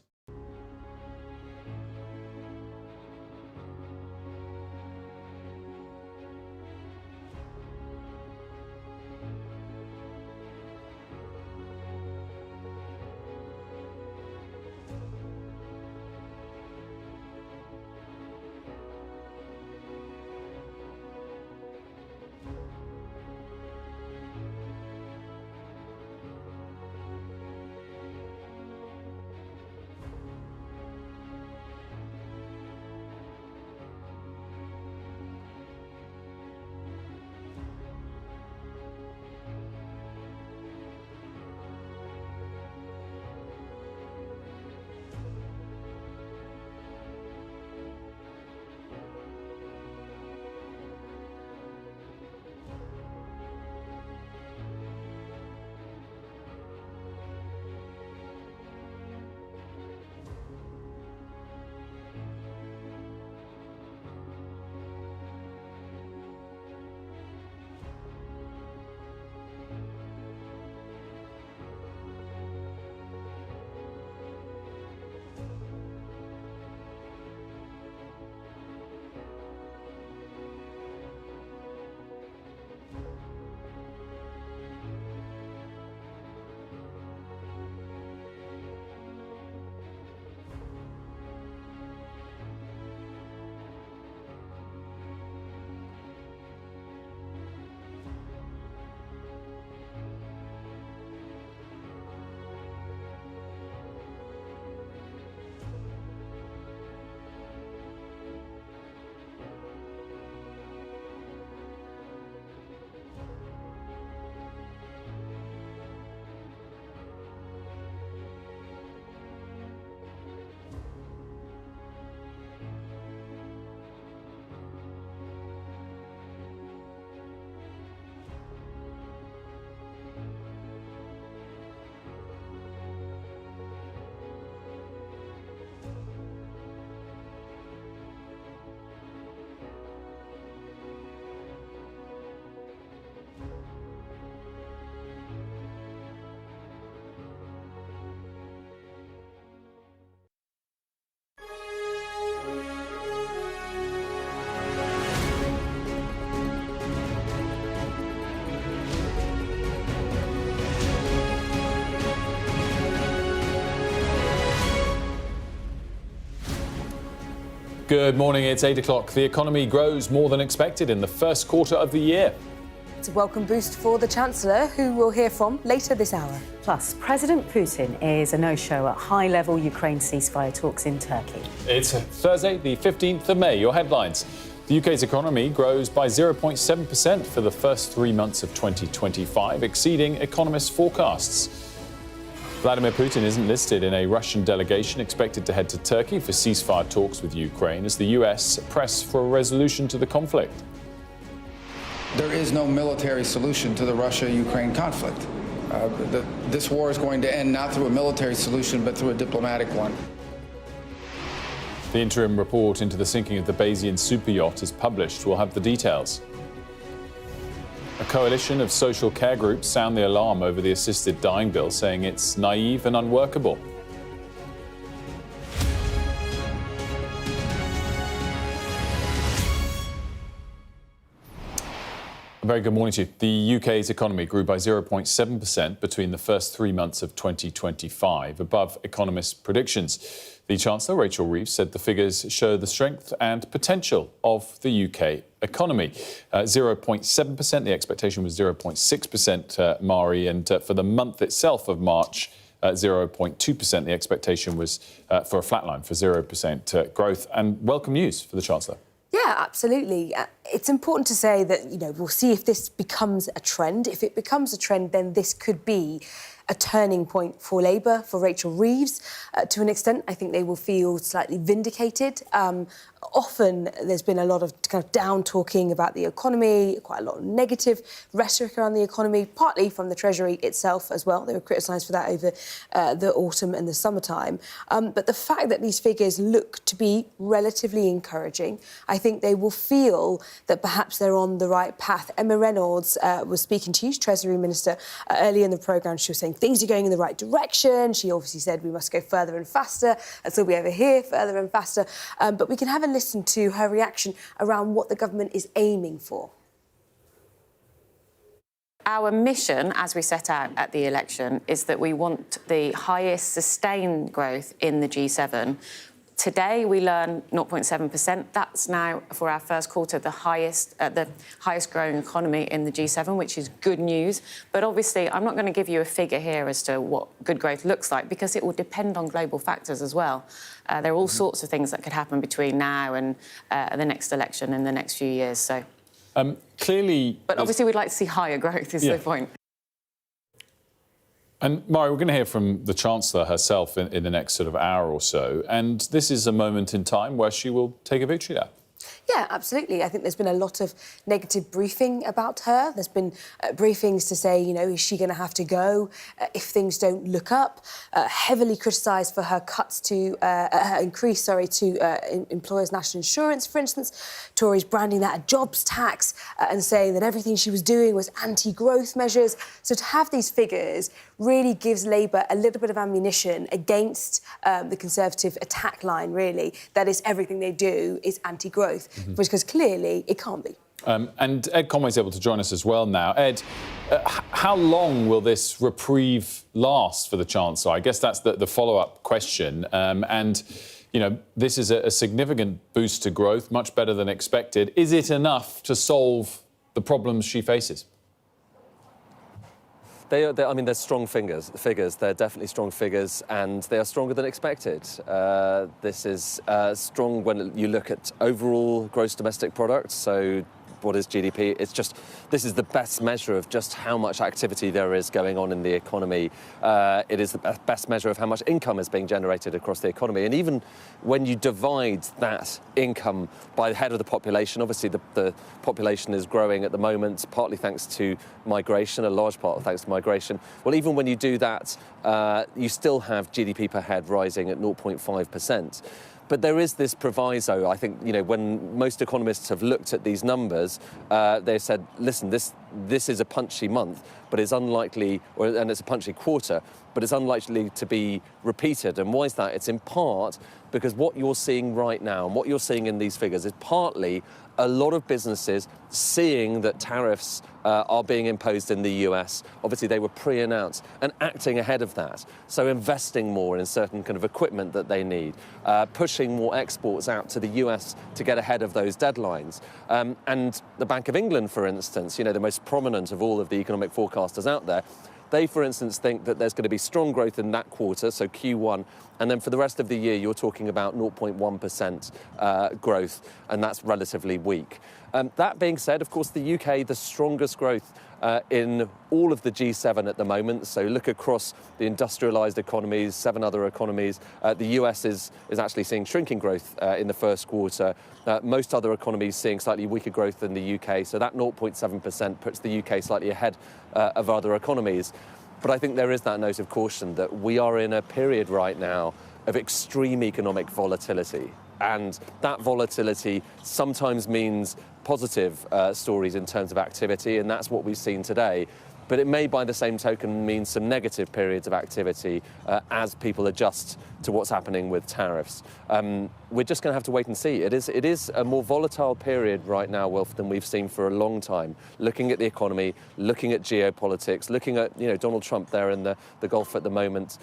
Good morning, it's 8 o'clock. The economy grows more than expected in the first quarter of the year. It's a welcome boost for the Chancellor, who we'll hear from later this hour. Plus, President Putin is a no-show at high-level Ukraine ceasefire talks in Turkey. It's Thursday, the 15th of May. Your headlines. The UK's economy grows by 0.7% for the first 3 months of 2025, exceeding economists' forecasts. Vladimir Putin isn't listed in a Russian delegation expected to head to Turkey for ceasefire talks with Ukraine as the US press for a resolution to the conflict. There is no military solution to the Russia-Ukraine conflict. This war is going to end not through a military solution, but through a diplomatic one. The interim report into the sinking of the Bayesian super yacht is published. We'll have the details. A coalition of social care groups sound the alarm over the assisted dying bill, saying it's naive and unworkable. A very good morning to you. The UK's economy grew by 0.7% between the first 3 months of 2025, above economists' predictions. The Chancellor, Rachel Reeves, said the figures show the strength and potential of the UK economy. 0.7%, the expectation was 0.6%, Mari, and for the month itself of March, 0.2%, the expectation was for a flatline, for 0% growth. And welcome news for the Chancellor. Yeah, absolutely. It's important to say that, we'll see if this becomes a trend. If it becomes a trend, then this could be a turning point for Labour, for Rachel Reeves. To an extent, I think they will feel slightly vindicated. Often there's been a lot of kind of down-talking about the economy, quite a lot of negative rhetoric around the economy, partly from the Treasury itself as well. They were criticised for that over the autumn and the summertime. But the fact that these figures look to be relatively encouraging, I think they will feel that perhaps they're on the right path. Emma Reynolds was speaking to you, Treasury Minister, earlier in the programme. She was saying things are going in the right direction. She obviously said we must go further and faster until we ever hear further and faster. But we can have a listen to her reaction around what the government is aiming for. Our mission, as we set out at the election, is that we want the highest sustained growth in the G7. Today, we learn 0.7%. That's now, for our first quarter, the highest growing economy in the G7, which is good news. But obviously, I'm not going to give you a figure here as to what good growth looks like, because it will depend on global factors as well. There are all sorts of things that could happen between now and the next election in the next few years. So, clearly... But obviously, we'd like to see higher growth, is the point. And, Mari, we're going to hear from the Chancellor herself in the next sort of hour or so, and this is a moment in time where she will take a victory lap. Yeah, absolutely. I think there's been a lot of negative briefing about her. There's been briefings to say, is she going to have to go if things don't look up? Heavily criticised for her cuts to, her increase, to employers' national insurance, for instance. Tories branding that a jobs tax and saying that everything she was doing was anti-growth measures. So to have these figures really gives Labour a little bit of ammunition against the Conservative attack line, really. That is, everything they do is anti-growth. Because clearly it can't be. And Ed Conway's able to join us as well now. Ed, how long will this reprieve last for the Chancellor? I guess that's the follow-up question. This is a significant boost to growth, much better than expected. Is it enough to solve the problems she faces? They're strong figures. They're definitely strong figures, and they are stronger than expected. This is strong when you look at overall gross domestic product. So what is GDP? This is the best measure of just how much activity there is going on in the economy. It is the best measure of how much income is being generated across the economy. And even when you divide that income by the head of the population, obviously the population is growing at the moment, partly thanks to migration, a large part thanks to migration. Well, even when you do that, you still have GDP per head rising at 0.5%. But there is this proviso. I think, when most economists have looked at these numbers, they've said, listen, this is a punchy month, but it's unlikely, and it's a punchy quarter, but it's unlikely to be repeated. And why is that? It's in part because what you're seeing right now and what you're seeing in these figures is partly a lot of businesses seeing that tariffs are being imposed in the US. Obviously, they were pre-announced and acting ahead of that. So investing more in certain kind of equipment that they need, pushing more exports out to the US to get ahead of those deadlines. And the Bank of England, for instance, you know, the most prominent of all of the economic forecasters out there, they, for instance, think that there's going to be strong growth in that quarter, so Q1, and then for the rest of the year, you're talking about 0.1% growth, and that's relatively weak. That being said, of course, the UK, the strongest growth in all of the G7 at the moment. So look across the industrialised economies, 7 other economies. The US is actually seeing shrinking growth in the first quarter. Most other economies seeing slightly weaker growth than the UK. So that 0.7% puts the UK slightly ahead of other economies. But I think there is that note of caution that we are in a period right now of extreme economic volatility. And that volatility sometimes means positive stories in terms of activity, and that's what we've seen today. But it may, by the same token, mean some negative periods of activity as people adjust to what's happening with tariffs. We're just going to have to wait and see. It is a more volatile period right now, Wilf, than we've seen for a long time. Looking at the economy, looking at geopolitics, looking at Donald Trump there in the Gulf at the moment,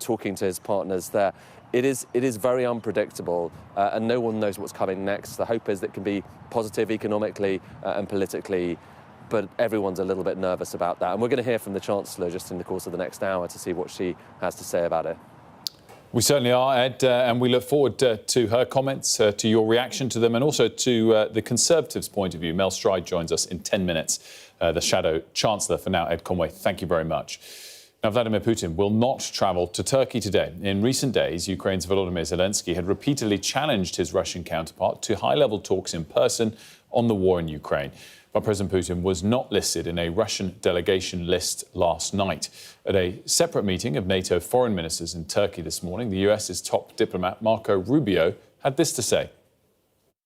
talking to his partners there. It is very unpredictable, and no one knows what's coming next. The hope is that it can be positive economically and politically, but everyone's a little bit nervous about that. And we're going to hear from the Chancellor just in the course of the next hour to see what she has to say about it. We certainly are, Ed, and we look forward to her comments, to your reaction to them, and also to the Conservatives' point of view. Mel Stride joins us in 10 minutes, the Shadow Chancellor. For now, Ed Conway, thank you very much. Now, Vladimir Putin will not travel to Turkey today. In recent days, Ukraine's Volodymyr Zelensky had repeatedly challenged his Russian counterpart to high-level talks in person on the war in Ukraine. But President Putin was not listed in a Russian delegation list last night. At a separate meeting of NATO foreign ministers in Turkey this morning, the US's top diplomat, Marco Rubio, had this to say.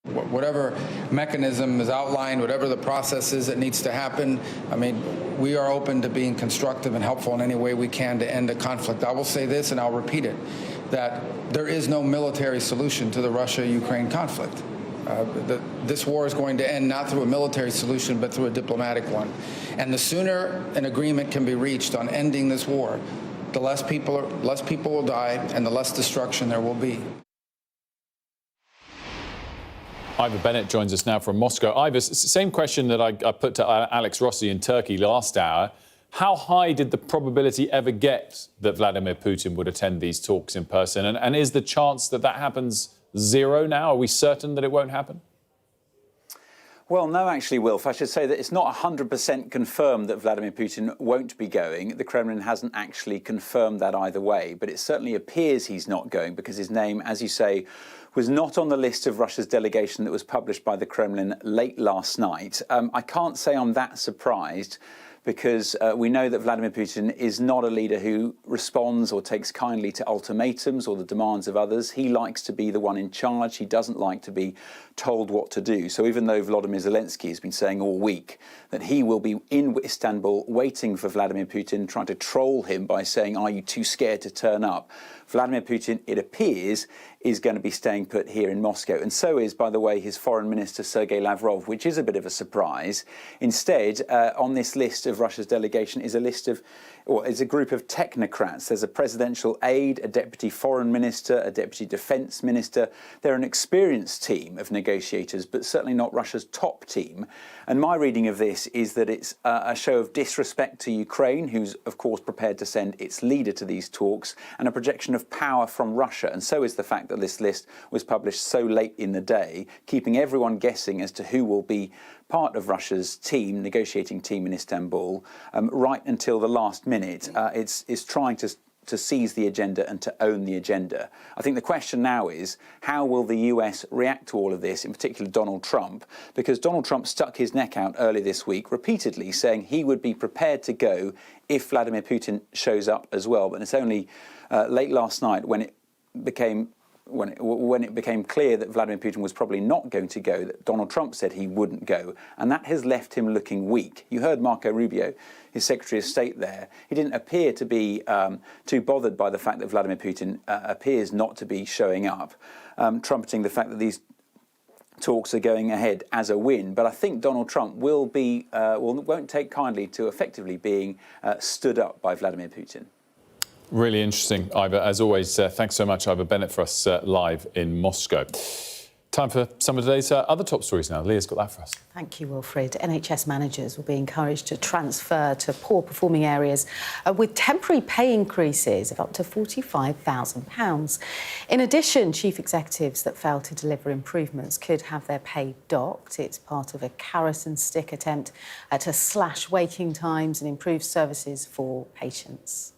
Whatever mechanism is outlined, whatever the process is that needs to happen, I mean, we are open to being constructive and helpful in any way we can to end the conflict. I will say this, and I'll repeat it, that there is no military solution to the Russia-Ukraine conflict. This war is going to end not through a military solution, but through a diplomatic one. And the sooner an agreement can be reached on ending this war, the less people will die and the less destruction there will be. Ivor Bennett joins us now from Moscow. Ivor, same question that I put to Alex Rossi in Turkey last hour. How high did the probability ever get that Vladimir Putin would attend these talks in person? And is the chance that that happens zero now? Are we certain that it won't happen? Well, no, actually, Wilf. I should say that it's not 100% confirmed that Vladimir Putin won't be going. The Kremlin hasn't actually confirmed that either way, but it certainly appears he's not going because his name, as you say, was not on the list of Russia's delegation that was published by the Kremlin late last night. I can't say I'm that surprised because we know that Vladimir Putin is not a leader who responds or takes kindly to ultimatums or the demands of others. He likes to be the one in charge. He doesn't like to be told what to do. So even though Volodymyr Zelensky has been saying all week that he will be in Istanbul waiting for Vladimir Putin, trying to troll him by saying, "Are you too scared to turn up?" Vladimir Putin, it appears, is going to be staying put here in Moscow. And so is, by the way, his foreign minister, Sergei Lavrov, which is a bit of a surprise. Instead, on this list of Russia's delegation is a group of technocrats. There's a presidential aide, a deputy foreign minister, a deputy defense minister. They're an experienced team of negotiators, but certainly not Russia's top team. And my reading of this is that it's a show of disrespect to Ukraine, who's, of course, prepared to send its leader to these talks, and a projection of power from Russia. And so is the fact that this list was published so late in the day, keeping everyone guessing as to who will be part of Russia's team, negotiating team in Istanbul, right until the last minute. It's trying to seize the agenda and to own the agenda. I think the question now is, how will the US react to all of this, in particular Donald Trump? Because Donald Trump stuck his neck out early this week, repeatedly saying he would be prepared to go if Vladimir Putin shows up as well. But it's only late last night when it became when it became clear that Vladimir Putin was probably not going to go, that Donald Trump said he wouldn't go, and that has left him looking weak. You heard Marco Rubio, his Secretary of State there. He didn't appear to be too bothered by the fact that Vladimir Putin appears not to be showing up, trumpeting the fact that these talks are going ahead as a win. But I think Donald Trump won't take kindly to effectively being stood up by Vladimir Putin. Really interesting, Ivor. As always, thanks so much, Ivor Bennett, for us live in Moscow. Time for some of today's other top stories now. Leah's got that for us. Thank you, Wilfred. NHS managers will be encouraged to transfer to poor-performing areas with temporary pay increases of up to £45,000. In addition, chief executives that fail to deliver improvements could have their pay docked. It's part of a carrot-and-stick attempt to slash waiting times and improve services for patients.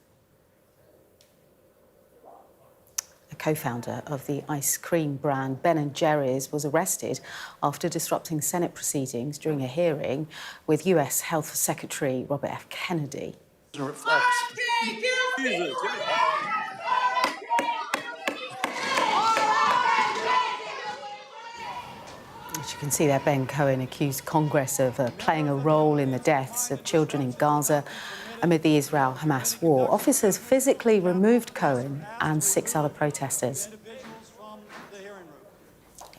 A co-founder of the ice cream brand Ben & Jerry's was arrested after disrupting Senate proceedings during a hearing with US Health Secretary Robert F. Kennedy. As you can see there, Ben Cohen accused Congress of playing a role in the deaths of children in Gaza amid the Israel-Hamas war. Officers physically removed Cohen and 6 other protesters.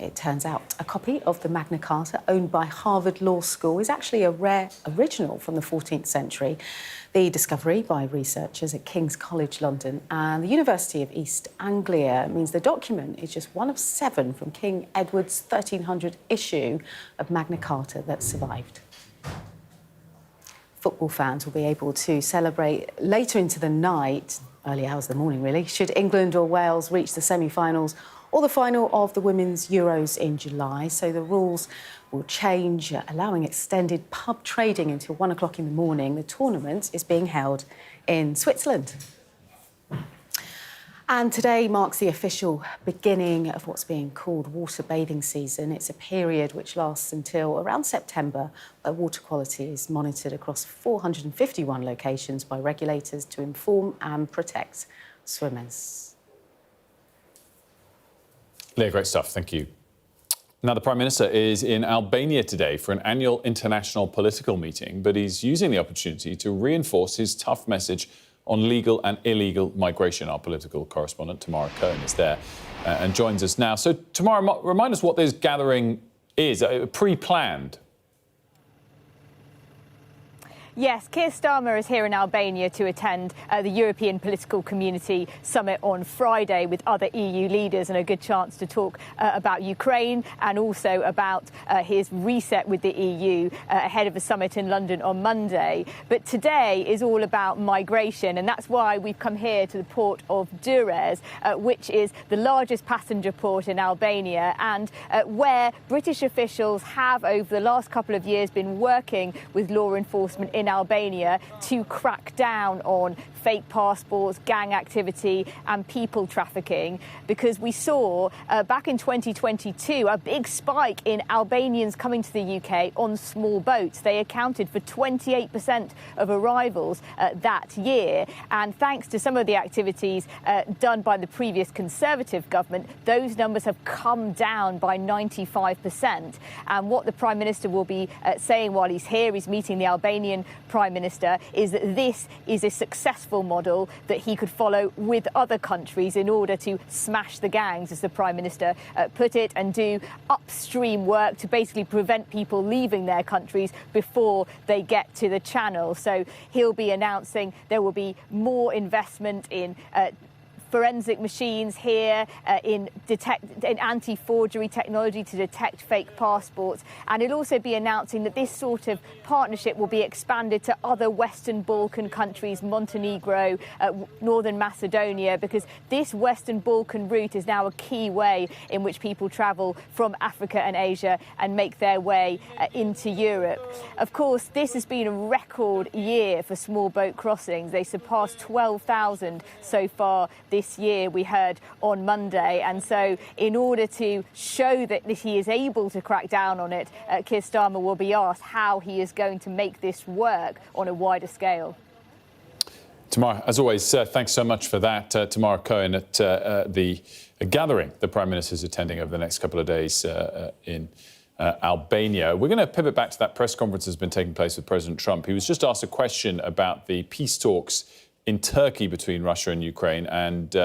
It turns out a copy of the Magna Carta, owned by Harvard Law School, is actually a rare original from the 14th century. The discovery by researchers at King's College London and the University of East Anglia means the document is just one of 7 from King Edward's 1300 issue of Magna Carta that survived. Football fans will be able to celebrate later into the night, early hours of the morning really, should England or Wales reach the semi-finals or the final of the Women's Euros in July. So the rules will change, allowing extended pub trading until 1 o'clock in the morning. The tournament is being held in Switzerland. And today marks the official beginning of what's being called water bathing season. It's a period which lasts until around September, where water quality is monitored across 451 locations by regulators to inform and protect swimmers. Leah, great stuff. Thank you. Now, the Prime Minister is in Albania today for an annual international political meeting, but he's using the opportunity to reinforce his tough message on legal and illegal migration. Our political correspondent, Tamara Cohen, is there and joins us now. So, Tamara, remind us what this gathering is, pre-planned. Yes, Keir Starmer is here in Albania to attend the European Political Community Summit on Friday with other EU leaders, and a good chance to talk about Ukraine and also about his reset with the EU ahead of a summit in London on Monday. But today is all about migration, and that's why we've come here to the port of Durrës, which is the largest passenger port in Albania, and where British officials have over the last couple of years been working with law enforcement in Albania to crack down on fake passports, gang activity and people trafficking, because we saw back in 2022 a big spike in Albanians coming to the UK on small boats. They accounted for 28% of arrivals that year, and thanks to some of the activities done by the previous Conservative government, those numbers have come down by 95%. And what the Prime Minister will be saying while he's here, he's meeting the Albanian Prime Minister, is that this is a successful model that he could follow with other countries in order to smash the gangs, as the Prime Minister put it, and do upstream work to basically prevent people leaving their countries before they get to the Channel. So he'll be announcing there will be more investment in forensic machines here, in anti-forgery technology to detect fake passports. And he'll also be announcing that this sort of partnership will be expanded to other Western Balkan countries, Montenegro, Northern Macedonia, because this Western Balkan route is now a key way in which people travel from Africa and Asia and make their way into Europe. Of course, this has been a record year for small boat crossings. They surpassed 12,000 so far this year, we heard on Monday. And so in order to show that he is able to crack down on it, Keir Starmer will be asked how he is going to make this work on a wider scale. Tamara, as always, thanks so much for that. Tamara Cohen at the gathering the Prime Minister's attending over the next couple of days in Albania. We're going to pivot back to that press conference that's been taking place with President Trump. He was just asked a question about the peace talks in Turkey between Russia and Ukraine and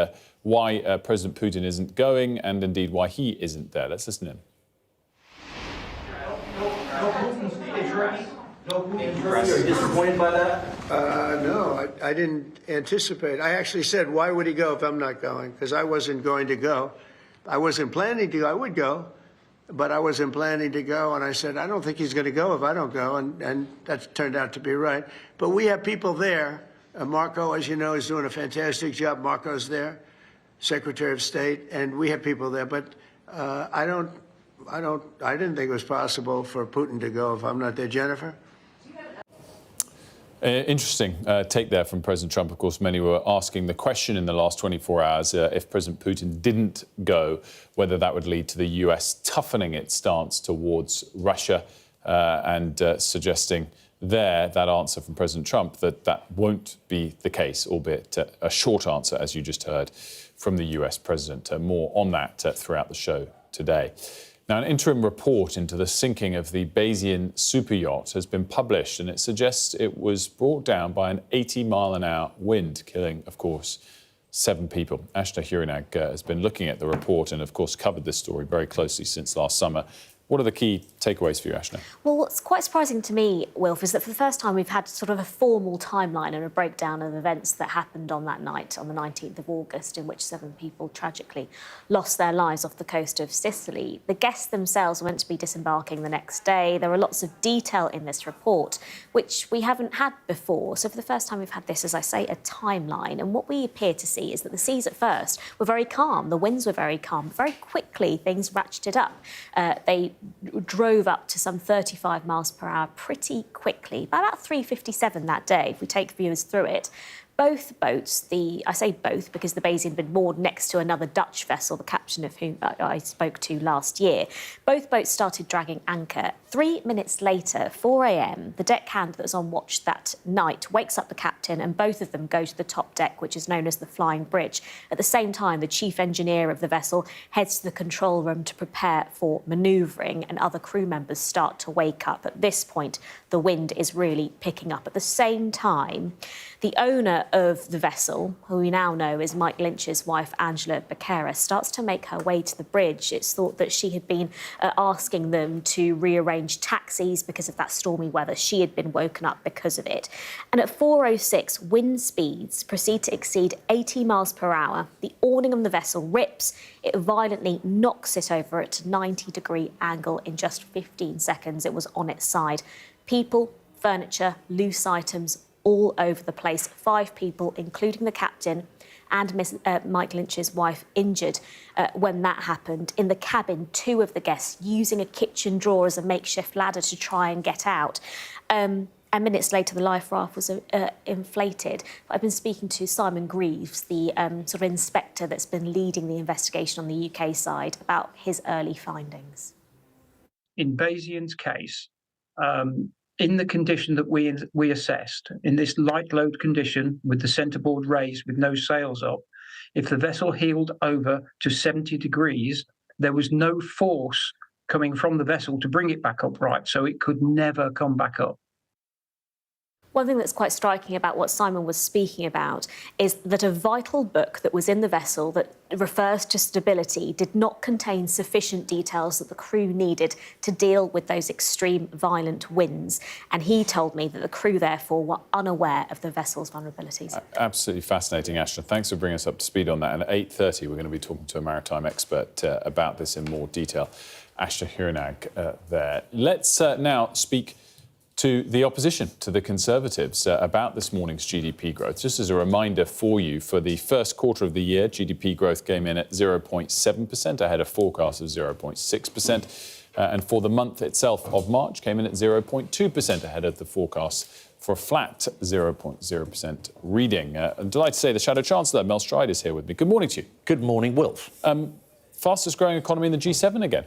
why President Putin isn't going and indeed why he isn't there. Let's listen in. Are you disappointed by that? No, I didn't anticipate. I actually said, why would he go if I'm not going? Because I wasn't going to go. I wasn't planning to go. I would go, but I wasn't planning to go. And I said, I don't think he's going to go if I don't go. And that turned out to be right. But we have people there. Marco, as you know, is doing a fantastic job. Marco's there, Secretary of State, and we have people there. But I didn't think it was possible for Putin to go if I'm not there. Jennifer? Interesting take there from President Trump. Of course, many were asking the question in the last 24 hours if President Putin didn't go, whether that would lead to the US toughening its stance towards Russia and suggesting that answer from President Trump that won't be the case, albeit a short answer, as you just heard from the US President. More on that throughout the show today. Now, an interim report into the sinking of the Bayesian superyacht has been published, and it suggests it was brought down by an 80-mile-an-hour wind, killing, of course, 7 people. Ashna Hurinag has been looking at the report and, of course, covered this story very closely since last summer. What are the key takeaways for you, Ashna? Well, what's quite surprising to me, Wilf, is that for the first time we've had sort of a formal timeline and a breakdown of events that happened on that night, on the 19th of August, in which 7 people tragically lost their lives off the coast of Sicily. The guests themselves were meant to be disembarking the next day. There are lots of detail in this report, which we haven't had before. So for the first time we've had this, as I say, a timeline. And what we appear to see is that the seas at first were very calm. The winds were very calm. Very quickly, things ratcheted up. They drove up to some 35 miles per hour pretty quickly, by about 3:57 that day, if we take viewers through it. Both boats, I say both because the Bayesian had been moored next to another Dutch vessel, the captain of whom I spoke to last year. Both boats started dragging anchor. 3 minutes later, 4 a.m, the deckhand that was on watch that night wakes up the captain and both of them go to the top deck, which is known as the Flying Bridge. At the same time, the chief engineer of the vessel heads to the control room to prepare for manoeuvring and other crew members start to wake up. At this point, the wind is really picking up. At the same time, the owner of the vessel, who we now know is Mike Lynch's wife, Angela Becerra, starts to make her way to the bridge. It's thought that she had been asking them to rearrange taxis because of that stormy weather. She had been woken up because of it. And at 4:06, wind speeds proceed to exceed 80 miles per hour. The awning on the vessel rips. It violently knocks it over at a 90-degree angle in just 15 seconds. It was on its side. People, furniture, loose items, all over the place. 5 people, including the captain and Mike Lynch's wife, injured when that happened. In the cabin, 2 of the guests using a kitchen drawer as a makeshift ladder to try and get out. And minutes later, the life raft was inflated. I've been speaking to Simon Greaves, the sort of inspector that's been leading the investigation on the UK side, about his early findings. In Bayesian's case, in the condition that we assessed, in this light load condition with the centreboard raised with no sails up, if the vessel heeled over to 70 degrees, there was no force coming from the vessel to bring it back upright, so it could never come back up. One thing that's quite striking about what Simon was speaking about is that a vital book that was in the vessel that refers to stability did not contain sufficient details that the crew needed to deal with those extreme violent winds. And he told me that the crew, therefore, were unaware of the vessel's vulnerabilities. Absolutely fascinating, Ashna. Thanks for bringing us up to speed on that. And at 8:30, we're going to be talking to a maritime expert about this in more detail. Ashna Hurinag there. Let's now speak to the opposition, to the Conservatives, about this morning's GDP growth. Just as a reminder for you, for the first quarter of the year, GDP growth came in at 0.7%, ahead of forecasts of 0.6%. And for the month itself of March, came in at 0.2%, ahead of the forecast for a flat 0.0% reading. I'm delighted to say the Shadow Chancellor, Mel Stride, is here with me. Good morning to you. Good morning, Wilf. Fastest growing economy in the G7 again.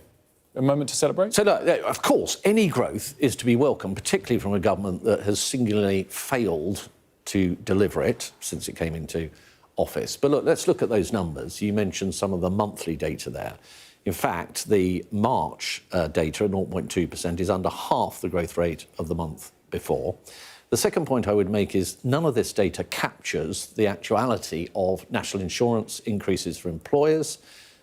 A moment to celebrate? So, look, of course, any growth is to be welcome, particularly from a government that has singularly failed to deliver it since it came into office. But look, let's look at those numbers. You mentioned some of the monthly data there. In fact, the March data at 0.2% is under half the growth rate of the month before. The second point I would make is none of this data captures the actuality of national insurance increases for employers,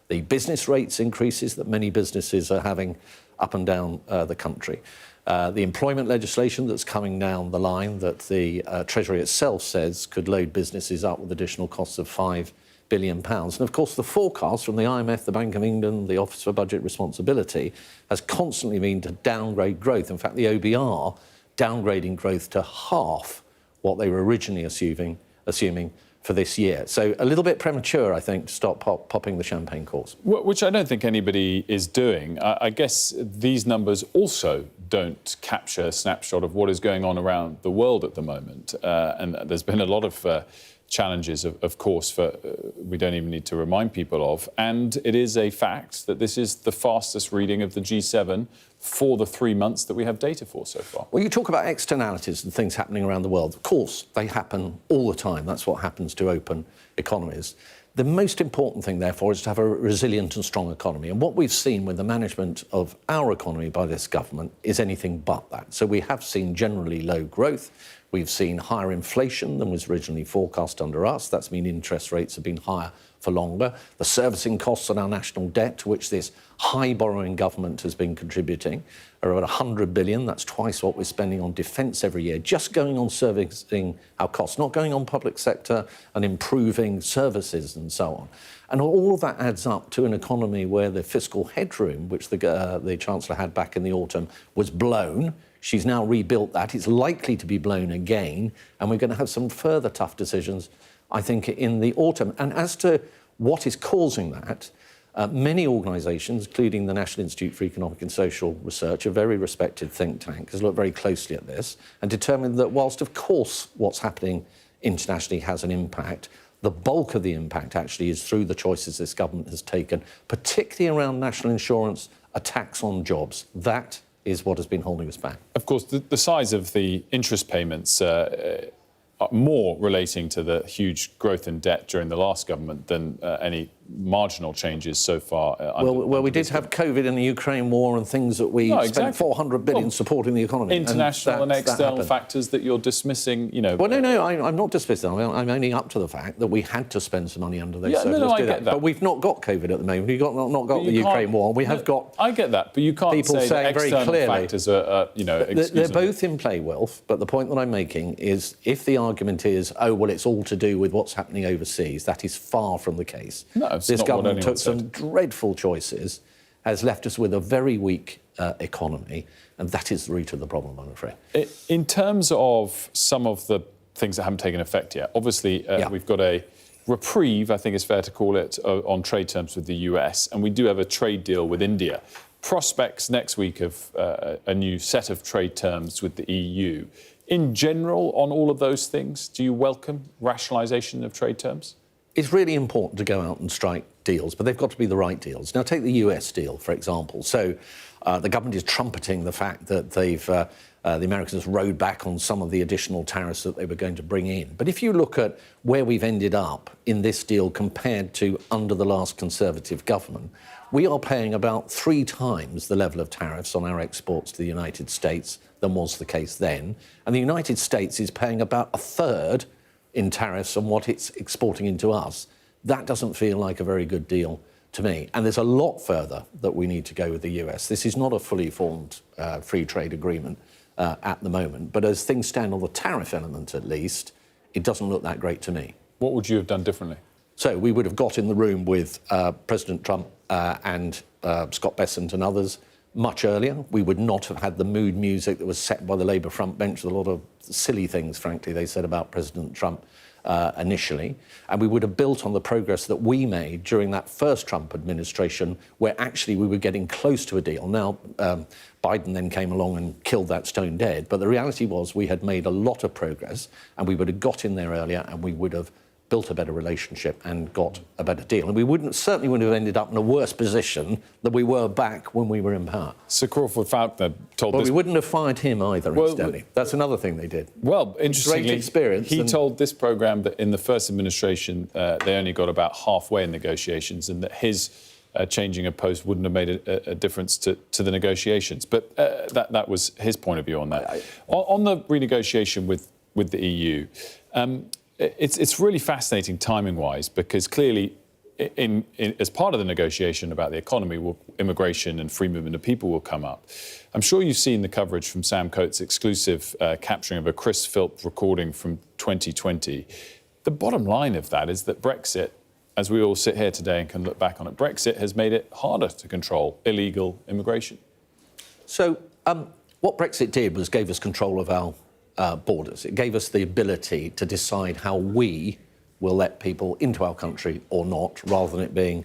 the business rates increases that many businesses are having up and down the country, the employment legislation that's coming down the line that the Treasury itself says could load businesses up with additional costs of £5 billion. And of course, the forecast from the IMF, the Bank of England, the Office for Budget Responsibility has constantly been to downgrade growth. In fact, the OBR downgrading growth to half what they were originally assuming for this year. So a little bit premature, I think, to stop popping the champagne corks. Which I don't think anybody is doing. I guess these numbers also don't capture a snapshot of what is going on around the world at the moment. And there's been a lot of challenges, of course, we don't even need to remind people of. And it is a fact that this is the fastest reading of the G7 for the 3 months that we have data for so far. Well, you talk about externalities and things happening around the world. Of course, they happen all the time. That's what happens to open economies. The most important thing, therefore, is to have a resilient and strong economy. And what we've seen with the management of our economy by this government is anything but that. So we have seen generally low growth. We've seen higher inflation than was originally forecast under us. That's mean interest rates have been higher for longer. The servicing costs on our national debt, to which this high borrowing government has been contributing, are about 100 billion. That's twice what we're spending on defence every year, just going on servicing our costs, not going on public sector and improving services and so on. And all of that adds up to an economy where the fiscal headroom, which the Chancellor had back in the autumn, was blown. She's now rebuilt that. It's likely to be blown again, and we're going to have some further tough decisions, I think, in the autumn. And as to what is causing that, many organisations, including the National Institute for Economic and Social Research, a very respected think tank, has looked very closely at this and determined that whilst, of course, what's happening internationally has an impact, the bulk of the impact actually is through the choices this government has taken, particularly around national insurance, a tax on jobs. That is what has been holding us back. Of course, the size of the interest payments are more relating to the huge growth in debt during the last government than any marginal changes so far. Well, we did have COVID and the Ukraine war and things that we spent 400 billion supporting the economy. International and external factors that you're dismissing, you know. Well, no, I'm not dismissing them. I'm only up to the fact that we had to spend some money under those circumstances. No, I get that. But we've not got COVID at the moment. We've not got the Ukraine war. We have got. I get that, but you can't people say saying that external very clearly, factors are they're both in play, Wilf. But the point that I'm making is, if the argument is, oh well, it's all to do with what's happening overseas, that is far from the case. No, it's this not government what took some dreadful choices, has left us with a very weak economy, and that is the root of the problem, I'm afraid. In terms of some of the things that haven't taken effect yet, obviously we've got a reprieve, I think it's fair to call it, on trade terms with the US, and we do have a trade deal with India. Prospects next week of a new set of trade terms with the EU. In general, on all of those things, do you welcome rationalisation of trade terms? It's really important to go out and strike deals, but they've got to be the right deals. Now, take the US deal, for example. So the government is trumpeting the fact that the Americans rode back on some of the additional tariffs that they were going to bring in. But if you look at where we've ended up in this deal compared to under the last Conservative government, we are paying about 3 times the level of tariffs on our exports to the United States than was the case then. And the United States is paying about 1/3 in tariffs on what it's exporting into us. That doesn't feel like a very good deal to me. And there's a lot further that we need to go with the US. This is not a fully formed free trade agreement at the moment. But as things stand on the tariff element, at least, it doesn't look that great to me. What would you have done differently? So we would have got in the room with President Trump and Scott Bessent and others much earlier. We would not have had the mood music that was set by the Labour front bench with a lot of silly things, frankly, they said about President Trump initially. And we would have built on the progress that we made during that first Trump administration, where actually we were getting close to a deal. Now, Biden then came along and killed that stone dead. But the reality was we had made a lot of progress, and we would have got in there earlier, and we would have built a better relationship and got a better deal. And we certainly wouldn't have ended up in a worse position than we were back when we were in power. Sir Crawford Falconer told Well, this... we wouldn't have fired him either, incidentally. That's another thing they did. Well, interestingly, great experience. He told this programme that in the first administration they only got about halfway in negotiations, and that his changing of post wouldn't have made a difference to the negotiations. But that was his point of view on that. On the renegotiation with the EU, it's really fascinating timing-wise, because clearly, as part of the negotiation about the economy, immigration and free movement of people will come up. I'm sure you've seen the coverage from Sam Coates' exclusive capturing of a Chris Philp recording from 2020. The bottom line of that is that Brexit, as we all sit here today and can look back on it, Brexit has made it harder to control illegal immigration. So what Brexit did was gave us control of our borders. It gave us the ability to decide how we will let people into our country or not, rather than it being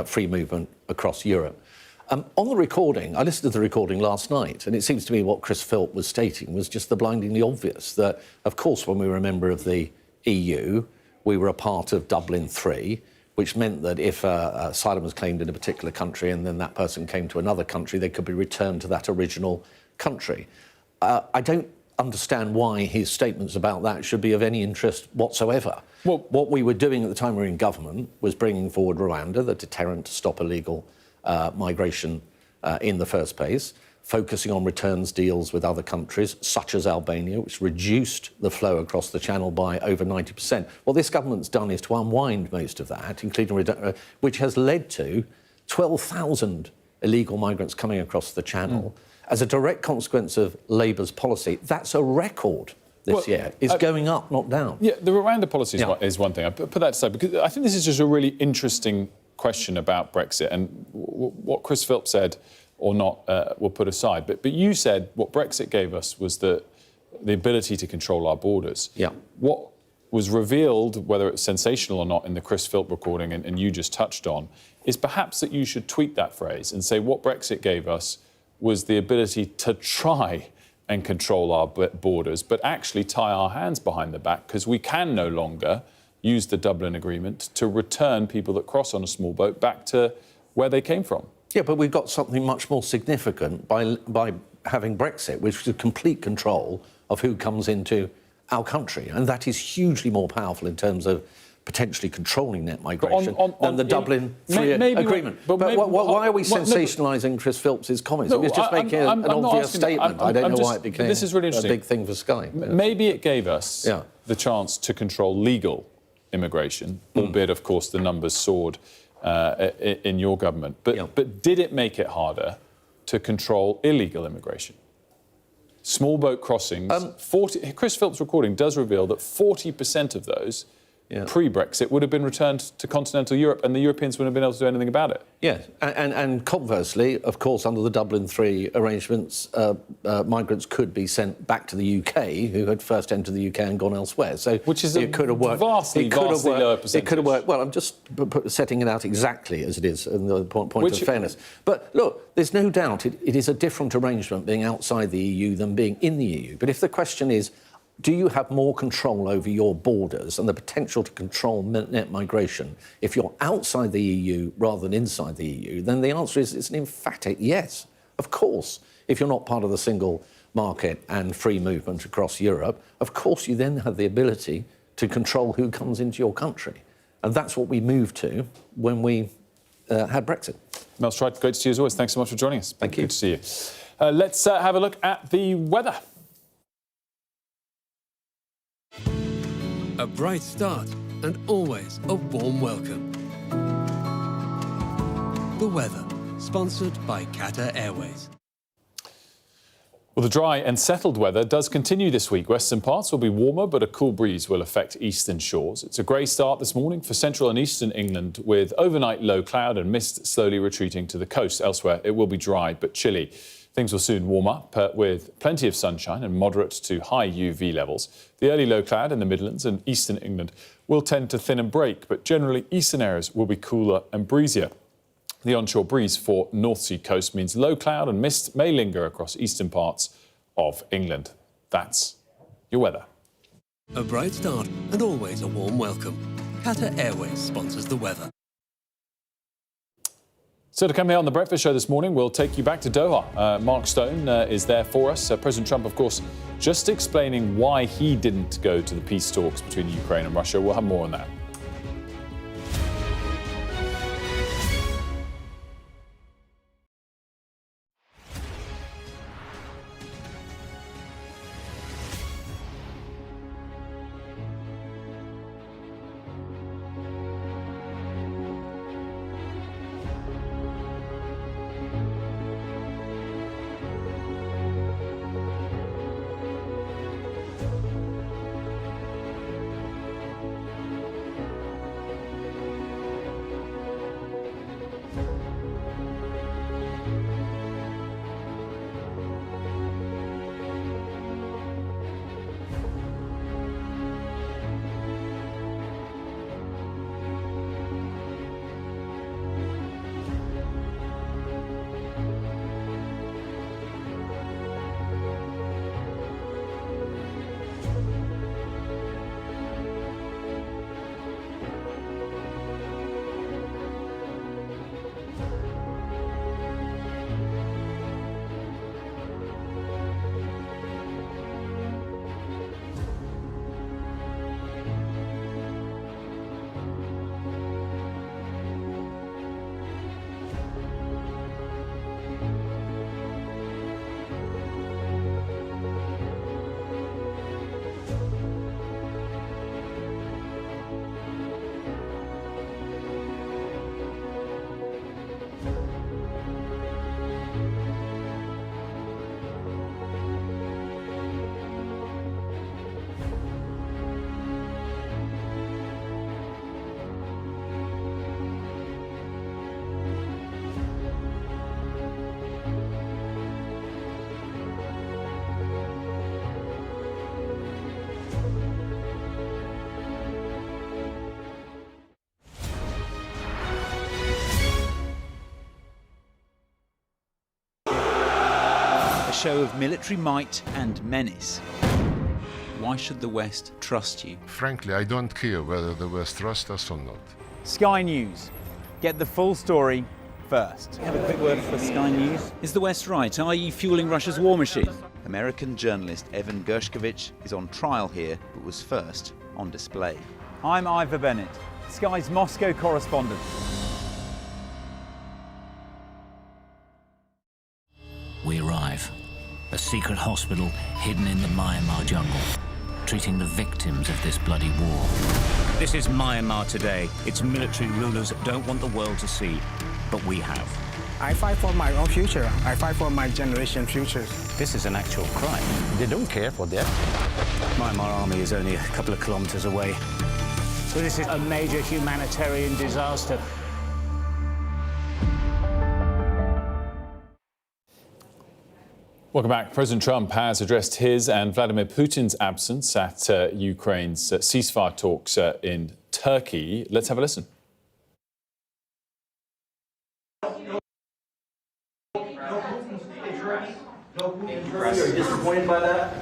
free movement across Europe. On the recording, I listened to the recording last night, and it seems to me what Chris Philp was stating was just the blindingly obvious, that, of course, when we were a member of the EU, we were a part of Dublin III, which meant that if asylum was claimed in a particular country and then that person came to another country, they could be returned to that original country. I don't understand why his statements about that should be of any interest whatsoever. Well, what we were doing at the time we were in government was bringing forward Rwanda, the deterrent to stop illegal migration in the first place, focusing on returns deals with other countries, such as Albania, which reduced the flow across the Channel by over 90%. What this government's done is to unwind most of that, including which has led to 12,000 illegal migrants coming across the Channel. As a direct consequence of Labour's policy, that's a record this year. It's going up, not down. Yeah, the Rwanda policy is one thing. I put that aside, because I think this is just a really interesting question about Brexit, and what Chris Philp said or not we'll put aside. But you said what Brexit gave us was the ability to control our borders. Yeah. What was revealed, whether it's sensational or not, in the Chris Philp recording, and you just touched on, is perhaps that you should tweak that phrase and say what Brexit gave us was the ability to try and control our borders, but actually tie our hands behind the back, because we can no longer use the Dublin Agreement to return people that cross on a small boat back to where they came from. Yeah, but we've got something much more significant by having Brexit, which is complete control of who comes into our country. And that is hugely more powerful in terms of potentially controlling net migration than the Dublin III Agreement. But why are we sensationalising Chris Philp's comments? He was just making an obvious statement. I don't know why it became this is really interesting. A big thing for Sky. Maybe it gave us the chance to control legal immigration, albeit, of course, the numbers soared in your government. But did it make it harder to control illegal immigration? Small boat crossings, Chris Philp's recording does reveal that 40% of those pre-Brexit would have been returned to continental Europe, and the Europeans wouldn't have been able to do anything about it. Yeah, and conversely, of course, under the Dublin III arrangements, migrants could be sent back to the UK who had first entered the UK and gone elsewhere. So which is it could have worked. Vastly lower percentage. It could have worked. Well, I'm just setting it out exactly as it is, in the point of fairness. But look, there's no doubt it is a different arrangement being outside the EU than being in the EU. But if the question is, do you have more control over your borders and the potential to control net migration if you're outside the EU rather than inside the EU? Then the answer is it's an emphatic yes. Of course, if you're not part of the single market and free movement across Europe, of course you then have the ability to control who comes into your country. And that's what we moved to when we had Brexit. Mel Stride, great to see you as always. Thanks so much for joining us. Thank you. Good to see you. Let's have a look at the weather. A bright start and always a warm welcome. The weather, sponsored by Qatar Airways. Well, the dry and settled weather does continue this week. Western parts will be warmer, but a cool breeze will affect eastern shores. It's a grey start this morning for central and eastern England, with overnight low cloud and mist slowly retreating to the coast. Elsewhere, it will be dry but chilly. Things will soon warm up with plenty of sunshine and moderate to high UV levels. The early low cloud in the Midlands and eastern England will tend to thin and break, but generally eastern areas will be cooler and breezier. The onshore breeze for North Sea coast means low cloud and mist may linger across eastern parts of England. That's your weather. A bright start and always a warm welcome. Qatar Airways sponsors the weather. So to come here on the Breakfast Show this morning, we'll take you back to Doha. Mark Stone is there for us. President Trump, of course, just explaining why he didn't go to the peace talks between Ukraine and Russia. We'll have more on that. Show of military might and menace. Why should the West trust you? Frankly, I don't care whether the West trusts us or not. Sky News. Get the full story first. Have a quick word for Sky News. Is the West right? Are you fueling Russia's war machine? American journalist Evan Gershkovich is on trial here, but was first on display. I'm Ivor Bennett, Sky's Moscow correspondent. We arrive. A secret hospital hidden in the Myanmar jungle, treating the victims of this bloody war. This is Myanmar today. Its military rulers don't want the world to see, but we have. I fight for my own future. I fight for my generation's futures. This is an actual crime. They don't care for that. Myanmar army is only a couple of kilometers away. So this is a major humanitarian disaster. Welcome back. President Trump has addressed his and Vladimir Putin's absence at Ukraine's ceasefire talks in Turkey. Let's have a listen. Are you disappointed by that?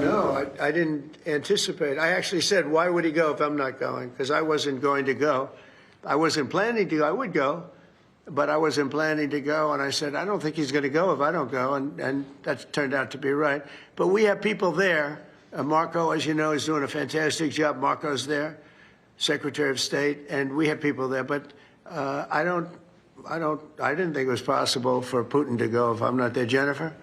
No, I didn't anticipate. I actually said, why would he go if I'm not going? Because I wasn't going to go. I wasn't planning to go. I would go, but I wasn't planning to go. And I said, I don't think he's going to go if I don't go. And that turned out to be right. But we have people there. Marco, as you know, is doing a fantastic job. Marco's there, Secretary of State, and we have people there. But I didn't think it was possible for Putin to go if I'm not there. Jennifer?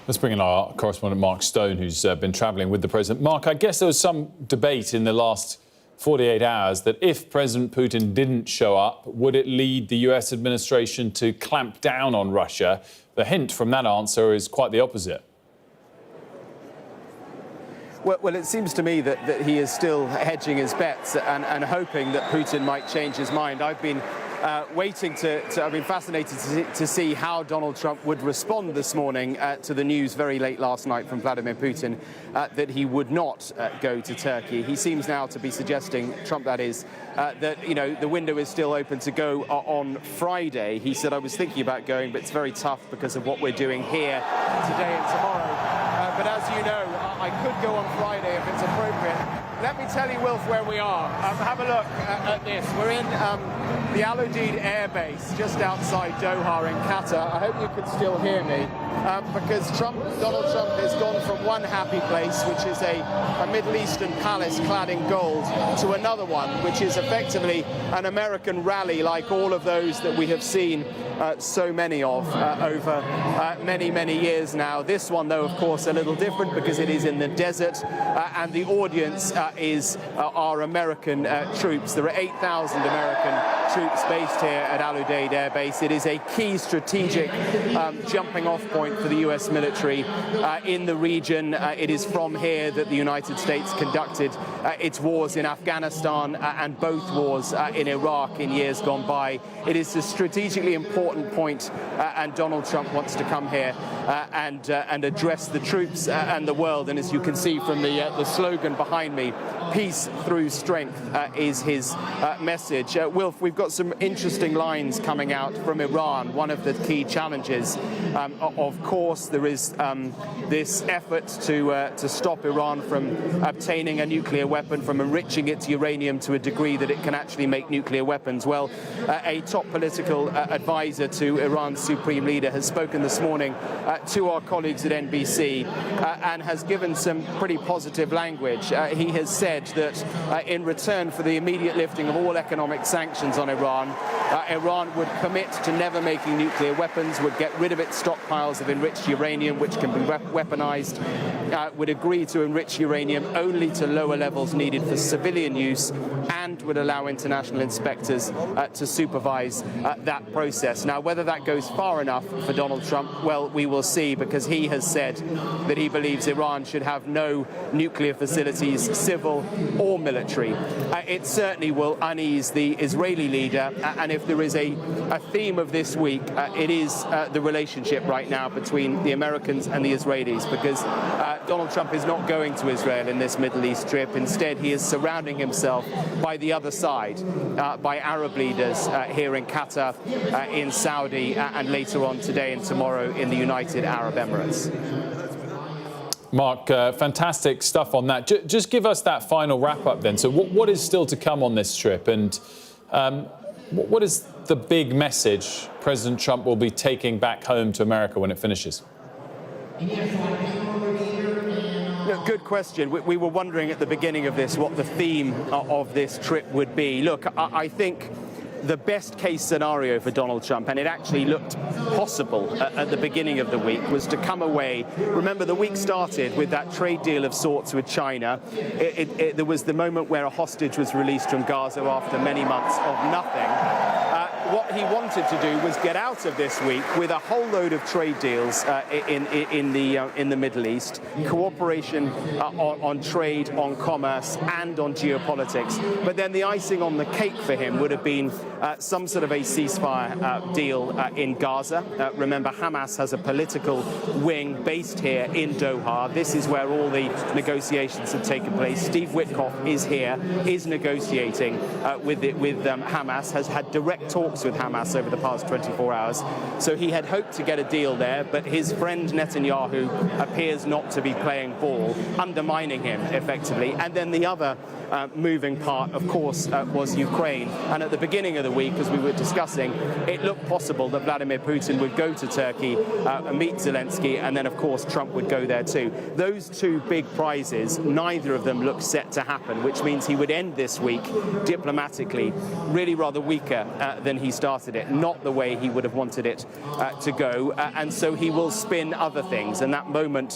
Let's bring in our correspondent, Mark Stone, who's been travelling with the president. Mark, I guess there was some debate in the last 48 hours that if President Putin didn't show up, would it lead the US administration to clamp down on Russia? The hint from that answer is quite the opposite. Well, it seems to me that he is still hedging his bets and hoping that Putin might change his mind. I've been waiting I've been fascinated to see how Donald Trump would respond this morning to the news very late last night from Vladimir Putin that he would not go to Turkey. He seems now to be suggesting, Trump that is, that, you know, the window is still open to go on Friday. He said, I was thinking about going, but it's very tough because of what we're doing here today and tomorrow. But as you know, I could go on Friday if it's appropriate. let me tell you, Wilf, where we are. Have a look at this. We're in the Al Udeid Air Base, just outside Doha in Qatar. I hope you can still hear me, because Donald Trump has gone from one happy place, which is a Middle Eastern palace clad in gold, to another one, which is effectively an American rally like all of those that we have seen so many of over many, many years now. This one, though, of course, a little different because it is in the desert, and the audience is our American troops. There are 8,000 American troops based here at Al Udeid Air Base. It is a key strategic jumping-off point for the US military in the region. It is from here that the United States conducted its wars in Afghanistan and both wars in Iraq in years gone by. It is a strategically important point, and Donald Trump wants to come here and address the troops and the world. And as you can see from the slogan behind me, peace through strength is his message. Wilf, we've got some interesting lines coming out from Iran. One of the key challenges, of course, there is this effort to stop Iran from obtaining a nuclear weapon, from enriching its uranium to a degree that it can actually make nuclear weapons. Well, a top political advisor to Iran's supreme leader has spoken this morning to our colleagues at NBC and has given some pretty positive language. He has said that in return for the immediate lifting of all economic sanctions on Iran, Iran would commit to never making nuclear weapons, would get rid of its stockpiles of enriched uranium, which can be weaponized, would agree to enrich uranium only to lower levels needed for civilian use, and would allow international inspectors to supervise that process. Now, whether that goes far enough for Donald Trump, well, we will see, because he has said that he believes Iran should have no nuclear facilities, civil or military. It certainly will unease the Israeli leader, and if there is a theme of this week, it is the relationship right now between the Americans and the Israelis, because Donald Trump is not going to Israel in this Middle East trip. Instead, he is surrounding himself by the other side, by Arab leaders here in Qatar, in Saudi, and later on today and tomorrow in the United Arab Emirates. Mark, fantastic stuff on that. Just give us that final wrap-up then. So what is still to come on this trip, and what is the big message President Trump will be taking back home to America when it finishes? Good question. We were wondering at the beginning of this what the theme of this trip would be. Look, I think the best case scenario for Donald Trump, and it actually looked possible at the beginning of the week, was to come away. Remember, the week started with that trade deal of sorts with China. There was the moment where a hostage was released from Gaza after many months of nothing. What he wanted to do was get out of this week with a whole load of trade deals in the Middle East, cooperation on trade, on commerce, and on geopolitics. But then the icing on the cake for him would have been some sort of a ceasefire deal in Gaza. Remember, Hamas has a political wing based here in Doha. This is where all the negotiations have taken place. Steve Witkoff is here, is negotiating with Hamas, has had direct talks with Hamas over the past 24 hours. So he had hoped to get a deal there, but his friend Netanyahu appears not to be playing ball, undermining him effectively. And then the other moving part, of course, was Ukraine. And at the beginning of the week, as we were discussing, it looked possible that Vladimir Putin would go to Turkey, meet Zelensky, and then, of course, Trump would go there too. Those two big prizes, neither of them looked set to happen, which means he would end this week diplomatically really rather weaker than he started it, not the way he would have wanted it to go. And so he will spin other things. And that moment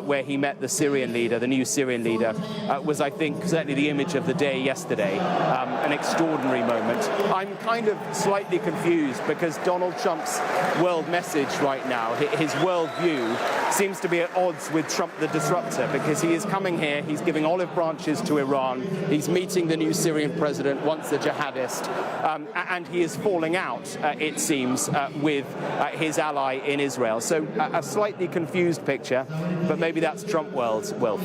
where he met the Syrian leader, the new Syrian leader, was, I think, certainly the image of the day yesterday, an extraordinary moment. I'm kind of slightly confused because Donald Trump's world message right now, his world view, seems to be at odds with Trump the disruptor, because he is coming here, he's giving olive branches to Iran, he's meeting the new Syrian president, once a jihadist, and he is falling out, it seems, with his ally in Israel. So a slightly confused picture, but maybe that's Trump world's wealth.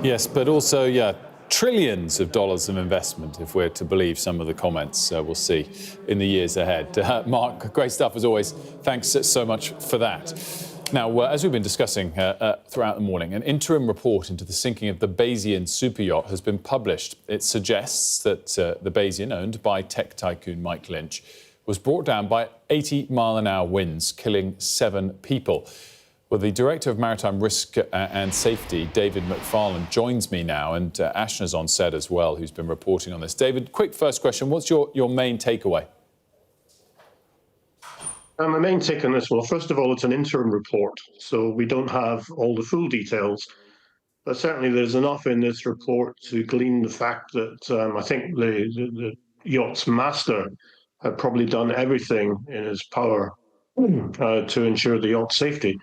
Yes, but also, yeah, trillions of dollars of investment, if we're to believe some of the comments we'll see in the years ahead. Mark, great stuff as always. Thanks so much for that. Now, as we've been discussing throughout the morning, an interim report into the sinking of the Bayesian superyacht has been published. It suggests that the Bayesian, owned by tech tycoon Mike Lynch, was brought down by 80-mile-an-hour winds, killing 7 people. Well, the Director of Maritime Risk and Safety, David McFarlane, joins me now, and Ashna's on set as well, who's been reporting on this. David, quick first question. What's your main takeaway? My main take on this, well, first of all, it's an interim report, so we don't have all the full details. But certainly there's enough in this report to glean the fact that I think the yacht's master had probably done everything in his power to ensure the yacht's safety.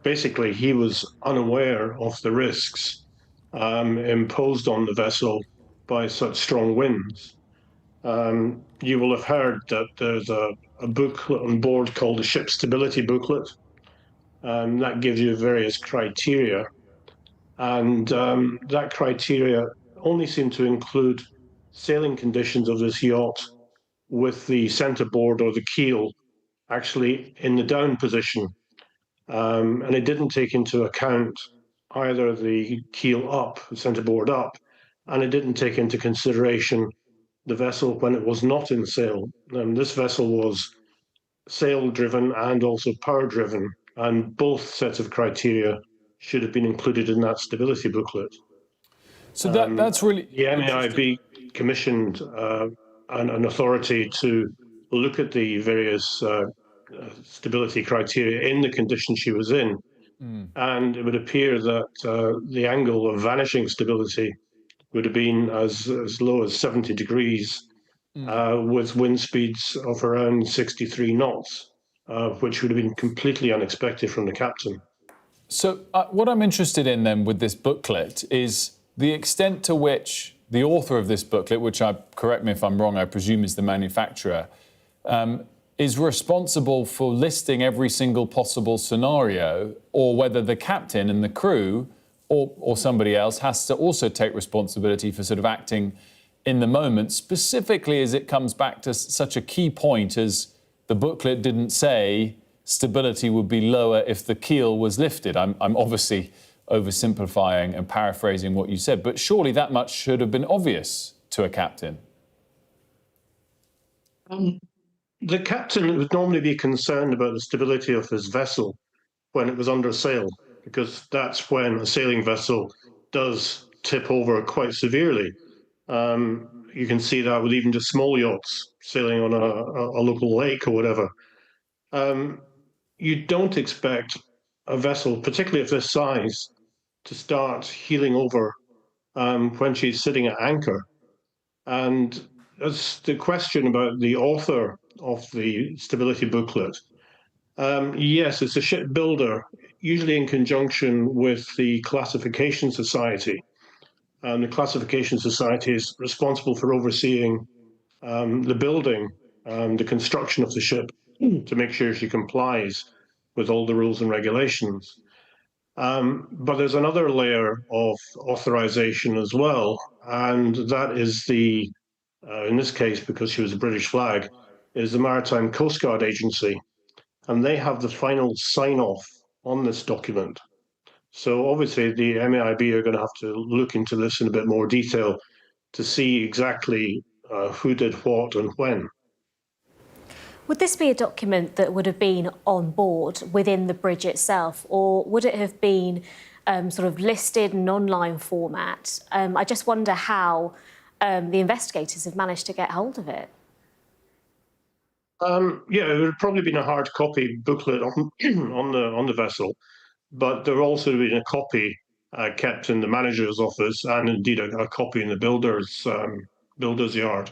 Basically, he was unaware of the risks imposed on the vessel by such strong winds. You will have heard that there's a booklet on board called the Ship Stability Booklet. That gives you various criteria. And that criteria only seem to include sailing conditions of this yacht with the centerboard or the keel actually in the down position. And it didn't take into account either the keel up, the centerboard up, and it didn't take into consideration the vessel when it was not in sail. This vessel was sail-driven and also power-driven, and both sets of criteria should have been included in that stability booklet. So that's really... The MAIB commissioned an authority to look at the various stability criteria in the condition she was in, and it would appear that the angle of vanishing stability would have been as low as 70 degrees with wind speeds of around 63 knots, which would have been completely unexpected from the captain. So what I'm interested in then with this booklet is the extent to which the author of this booklet, which correct me if I'm wrong, I presume is the manufacturer, is responsible for listing every single possible scenario, or whether the captain and the crew or somebody else has to also take responsibility for sort of acting in the moment, specifically as it comes back to such a key point as the booklet didn't say stability would be lower if the keel was lifted. I'm obviously oversimplifying and paraphrasing what you said, but surely that much should have been obvious to a captain. The captain would normally be concerned about the stability of his vessel when it was under sail, because that's when a sailing vessel does tip over quite severely. You can see that with even just small yachts sailing on a local lake or whatever. You don't expect a vessel, particularly of this size, to start heeling over when she's sitting at anchor. And as the question about the author of the stability booklet, yes, it's a shipbuilder, usually in conjunction with the Classification Society. The Classification Society is responsible for overseeing the building, the construction of the ship to make sure she complies with all the rules and regulations. But there's another layer of authorization as well, and that is the, in this case, because she was a British flag, is the Maritime Coast Guard Agency, and they have the final sign-off on this document. So obviously the MAIB are going to have to look into this in a bit more detail to see exactly who did what and when. Would this be a document that would have been on board within the bridge itself, or would it have been sort of listed in online format? I just wonder how the investigators have managed to get hold of it. Yeah, it would have probably been a hard copy booklet on on the vessel, but there would also been a copy kept in the manager's office, and indeed a copy in the builder's yard,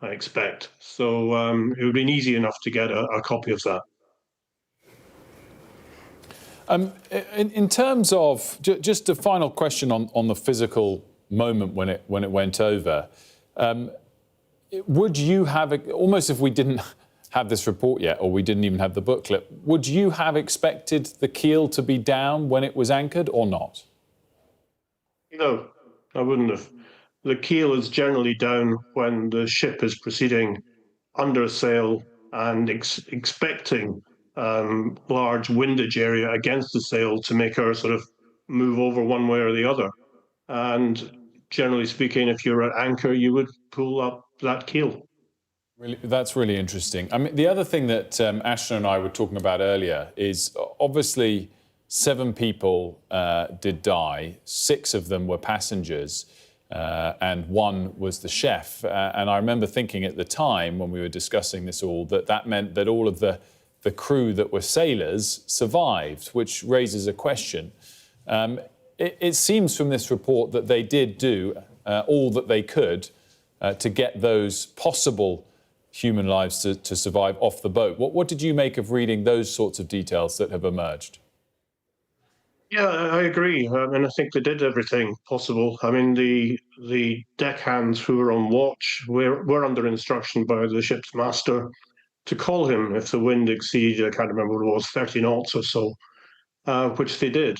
I expect. So it would have been easy enough to get a copy of that. In terms of, just a final question on the physical moment when it went over, would you have, almost if we didn't have this report yet, or we didn't even have the booklet, would you have expected the keel to be down when it was anchored or not? No, I wouldn't have. The keel is generally down when the ship is proceeding under sail and expecting large windage area against the sail to make her sort of move over one way or the other. And generally speaking, if you're at anchor, you would pull up that keel. Really, that's really interesting. I mean, the other thing that Ashton and I were talking about earlier is obviously 7 people did die. 6 of them were passengers, and 1 was the chef. And I remember thinking at the time when we were discussing this all that meant that all of the crew that were sailors survived, which raises a question. It seems from this report that they did do all that they could to get those possible human lives to survive off the boat. What did you make of reading those sorts of details that have emerged? Yeah, I agree. I think they did everything possible. I mean, the deckhands who were on watch were under instruction by the ship's master to call him if the wind exceeded, I can't remember what it was, 30 knots or so, which they did.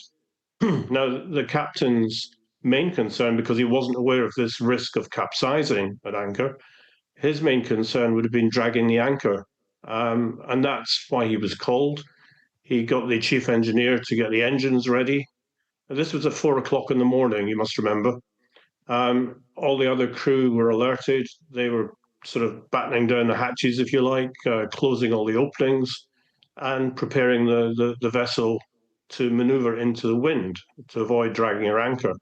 Now, the captain's main concern, because he wasn't aware of this risk of capsizing at anchor, his main concern would have been dragging the anchor. And that's why he was called. He got the chief engineer to get the engines ready. And this was at 4 o'clock in the morning, you must remember. All the other crew were alerted. They were sort of battening down the hatches, if you like, closing all the openings and preparing the vessel to maneuver into the wind to avoid dragging her anchor.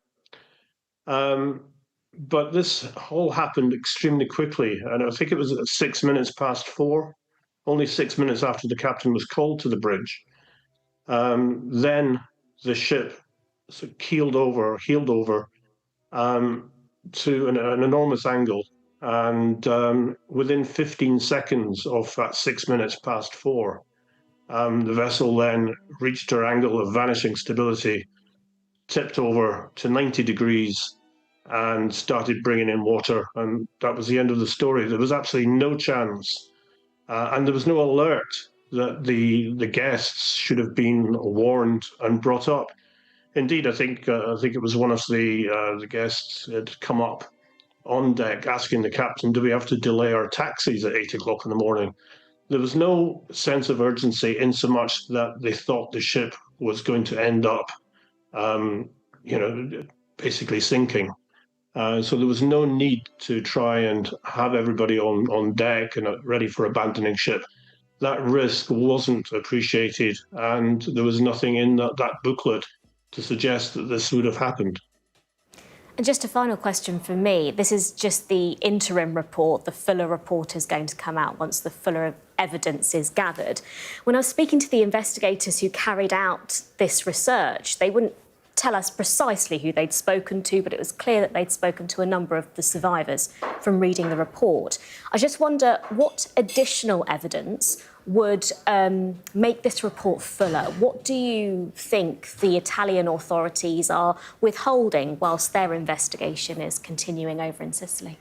But this all happened extremely quickly, and I think it was at 6 minutes past 4, only 6 minutes after the captain was called to the bridge. Then the ship sort of heeled over to an enormous angle, and within 15 seconds of that 6 minutes past 4, the vessel then reached her angle of vanishing stability, tipped over to 90 degrees, and started bringing in water. And that was the end of the story. There was absolutely no chance. And there was no alert that the guests should have been warned and brought up. Indeed, I think it was one of the guests had come up on deck asking the captain, do we have to delay our taxis at 8 o'clock in the morning? There was no sense of urgency in so much that they thought the ship was going to end up, basically sinking. So there was no need to try and have everybody on deck and ready for abandoning ship. That risk wasn't appreciated, and there was nothing in that booklet to suggest that this would have happened. And just a final question for me. This is just the interim report. The fuller report is going to come out once the fuller evidence is gathered. When I was speaking to the investigators who carried out this research, they wouldn't tell us precisely who they'd spoken to, but it was clear that they'd spoken to a number of the survivors from reading the report. I just wonder what additional evidence would make this report fuller. What do you think the Italian authorities are withholding whilst their investigation is continuing over in Sicily?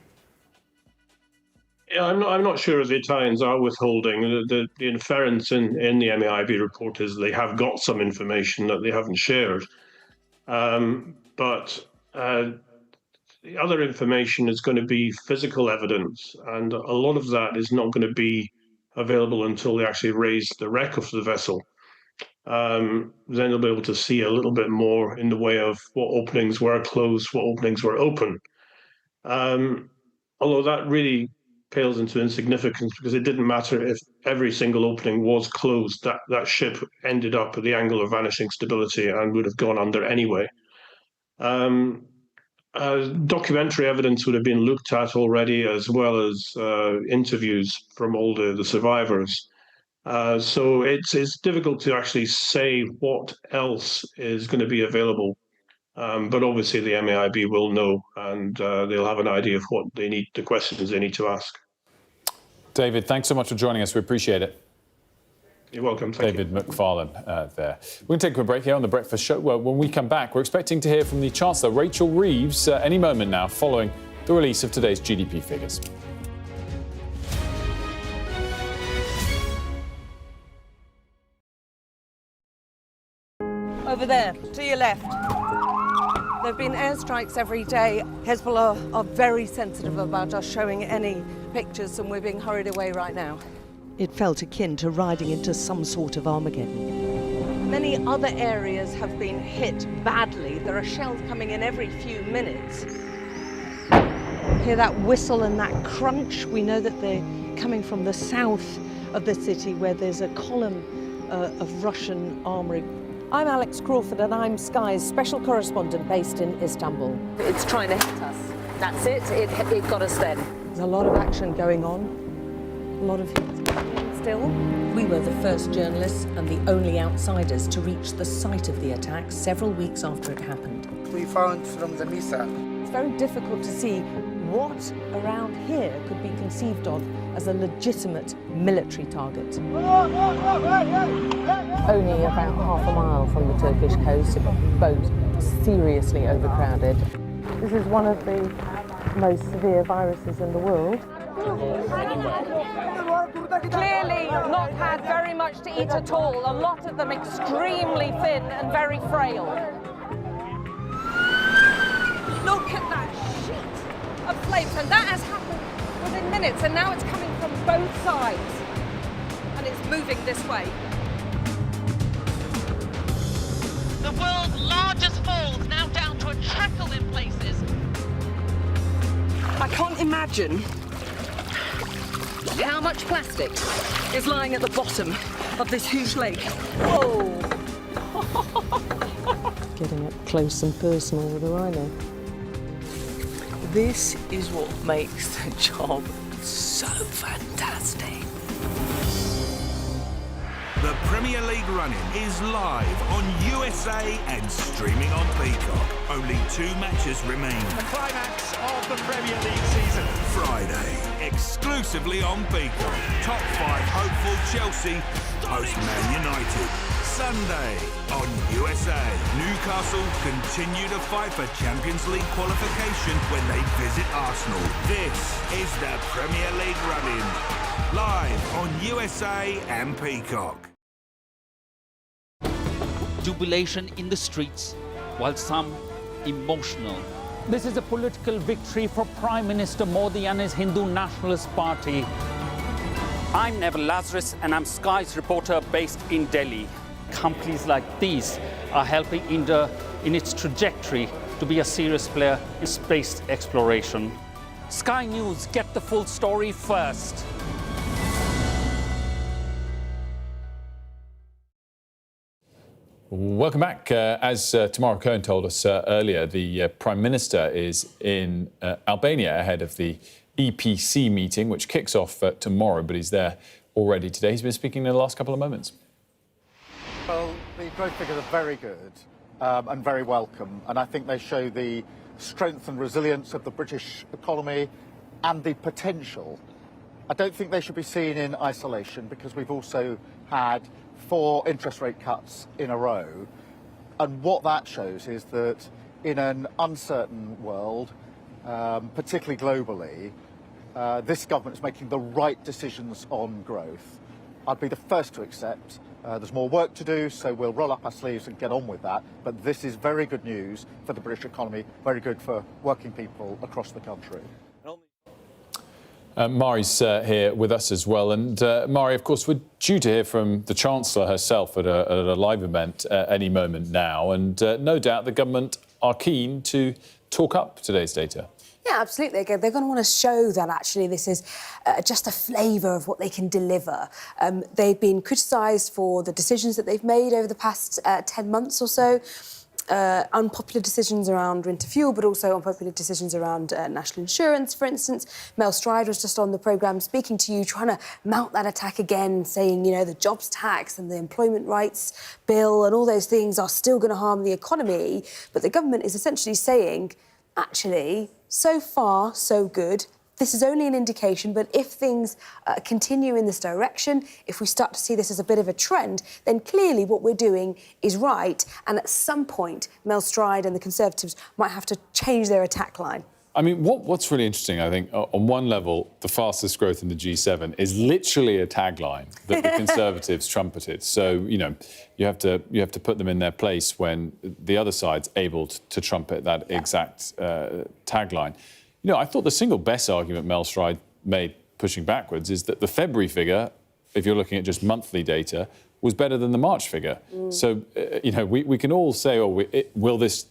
Yeah, I'm not sure if the Italians are withholding. The inference in the MEIB report is they have got some information that they haven't shared. But the other information is going to be physical evidence, and a lot of that is not going to be available until they actually raise the wreck of the vessel. Then they'll be able to see a little bit more in the way of what openings were closed, what openings were open. Although that really pales into insignificance, because it didn't matter if every single opening was closed, that ship ended up at the angle of vanishing stability and would have gone under anyway. Documentary evidence would have been looked at already, as well as interviews from all the survivors. So it's difficult to actually say what else is going to be available. But obviously the MEIB will know, and they'll have an idea of what they need, the questions they need to ask. David, thanks so much for joining us. We appreciate it. You're welcome. Thank David McFarlane there. We're going to take a break here on The Breakfast Show. Well, when we come back, we're expecting to hear from the Chancellor, Rachel Reeves, any moment now, following the release of today's GDP figures. Over there, to your left. There have been airstrikes every day. Hezbollah are very sensitive about us showing any pictures, and we're being hurried away right now. It felt akin to riding into some sort of Armageddon. Many other areas have been hit badly. There are shells coming in every few minutes. Hear that whistle and that crunch? We know that they're coming from the south of the city where there's a column of Russian armoury. I'm Alex Crawford and I'm Sky's special correspondent based in Istanbul. It's trying to hit us. That's it. It got us then. There's a lot of action going on, a lot of hits still. We were the first journalists and the only outsiders to reach the site of the attack several weeks after it happened. We found from the missile. It's very difficult to see what around here could be conceived of as a legitimate military target. Only about half a mile from the Turkish coast, a boat seriously overcrowded. This is one of the most severe viruses in the world. Clearly not had very much to eat at all, a lot of them extremely thin and very frail. Look at that sheet of flames, and that has happened within minutes, and now it's coming from both sides, and it's moving this way. The world's largest falls now down to a trickle in places. I can't imagine how much plastic is lying at the bottom of this huge lake. Whoa! Getting up close and personal with a rhino. This is what makes the job so fantastic. The Premier League run-in is live on USA and streaming on Peacock. Only 2 matches remain. The climax of the Premier League season. Friday, exclusively on Peacock. Top 5 hopeful Chelsea host Man United. Sunday on USA. Newcastle continue to fight for Champions League qualification when they visit Arsenal. This is the Premier League run-in. Live on USA and Peacock. Jubilation in the streets, while some emotional. This is a political victory for Prime Minister Modi and his Hindu Nationalist Party. I'm Neville Lazarus and I'm Sky's reporter based in Delhi. Companies like these are helping India in its trajectory to be a serious player in space exploration. Sky News, get the full story first. Welcome back. As Tamara Cohen told us earlier, the Prime Minister is in Albania ahead of the EPC meeting, which kicks off tomorrow, but he's there already today. He's been speaking in the last couple of moments. Well, the growth figures are very good and very welcome, and I think they show the strength and resilience of the British economy and the potential. I don't think they should be seen in isolation because we've also had 4 interest rate cuts in a row, and what that shows is that in an uncertain world, particularly globally, this government is making the right decisions on growth. I'd be the first to accept there's more work to do, so we'll roll up our sleeves and get on with that. But this is very good news for the British economy, very good for working people across the country. Mari's here with us as well. And Mari, of course, we're due to hear from the Chancellor herself at a live event any moment now. And no doubt the government are keen to talk up today's data. Yeah, absolutely. They're going to want to show that actually this is just a flavour of what they can deliver. They've been criticised for the decisions that they've made over the past 10 months or so. Unpopular decisions around winter fuel, but also unpopular decisions around national insurance, for instance. Mel Stride was just on the programme speaking to you, trying to mount that attack again, saying, you know, the jobs tax and the employment rights bill and all those things are still going to harm the economy. But the government is essentially saying, actually, so far, so good. This is only an indication, but if things continue in this direction, if we start to see this as a bit of a trend, then clearly what we're doing is right. And at some point, Mel Stride and the Conservatives might have to change their attack line. I mean, what's really interesting, I think, on one level, the fastest growth in the G7 is literally a tagline that the Conservatives trumpeted. So, you know, you have to put them in their place when the other side's able to trumpet that exact tagline. You know, I thought the single best argument Mel Stride made pushing backwards is that the February figure if you're looking at just monthly data, was better than the March figure. So, you know, we can all say, oh, will this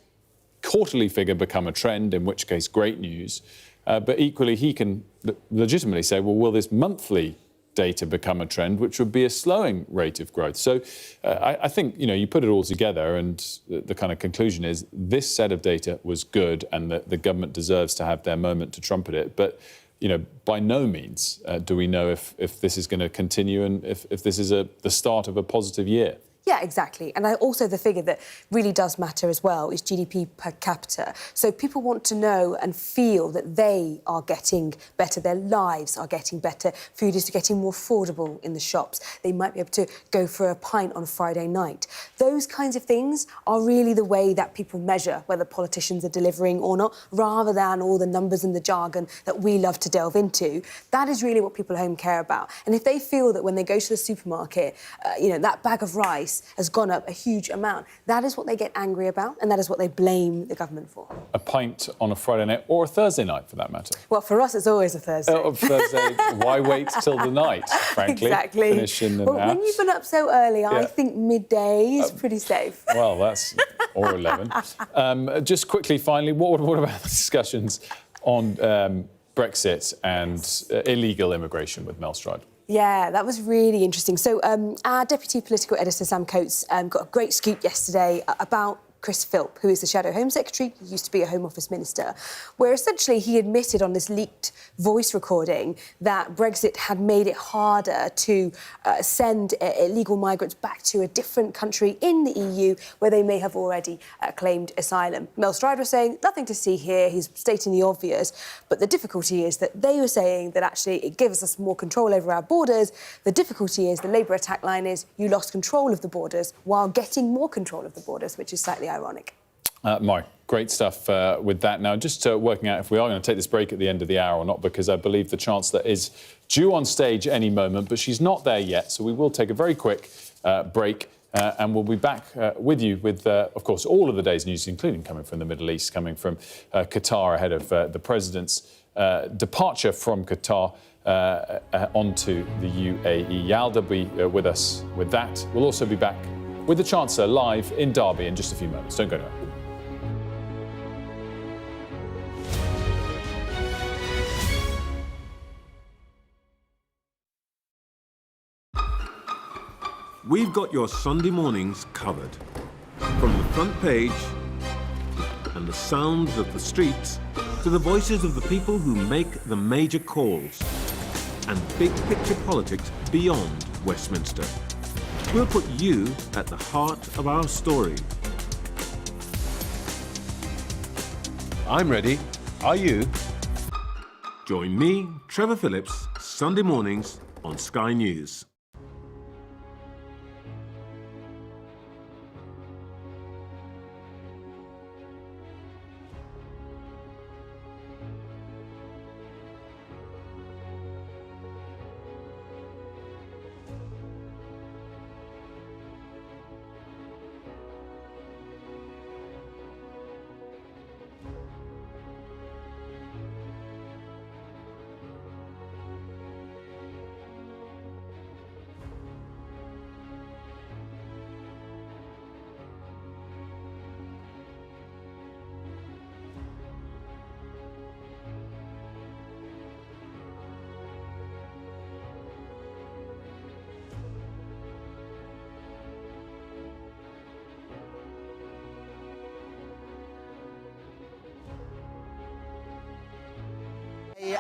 quarterly figure become a trend, in which case great news. But equally, he can legitimately say, well, will this monthly data become a trend, which would be a slowing rate of growth? So I think, you know, you put it all together and the kind of conclusion is this set of data was good and the government deserves to have their moment to trumpet it. But, you know, by no means do we know if this is going to continue and if this is the start of a positive year. Yeah, exactly. And also the figure that really does matter as well is GDP per capita. So people want to know and feel that they are getting better, their lives are getting better, food is getting more affordable in the shops, they might be able to go for a pint on a Friday night. Those kinds of things are really the way that people measure whether politicians are delivering or not, rather than all the numbers and the jargon that we love to delve into. That is really what people at home care about. And if they feel that when they go to the supermarket, you know, that bag of rice has gone up a huge amount, that is what they get angry about and that is what they blame the government for. A pint on a Friday night or a Thursday night, for that matter. Well, for us, it's always a Thursday. Thursday, why wait till the night, frankly? Exactly. Finish in an well, hour. when you've been up so early, I think midday is pretty safe. Well, that's... or 11. Just quickly, finally, what about the discussions on Brexit and illegal immigration with Mel Stride? Yeah, that was really interesting. So our Deputy Political Editor, Sam Coates, got a great scoop yesterday about Chris Philp, who is the Shadow Home Secretary, he used to be a Home Office Minister, where essentially he admitted on this leaked voice recording that Brexit had made it harder to send illegal migrants back to a different country in the EU where they may have already claimed asylum. Mel Stride was saying, nothing to see here, he's stating the obvious, but the difficulty is that they were saying that actually it gives us more control over our borders. The difficulty is, the Labour attack line is, you lost control of the borders while getting more control of the borders, which is slightly ironic. Mark, great stuff with that. Now, just working out if we are going to take this break at the end of the hour or not, because I believe the Chancellor is due on stage any moment, but she's not there yet. So we will take a very quick break and we'll be back with you with, of course, all of the day's news, including coming from the Middle East, coming from Qatar ahead of the President's departure from Qatar onto the UAE. Yalda will be with us with that. We'll also be back with the Chancellor live in Derby in just a few moments. Don't go nowhere. We've got your Sunday mornings covered. From the front page and the sounds of the streets to the voices of the people who make the major calls and big picture politics beyond Westminster. We'll put you at the heart of our story. I'm ready. Are you? Join me, Trevor Phillips, Sunday mornings on Sky News.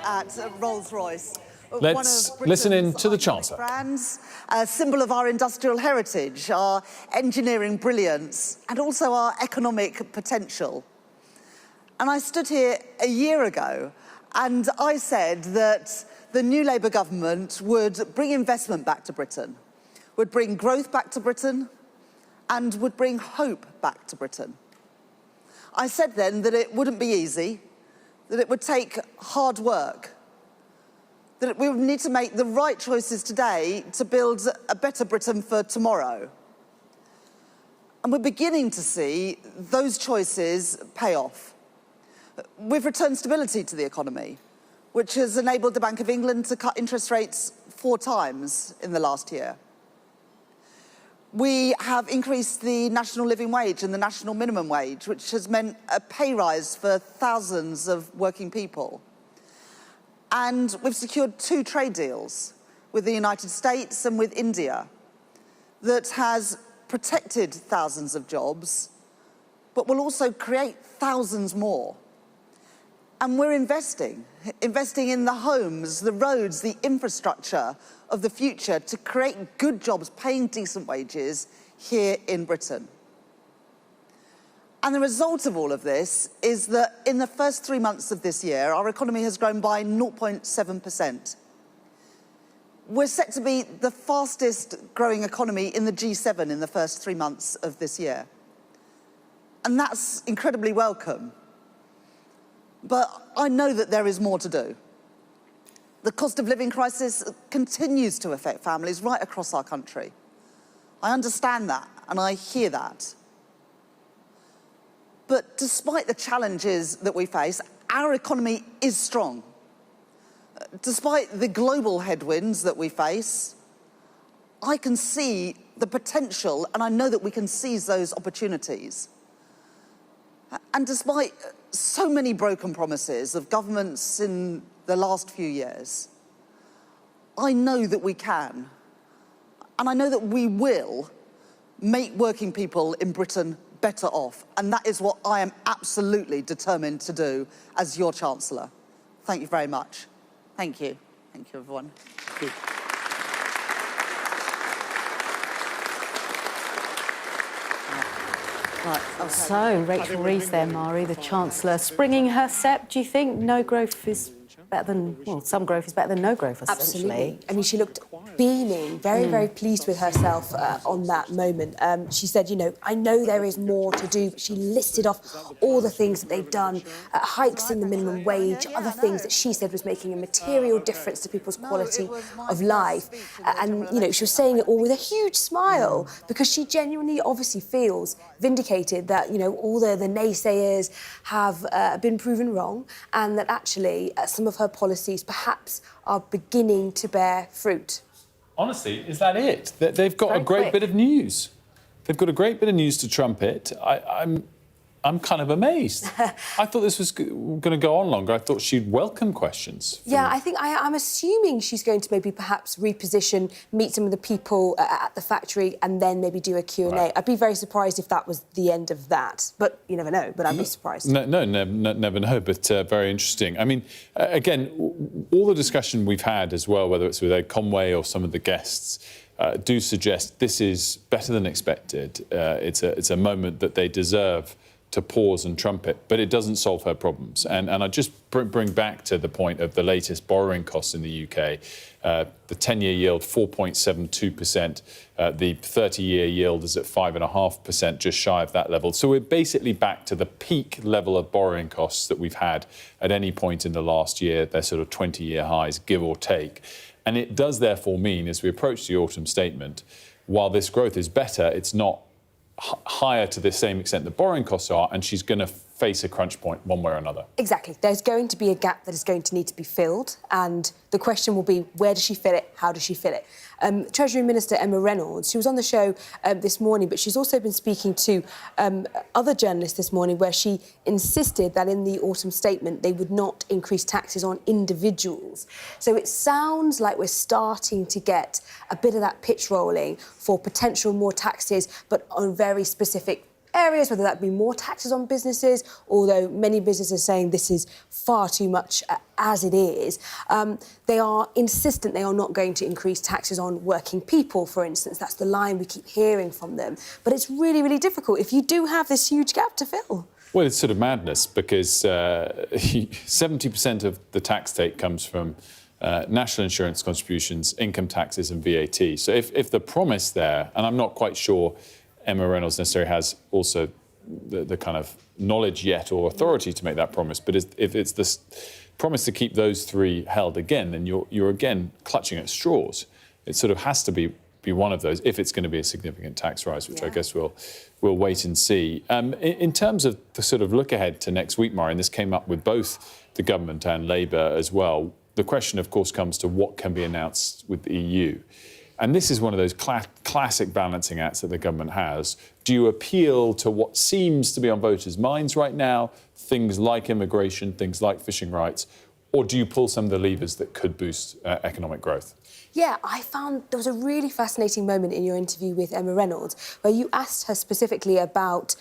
At Rolls-Royce. Let's listen in to the Chancellor. Brands, a symbol of our industrial heritage, our engineering brilliance, and also our economic potential. And I stood here a year ago and I said that the new Labour government would bring investment back to Britain, would bring growth back to Britain, and would bring hope back to Britain. I said then that it wouldn't be easy, that it would take hard work, that we would need to make the right choices today to build a better Britain for tomorrow. And we're beginning to see those choices pay off. We've returned stability to the economy, which has enabled the Bank of England to cut interest rates 4 times in the last year. We have increased the national living wage and the national minimum wage, which has meant a pay rise for thousands of working people. And we've secured 2 trade deals with the United States and with India that has protected thousands of jobs, but will also create thousands more. And we're investing in the homes, the roads, the infrastructure of the future to create good jobs, paying decent wages here in Britain. And the result of all of this is that in the first 3 months of this year, our economy has grown by 0.7%. We're set to be the fastest growing economy in the G7 in the first 3 months of this year. And that's incredibly welcome. But I know that there is more to do. The cost of living crisis continues to affect families right across our country. I understand that and I hear that. But despite the challenges that we face, our economy is strong. Despite the global headwinds that we face, I can see the potential and I know that we can seize those opportunities. And despite so many broken promises of governments in the last few years, I know that we can, and I know that we will make working people in Britain better off, and that is what I am absolutely determined to do as your Chancellor. Thank you very much. Thank you. Thank you, everyone. Thank you. Right, okay. So, Rachel Reeves there, Mari, the Chancellor, springing her step. Do you think no growth is better than, well, some growth is better than no growth, essentially? Absolutely. I mean, she looked beaming, very pleased with herself on that moment. She said, you know, I know there is more to do, but she listed off all the things that they've done, hikes in the minimum wage, other things that she said was making a material difference to people's quality of life. And, you know, she was saying it all with a huge smile because she genuinely obviously feels vindicated that, you know, all the naysayers have been proven wrong and that actually some of her policies perhaps are beginning to bear fruit. Honestly, is that it? They've got a great bit of news. They've got a great bit of news to trumpet. I'm kind of amazed. I thought this was going to go on longer. I thought she'd welcome questions. Yeah, I think I'm assuming she's going to maybe perhaps reposition, meet some of the people at the factory and then maybe do a Q&A. Right. I'd be very surprised if that was the end of that. But you never know, but I'd be surprised. Never know, but very interesting. I mean, again, all the discussion we've had as well, whether it's with Ed Conway or some of the guests, do suggest this is better than expected. It's a moment that they deserve to pause and trumpet, but it doesn't solve her problems. And I just bring back to the point of the latest borrowing costs in the UK. The 10-year yield, 4.72%. The 30-year yield is at 5.5%, just shy of that level. So we're basically back to the peak level of borrowing costs that we've had at any point in the last year. They're sort of 20-year highs, give or take. And it does therefore mean, as we approach the autumn statement, while this growth is better, it's not higher to the same extent the borrowing costs are, and she's going to face a crunch point one way or another. Exactly. There's going to be a gap that is going to need to be filled, and the question will be, where does she fill it? How does she fill it? Treasury Minister Emma Reynolds, she was on the show this morning, but she's also been speaking to other journalists this morning where she insisted that in the autumn statement they would not increase taxes on individuals. So it sounds like we're starting to get a bit of that pitch rolling for potential more taxes, but on very specific areas, whether that be more taxes on businesses, although many businesses are saying this is far too much as it is. They are insistent they are not going to increase taxes on working people, for instance. That's the line we keep hearing from them. But it's really, really difficult if you do have this huge gap to fill. Well, it's sort of madness because 70% of the tax take comes from national insurance contributions, income taxes and VAT. So if the promise there, and I'm not quite sure Emma Reynolds necessarily has also the kind of knowledge yet or authority to make that promise. But if it's this promise to keep those three held again, then you're again clutching at straws. It sort of has to be one of those if it's going to be a significant tax rise, which I guess we'll wait and see. In terms of the sort of look ahead to next week, Mari, and this came up with both the government and Labour as well, the question, of course, comes to what can be announced with the EU. And this is one of those classic balancing acts that the government has. Do you appeal to what seems to be on voters' minds right now, things like immigration, things like fishing rights, or do you pull some of the levers that could boost economic growth? Yeah, I found there was a really fascinating moment in your interview with Emma Reynolds where you asked her specifically about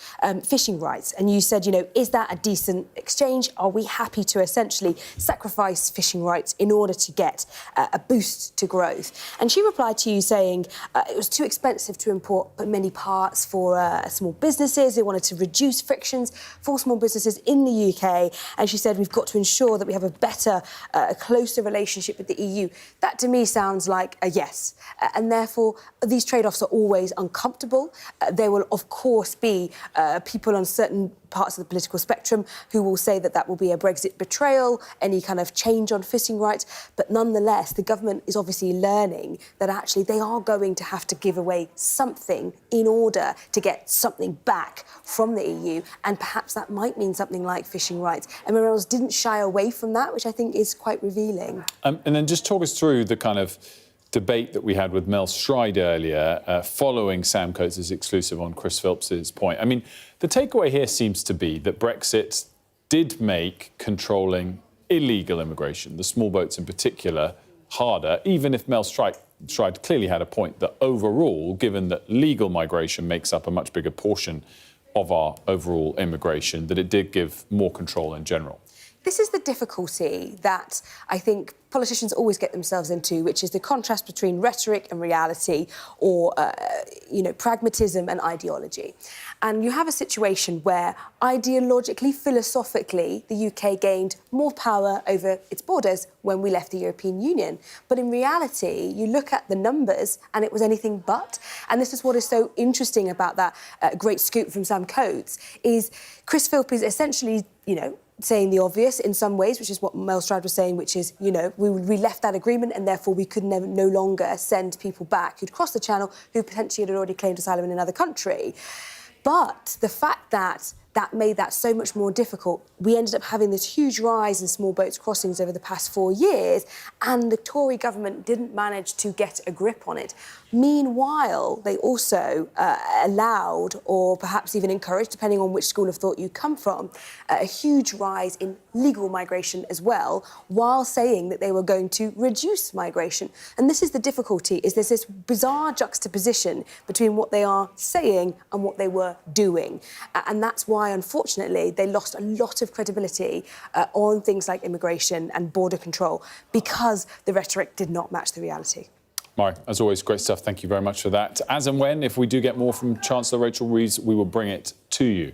fishing rights, and you said, you know, is that a decent exchange? Are we happy to essentially sacrifice fishing rights in order to get a boost to growth? And she replied to you saying it was too expensive to import many parts for small businesses. They wanted to reduce frictions for small businesses in the UK, and she said we've got to ensure that we have a better, a closer relationship with the EU. That to me sounds like a yes, and therefore these trade-offs are always uncomfortable. There will of course be people on certain parts of the political spectrum who will say that that will be a Brexit betrayal, any kind of change on fishing rights, but nonetheless the government is obviously learning that actually they are going to have to give away something in order to get something back from the EU, and perhaps that might mean something like fishing rights. Emma Reynolds didn't shy away from that, which I think is quite revealing. And then just talk us through the kind of debate that we had with Mel Stride earlier, following Sam Coates' exclusive on Chris Phillips's point. I mean, the takeaway here seems to be that Brexit did make controlling illegal immigration, the small boats in particular, harder, even if Mel Stride clearly had a point that overall, given that legal migration makes up a much bigger portion of our overall immigration, that it did give more control in general. This is the difficulty that I think politicians always get themselves into, which is the contrast between rhetoric and reality, or, you know, pragmatism and ideology. And you have a situation where ideologically, philosophically, the UK gained more power over its borders when we left the European Union. But in reality, you look at the numbers and it was anything but. And this is what is so interesting about that great scoop from Sam Coates, is Chris Philp is essentially, you know, saying the obvious in some ways, which is what Mel Stride was saying, which is, you know, we left that agreement and therefore we could no longer send people back who'd crossed the Channel who potentially had already claimed asylum in another country. But the fact that that made that so much more difficult, we ended up having this huge rise in small boats crossings over the past 4 years, and the Tory government didn't manage to get a grip on it. Meanwhile, they also allowed, or perhaps even encouraged, depending on which school of thought you come from, a huge rise in legal migration as well, while saying that they were going to reduce migration. And this is the difficulty, is there's this bizarre juxtaposition between what they are saying and what they were doing. And that's why, unfortunately, they lost a lot of credibility on things like immigration and border control, because the rhetoric did not match the reality. Mari, as always, great stuff. Thank you very much for that. As and when, if we do get more from Chancellor Rachel Reeves, we will bring it to you.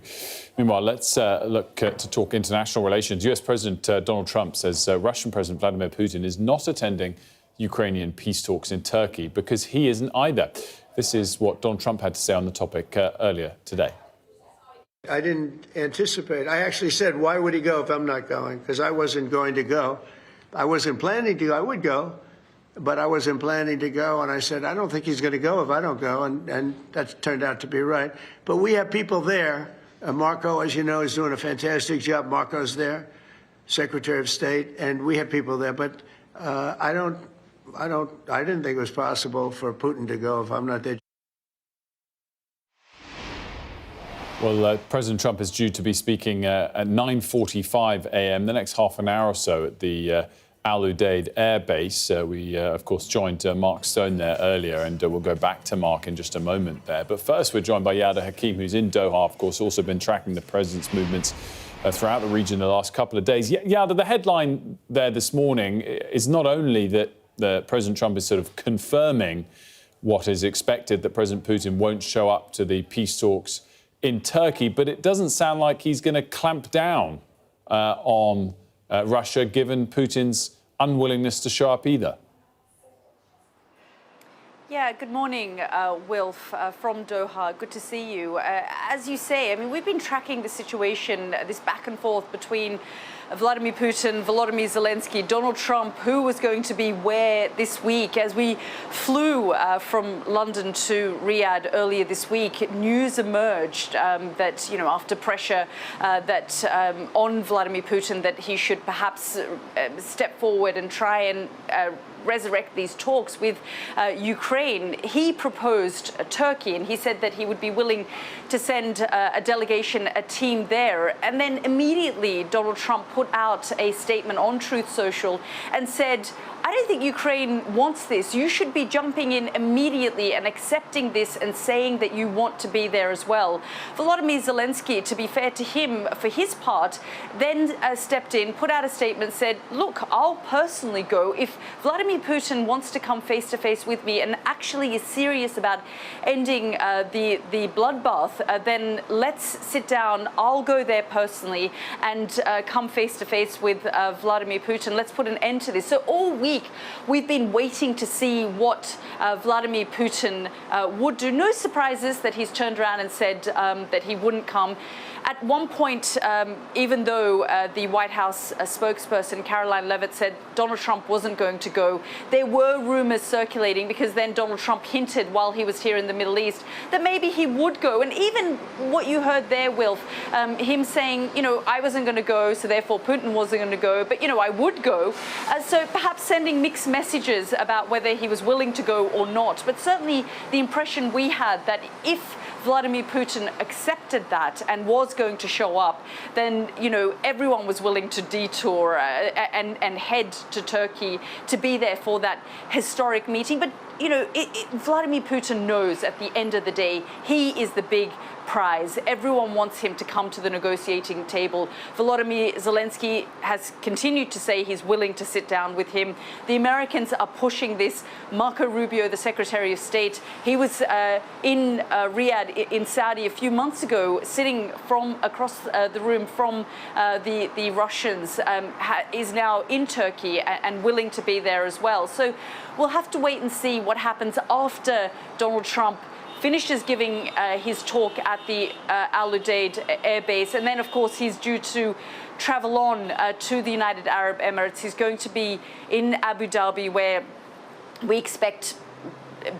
Meanwhile, let's look to talk international relations. US President Donald Trump says Russian President Vladimir Putin is not attending Ukrainian peace talks in Turkey because he isn't either. This is what Donald Trump had to say on the topic earlier today. I didn't anticipate. I actually said, why would he go if I'm not going? Because I wasn't going to go. I wasn't planning to go. I would go, but I wasn't planning to go. And I said, I don't think he's going to go if I don't go. And that turned out to be right. But we have people there. Marco, as you know, is doing a fantastic job. Marco's there, Secretary of State, and we have people there. But I didn't think it was possible for Putin to go if I'm not there. Well, President Trump is due to be speaking at 9:45 a.m., the next half an hour or so, at the Al Udeid Air Base. We, of course, joined Mark Stone there earlier, and we'll go back to Mark in just a moment there. But first, we're joined by Yada Hakim, who's in Doha, of course, also been tracking the president's movements throughout the region the last couple of days. Yada, the headline there this morning is not only that President Trump is sort of confirming what is expected, that President Putin won't show up to the peace talks in Turkey, but it doesn't sound like he's going to clamp down on Russia, given Putin's unwillingness to show up either. Yeah, good morning, Wilf, from Doha. Good to see you. As you say, I mean, we've been tracking the situation, this back and forth between Vladimir Putin, Volodymyr Zelensky, Donald Trump, who was going to be where this week. As we flew from London to Riyadh earlier this week, news emerged that, you know, after pressure on Vladimir Putin, that he should perhaps step forward and try and resurrect these talks with Ukraine. He proposed Turkey, and he said that he would be willing to send a delegation, a team there. And then immediately Donald Trump put out a statement on Truth Social and said, I don't think Ukraine wants this. You should be jumping in immediately and accepting this and saying that you want to be there as well. Volodymyr Zelensky, to be fair to him, for his part, then stepped in, put out a statement, said, look, I'll personally go. If Vladimir Putin wants to come face to face with me and actually is serious about ending the bloodbath, then let's sit down. I'll go there personally and come face to face with Vladimir Putin. Let's put an end to this. So all week, we've been waiting to see what Vladimir Putin would do. No surprises that he's turned around and said that he wouldn't come. At one point, even though the White House spokesperson, Caroline Leavitt, said Donald Trump wasn't going to go, there were rumors circulating, because then Donald Trump hinted while he was here in the Middle East that maybe he would go. And even what you heard there, Wilf, him saying, you know, I wasn't going to go, so therefore Putin wasn't going to go, but, you know, I would go. So perhaps sending mixed messages about whether he was willing to go or not. But certainly the impression we had that if Vladimir Putin accepted that and was going to show up, then, you know, everyone was willing to detour and head to Turkey to be there for that historic meeting. But, you know, Vladimir Putin knows at the end of the day, he is the big prize. Everyone wants him to come to the negotiating table. Volodymyr Zelensky has continued to say he's willing to sit down with him. The Americans are pushing this. Marco Rubio, the Secretary of State, he was in Riyadh in Saudi a few months ago, sitting from across the room from the Russians, is now in Turkey and willing to be there as well. So we'll have to wait and see what happens after Donald Trump finishes giving his talk at the Al Udeid air base. And then, of course, he's due to travel on to the United Arab Emirates. He's going to be in Abu Dhabi, where we expect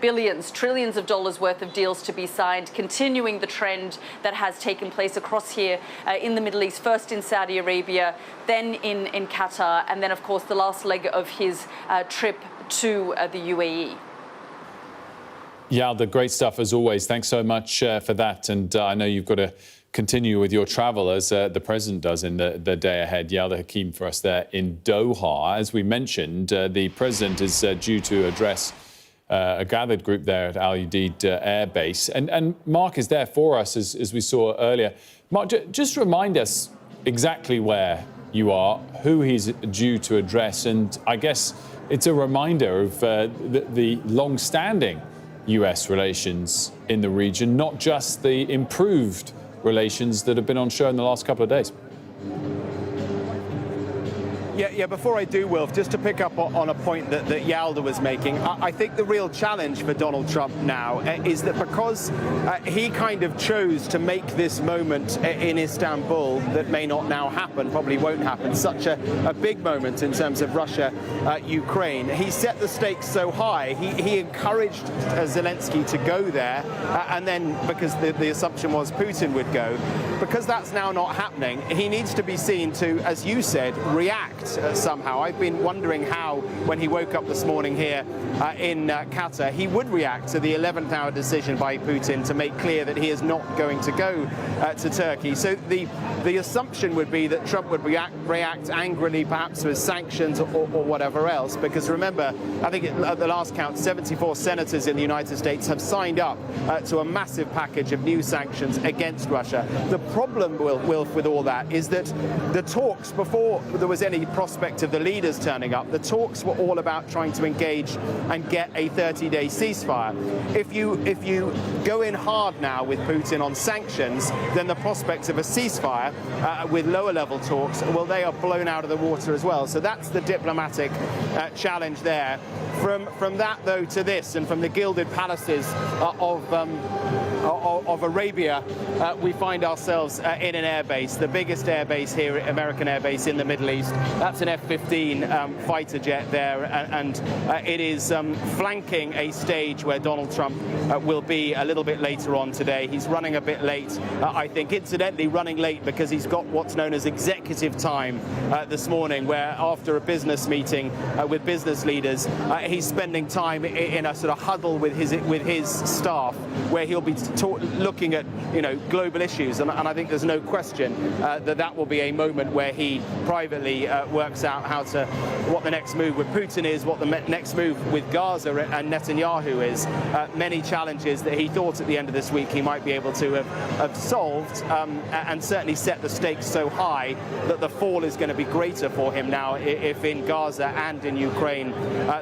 billions, trillions of dollars worth of deals to be signed, continuing the trend that has taken place across here in the Middle East, first in Saudi Arabia, then in Qatar, and then, of course, the last leg of his trip to the UAE. Yeah, great stuff as always. Thanks so much for that. And I know you've got to continue with your travel, as the President does in the day ahead. Yalda Hakim for us there in Doha. As we mentioned, the President is due to address a gathered group there at Al Udeid Air Base. And Mark is there for us, as we saw earlier. Mark, just remind us exactly where you are, who he's due to address. And I guess it's a reminder of the long-standing US relations in the region, not just the improved relations that have been on show in the last couple of days. Yeah, before I do, Wilf, just to pick up on a point that Yalda was making, I think the real challenge for Donald Trump now is that because he kind of chose to make this moment in Istanbul that may not now happen, probably won't happen, such a big moment in terms of Russia, Ukraine, he set the stakes so high, he encouraged Zelensky to go there, and then because the assumption was Putin would go, because that's now not happening, he needs to be seen to, as you said, react somehow. I've been wondering how, when he woke up this morning here in Qatar, he would react to the 11th hour decision by Putin to make clear that he is not going to go to Turkey. So the assumption would be that Trump would react angrily, perhaps with sanctions or whatever else, because remember, I think at the last count, 74 senators in the United States have signed up to a massive package of new sanctions against Russia. The problem, Wilf, with all that is that the talks, before there was any prospect of the leaders turning up, the talks were all about trying to engage and get a 30-day ceasefire. If you go in hard now with Putin on sanctions, then the prospects of a ceasefire with lower-level talks, well, they are blown out of the water as well. So that's the diplomatic challenge there. From that, though, to this, and from the gilded palaces of Arabia, we find ourselves in an airbase, the biggest airbase here, American airbase in the Middle East. That's an F-15 fighter jet there, and it is flanking a stage where Donald Trump will be a little bit later on today. He's running a bit late, I think, incidentally running late because he's got what's known as executive time this morning, where after a business meeting with business leaders, he's spending time in a sort of huddle with his staff, where he'll be looking at global issues, and I think there's no question that will be a moment where he privately works out what the next move with Putin is, what the next move with Gaza and Netanyahu is. Many challenges that he thought at the end of this week he might be able to have solved, and certainly set the stakes so high that the fall is going to be greater for him now if in Gaza and in Ukraine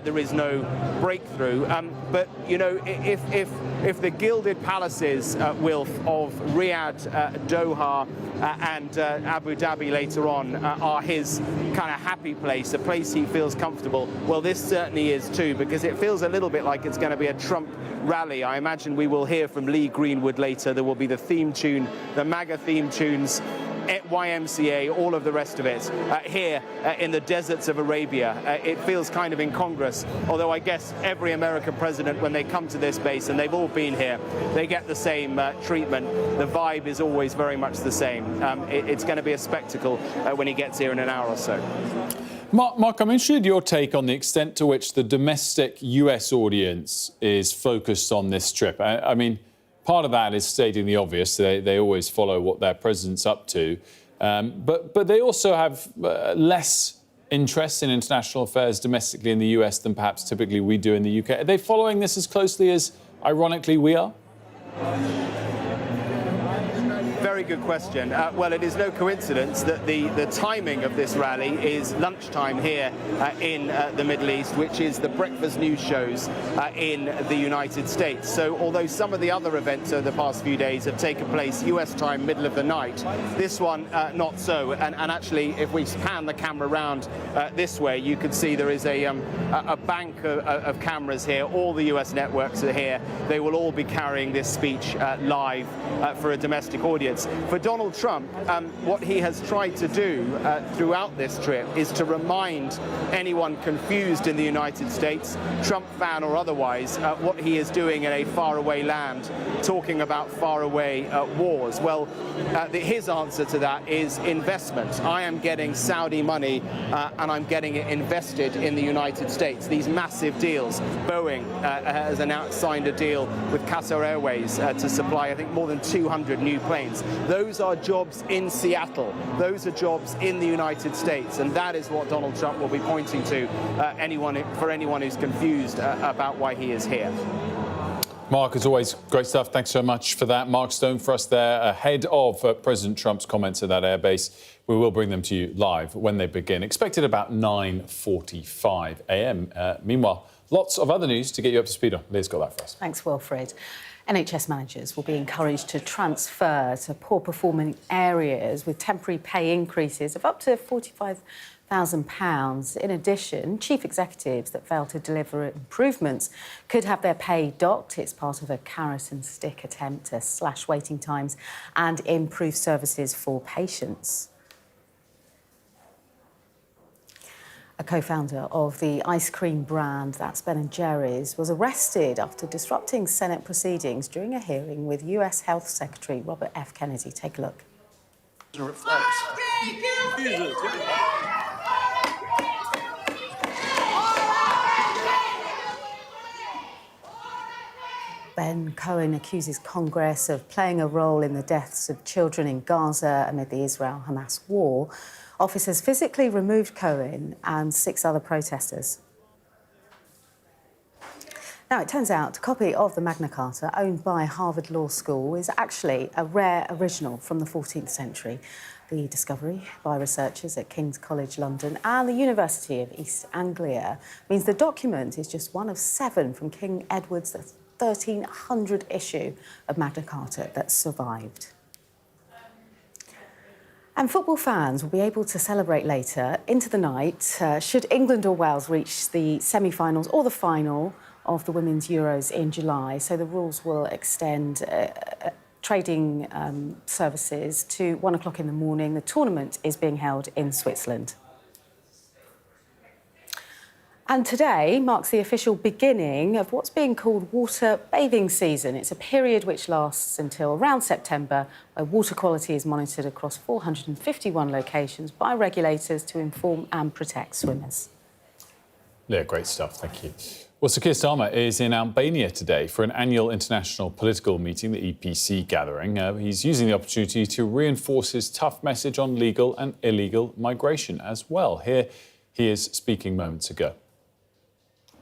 there is no breakthrough. But if the gilded palaces, Wilf, of Riyadh, Doha and Abu Dhabi later on are his kind of happy place, a place he feels comfortable, well, this certainly is too, because it feels a little bit like it's going to be a Trump rally. I imagine we will hear from Lee Greenwood later. There will be the theme tune, the MAGA theme tunes, YMCA, all of the rest of it, here in the deserts of Arabia. It feels kind of incongruous, although I guess every American president, when they come to this base, and they've all been here, they get the same treatment. The vibe is always very much the same. It's going to be a spectacle when he gets here in an hour or so. Mark, I'm interested in your take on the extent to which the domestic US audience is focused on this trip. I mean, part of that is stating the obvious. They always follow what their president's up to. But they also have less interest in international affairs domestically in the US than perhaps typically we do in the UK. Are they following this as closely as, ironically, we are? Very good question. Well, it is no coincidence that the timing of this rally is lunchtime here in the Middle East, which is the breakfast news shows in the United States. So although some of the other events over the past few days have taken place US time, middle of the night, this one not so. And actually, if we pan the camera around this way, you can see there is a bank of cameras here. All the US networks are here. They will all be carrying this speech live for a domestic audience. For Donald Trump, what he has tried to do throughout this trip is to remind anyone confused in the United States, Trump fan or otherwise, what he is doing in a faraway land, talking about faraway wars. Well, his answer to that is investment. I am getting Saudi money and I'm getting it invested in the United States. These massive deals. Boeing has signed a deal with Qatar Airways to supply, I think, more than 200 new planes. Those are jobs in Seattle. Those are jobs in the United States. And that is what Donald Trump will be pointing to for anyone who's confused about why he is here. Mark, as always, great stuff. Thanks so much for that. Mark Stone for us there, ahead of President Trump's comments at that airbase. We will bring them to you live when they begin, expected about 9:45 a.m. Meanwhile, lots of other news to get you up to speed on. Leah's got that for us. Thanks, Wilfred. NHS managers will be encouraged to transfer to poor-performing areas with temporary pay increases of up to £45,000. In addition, chief executives that fail to deliver improvements could have their pay docked. It's part of a carrot-and-stick attempt to slash waiting times and improve services for patients. A co-founder of the ice cream brand, that's Ben & Jerry's, was arrested after disrupting Senate proceedings during a hearing with US Health Secretary Robert F. Kennedy. Take a look. Ben Cohen accuses Congress of playing a role in the deaths of children in Gaza amid the Israel-Hamas war. Officers physically removed Cohen and 6 other protesters. Now, it turns out a copy of the Magna Carta, owned by Harvard Law School, is actually a rare original from the 14th century. The discovery by researchers at King's College London and the University of East Anglia means the document is just one of 7 from King Edward's 1300 issue of Magna Carta that survived. And football fans will be able to celebrate later into the night should England or Wales reach the semi-finals or the final of the Women's Euros in July. So the rules will extend trading services to 1 o'clock in the morning. The tournament is being held in Switzerland. And today marks the official beginning of what's being called water bathing season. It's a period which lasts until around September, where water quality is monitored across 451 locations by regulators to inform and protect swimmers. Yeah, great stuff. Thank you. Well, Sir Keir Starmer is in Albania today for an annual international political meeting, the EPC gathering. He's using the opportunity to reinforce his tough message on legal and illegal migration as well. Here he is speaking moments ago.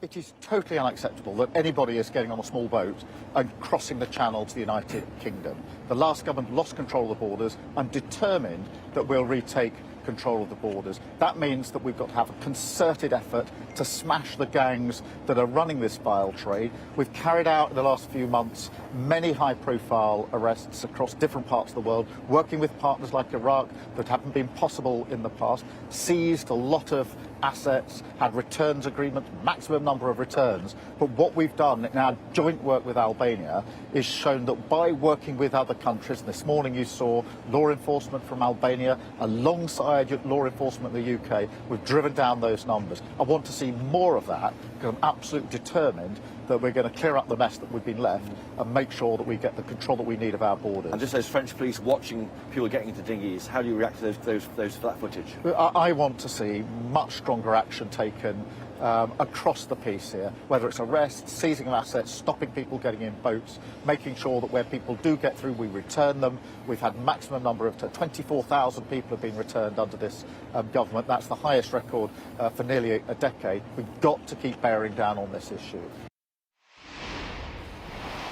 It is totally unacceptable that anybody is getting on a small boat and crossing the Channel to the United Kingdom. The last government lost control of the borders. I'm determined that we'll retake control of the borders. That means that we've got to have a concerted effort to smash the gangs that are running this vile trade. We've carried out in the last few months many high-profile arrests across different parts of the world, working with partners like Iraq that haven't been possible in the past, seized a lot of assets, had returns agreements, maximum number of returns. But what we've done in our joint work with Albania is shown that by working with other countries, and this morning you saw law enforcement from Albania alongside law enforcement in the UK, we've driven down those numbers. I want to see more of that because I'm absolutely determined that we're going to clear up the mess that we've been left and make sure that we get the control that we need of our borders. And just those French police watching people getting into dinghies, how do you react to that footage? I want to see much stronger action taken across the piece here, whether it's arrests, seizing of assets, stopping people getting in boats, making sure that where people do get through, we return them. We've had maximum number of 24,000 people have been returned under this government. That's the highest record for nearly a decade. We've got to keep bearing down on this issue.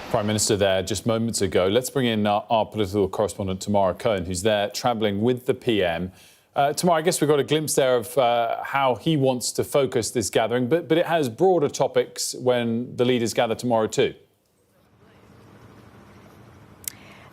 Prime Minister there just moments ago. Let's bring in our political correspondent, Tamara Cohen, who's there travelling with the PM. Tamara, I guess we got a glimpse there of how he wants to focus this gathering, but it has broader topics when the leaders gather tomorrow too.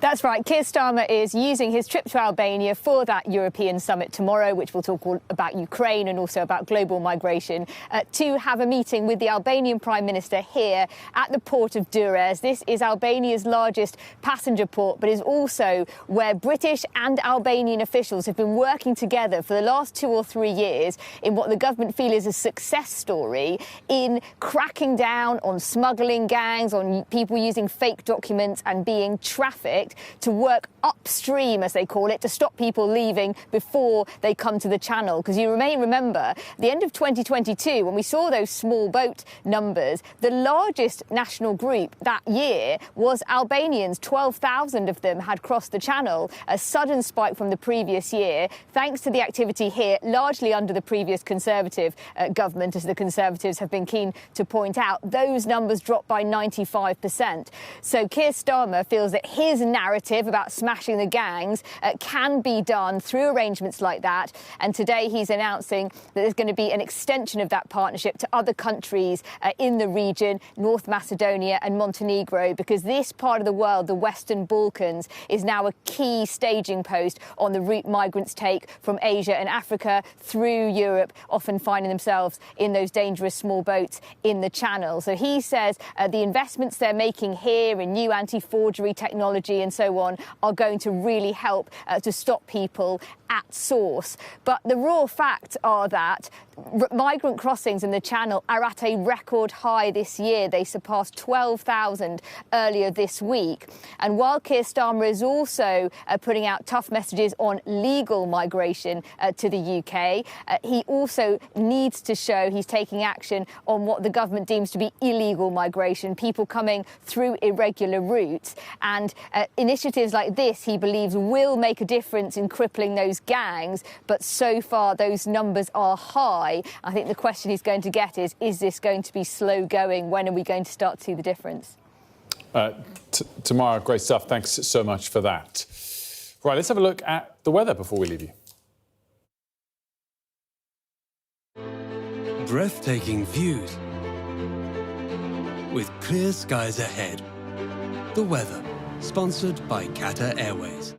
That's right. Keir Starmer is using his trip to Albania for that European summit tomorrow, which will talk all about Ukraine and also about global migration, to have a meeting with the Albanian Prime Minister here at the port of Durrës. This is Albania's largest passenger port, but is also where British and Albanian officials have been working together for the last 2 or 3 years in what the government feel is a success story in cracking down on smuggling gangs, on people using fake documents and being trafficked, to work upstream, as they call it, to stop people leaving before they come to the Channel. Because you may remember, at the end of 2022, when we saw those small boat numbers, the largest national group that year was Albanians. 12,000 of them had crossed the Channel, a sudden spike from the previous year, thanks to the activity here, largely under the previous Conservative government, as the Conservatives have been keen to point out. Those numbers dropped by 95%. So Keir Starmer feels that his narrative about smashing the gangs can be done through arrangements like that. And today he's announcing that there's going to be an extension of that partnership to other countries in the region, North Macedonia and Montenegro, because this part of the world, the Western Balkans, is now a key staging post on the route migrants take from Asia and Africa through Europe, often finding themselves in those dangerous small boats in the Channel. So he says the investments they're making here in new anti-forgery technology and so on are going to really help to stop people at source. But the raw facts are that migrant crossings in the Channel are at a record high this year. They surpassed 12,000 earlier this week. And while Keir Starmer is also putting out tough messages on legal migration to the UK, he also needs to show he's taking action on what the government deems to be illegal migration, people coming through irregular routes. And initiatives like this, he believes, will make a difference in crippling those gangs, but so far those numbers are high. I think the question he's going to get is this going to be slow going? When are we going to start to see the difference? Tamara, great stuff. Thanks so much for that. Right, let's have a look at the weather before we leave you. Breathtaking views with clear skies ahead. The weather, sponsored by Qatar Airways.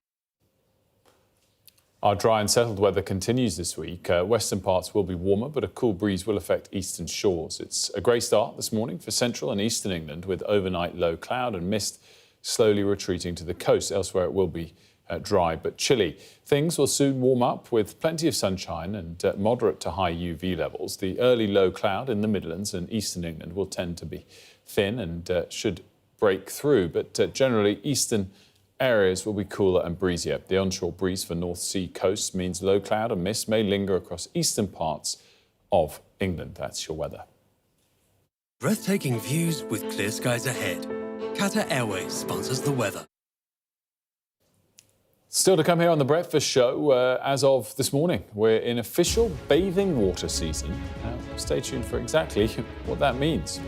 Our dry and settled weather continues this week. Western parts will be warmer, but a cool breeze will affect eastern shores. It's a grey start this morning for central and eastern England, with overnight low cloud and mist slowly retreating to the coast. Elsewhere it will be dry but chilly. Things will soon warm up with plenty of sunshine and moderate to high UV levels. The early low cloud in the Midlands and eastern England will tend to be thin and should break through, but generally eastern areas will be cooler and breezier. The onshore breeze for North Sea coasts means low cloud and mist may linger across eastern parts of England. That's your weather. Breathtaking views with clear skies ahead. Qatar Airways sponsors the weather. Still to come here on The Breakfast Show, as of this morning, we're in official bathing water season. Stay tuned for exactly what that means.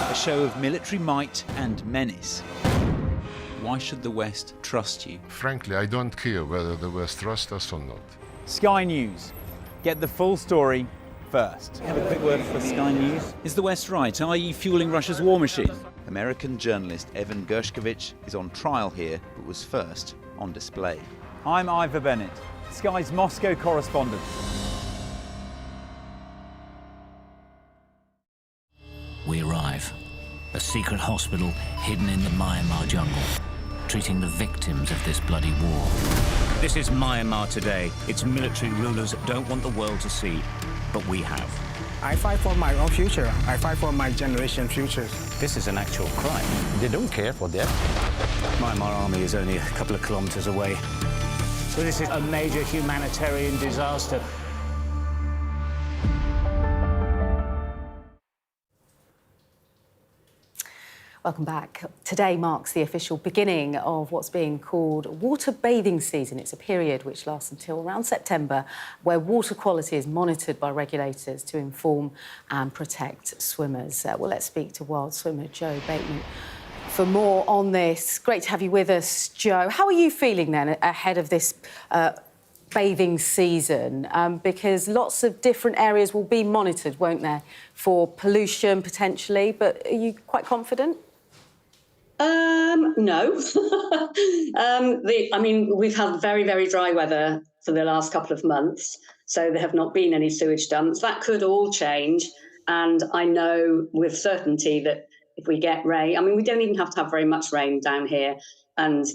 A show of military might and menace. Why should the West trust you? Frankly, I don't care whether the West trusts us or not. Sky News. Get the full story first. Have a quick word for Sky News. Is the West right? Are you fueling Russia's war machine? American journalist Evan Gershkovich is on trial here, but was first on display. I'm Ivor Bennett, Sky's Moscow correspondent. We arrive. A secret hospital hidden in the Myanmar jungle, treating the victims of this bloody war. This is Myanmar today. Its military rulers don't want the world to see, but we have. I fight for my own future. I fight for my generation's futures. This is an actual crime. They don't care for that. Myanmar army is only a couple of kilometers away. So this is a major humanitarian disaster. Welcome back. Today marks the official beginning of what's being called water bathing season. It's a period which lasts until around September, where water quality is monitored by regulators to inform and protect swimmers. Well, let's speak to wild swimmer Joe Bateman for more on this. Great to have you with us, Joe. How are you feeling then ahead of this bathing season? Because lots of different areas will be monitored, won't there, for pollution potentially, but are you quite confident? No. I mean, we've had very, very dry weather for the last couple of months, so there have not been any sewage dumps. That could all change, and I know with certainty that if we get rain, I mean, we don't even have to have very much rain down here, and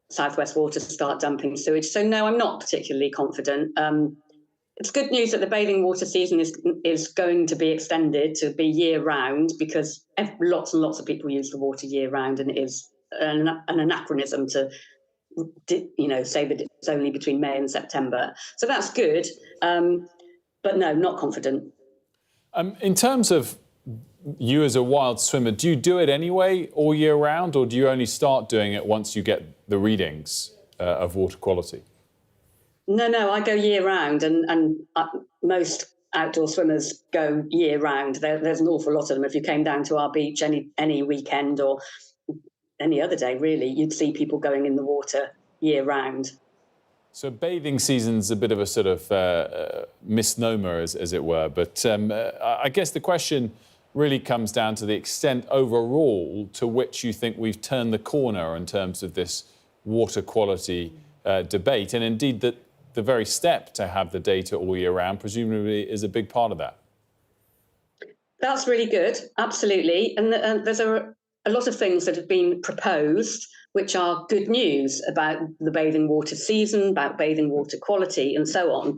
South West Water start dumping sewage. So no, I'm not particularly confident. It's good news that the bathing water season is going to be extended to be year-round, because lots and lots of people use the water year-round, and it is an anachronism to, say that it's only between May and September. So that's good, but no, not confident. In terms of you as a wild swimmer, do you do it anyway all year round, or do you only start doing it once you get the readings of water quality? No, I go year-round, and most outdoor swimmers go year-round. There's an awful lot of them. If you came down to our beach any weekend or any other day, really, you'd see people going in the water year-round. So bathing season's a bit of a sort of misnomer, as it were. But I guess the question really comes down to the extent overall to which you think we've turned the corner in terms of this water quality debate, and indeed that the very step to have the data all year round presumably is a big part of that. That's really good, absolutely. And there's a lot of things that have been proposed which are good news about the bathing water season, about bathing water quality and so on.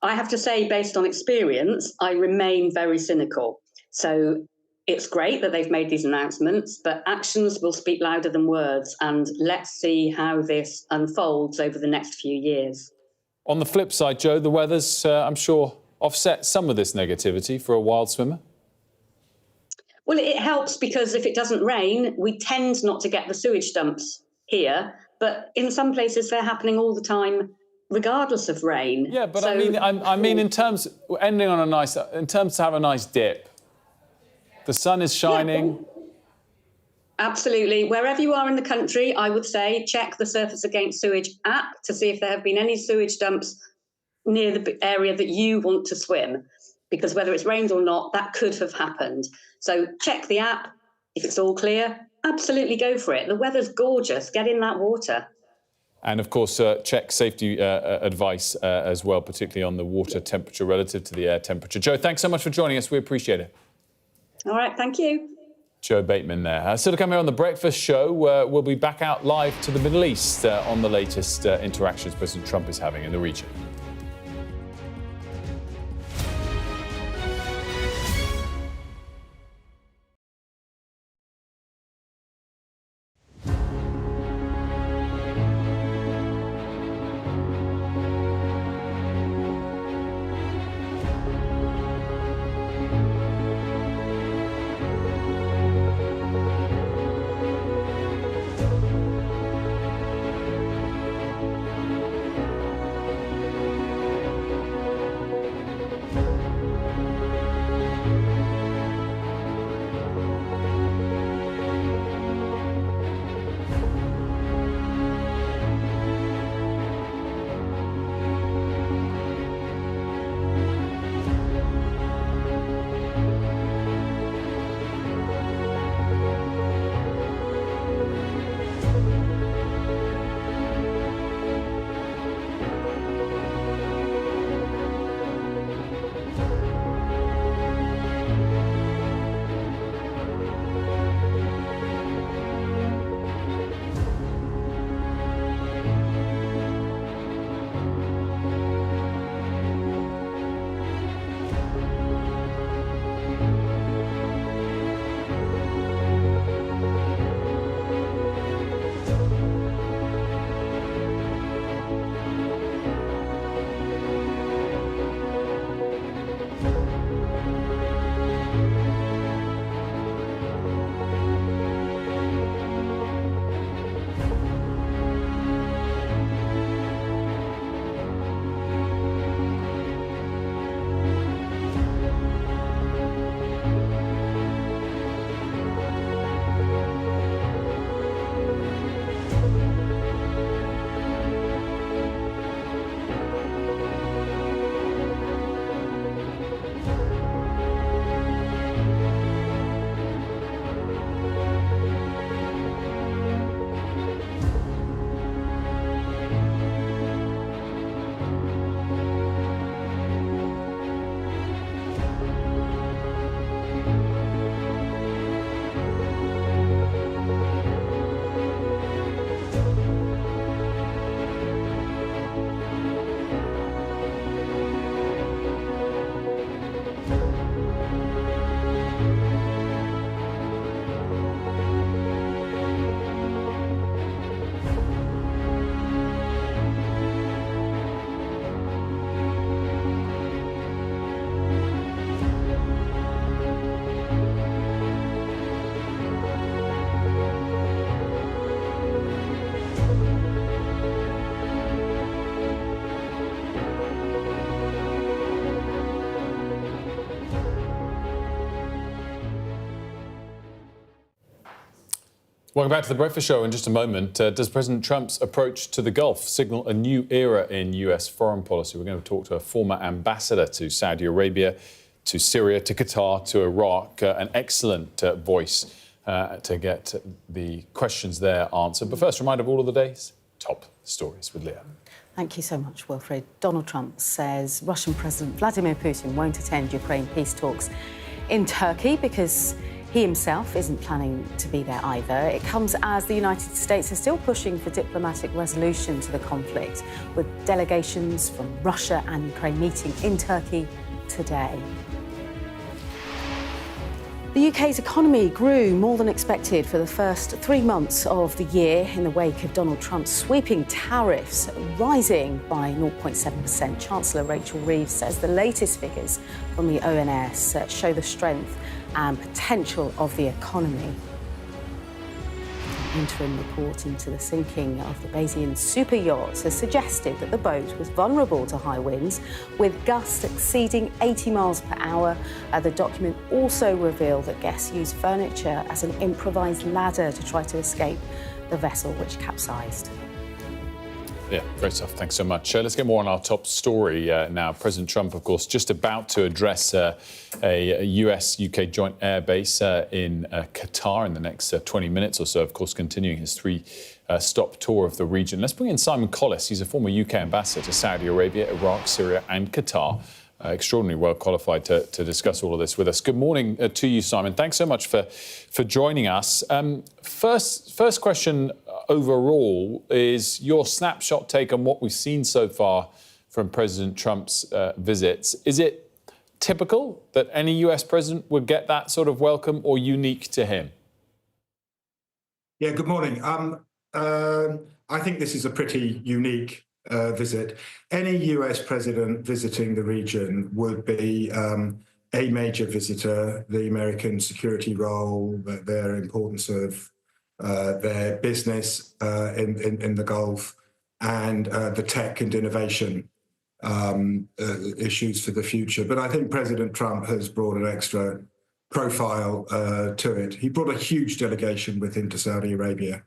I have to say, based on experience, I remain very cynical. So it's great that they've made these announcements, but actions will speak louder than words, and let's see how this unfolds over the next few years. On the flip side, Joe, the weather's, I'm sure, offset some of this negativity for a wild swimmer. Well, it helps because if it doesn't rain, we tend not to get the sewage dumps here, but in some places they're happening all the time, regardless of rain. Yeah, but so, I mean, in terms to have a nice dip, the sun is shining. Yeah. Absolutely. Wherever you are in the country, I would say check the Surface Against Sewage app to see if there have been any sewage dumps near the area that you want to swim, because whether it's rained or not, that could have happened. So check the app. If it's all clear, absolutely go for it. The weather's gorgeous. Get in that water. And of course, check safety advice as well, particularly on the water temperature relative to the air temperature. Joe, thanks so much for joining us. We appreciate it. All right, thank you. Joe Bateman there. Still to come here on The Breakfast Show, we'll be back out live to the Middle East on the latest interactions President Trump is having in the region. Welcome back to The Breakfast Show. In just a moment, does President Trump's approach to the Gulf signal a new era in US foreign policy? We're going to talk to a former ambassador to Saudi Arabia, to Syria, to Qatar, to Iraq. An excellent voice to get the questions there answered. But first, reminder of all of the day's top stories with Leah. Thank you so much, Wilfred. Donald Trump says Russian President Vladimir Putin won't attend Ukraine peace talks in Turkey because he himself isn't planning to be there either. It comes as the United States is still pushing for diplomatic resolution to the conflict, with delegations from Russia and Ukraine meeting in Turkey today. The UK's economy grew more than expected for the first 3 months of the year in the wake of Donald Trump's sweeping tariffs rising by 0.7%. Chancellor Rachel Reeves says the latest figures from the ONS show the strength and potential of the economy. An interim report into the sinking of the Bayesian super yacht has suggested that the boat was vulnerable to high winds, with gusts exceeding 80 miles per hour. The document also revealed that guests used furniture as an improvised ladder to try to escape the vessel, which capsized. Yeah, great stuff. Thanks so much. Let's get more on our top story now. President Trump, of course, just about to address a US-UK joint air base in Qatar in the next 20 minutes or so, of course, continuing his three-stop tour of the region. Let's bring in Simon Collis. He's a former UK ambassador to Saudi Arabia, Iraq, Syria and Qatar. Extraordinarily well qualified to discuss all of this with us. Good morning to you, Simon. Thanks so much for joining us. First question overall is your snapshot take on what we've seen so far from President Trump's visits. Is it typical that any US president would get that sort of welcome, or unique to him? Yeah, good morning. I think this is a pretty unique visit. Any US president visiting the region would be a major visitor. The American security role, their importance of their business in the Gulf, and the tech and innovation issues for the future. But I think President Trump has brought an extra profile to it. He brought a huge delegation with him to Saudi Arabia,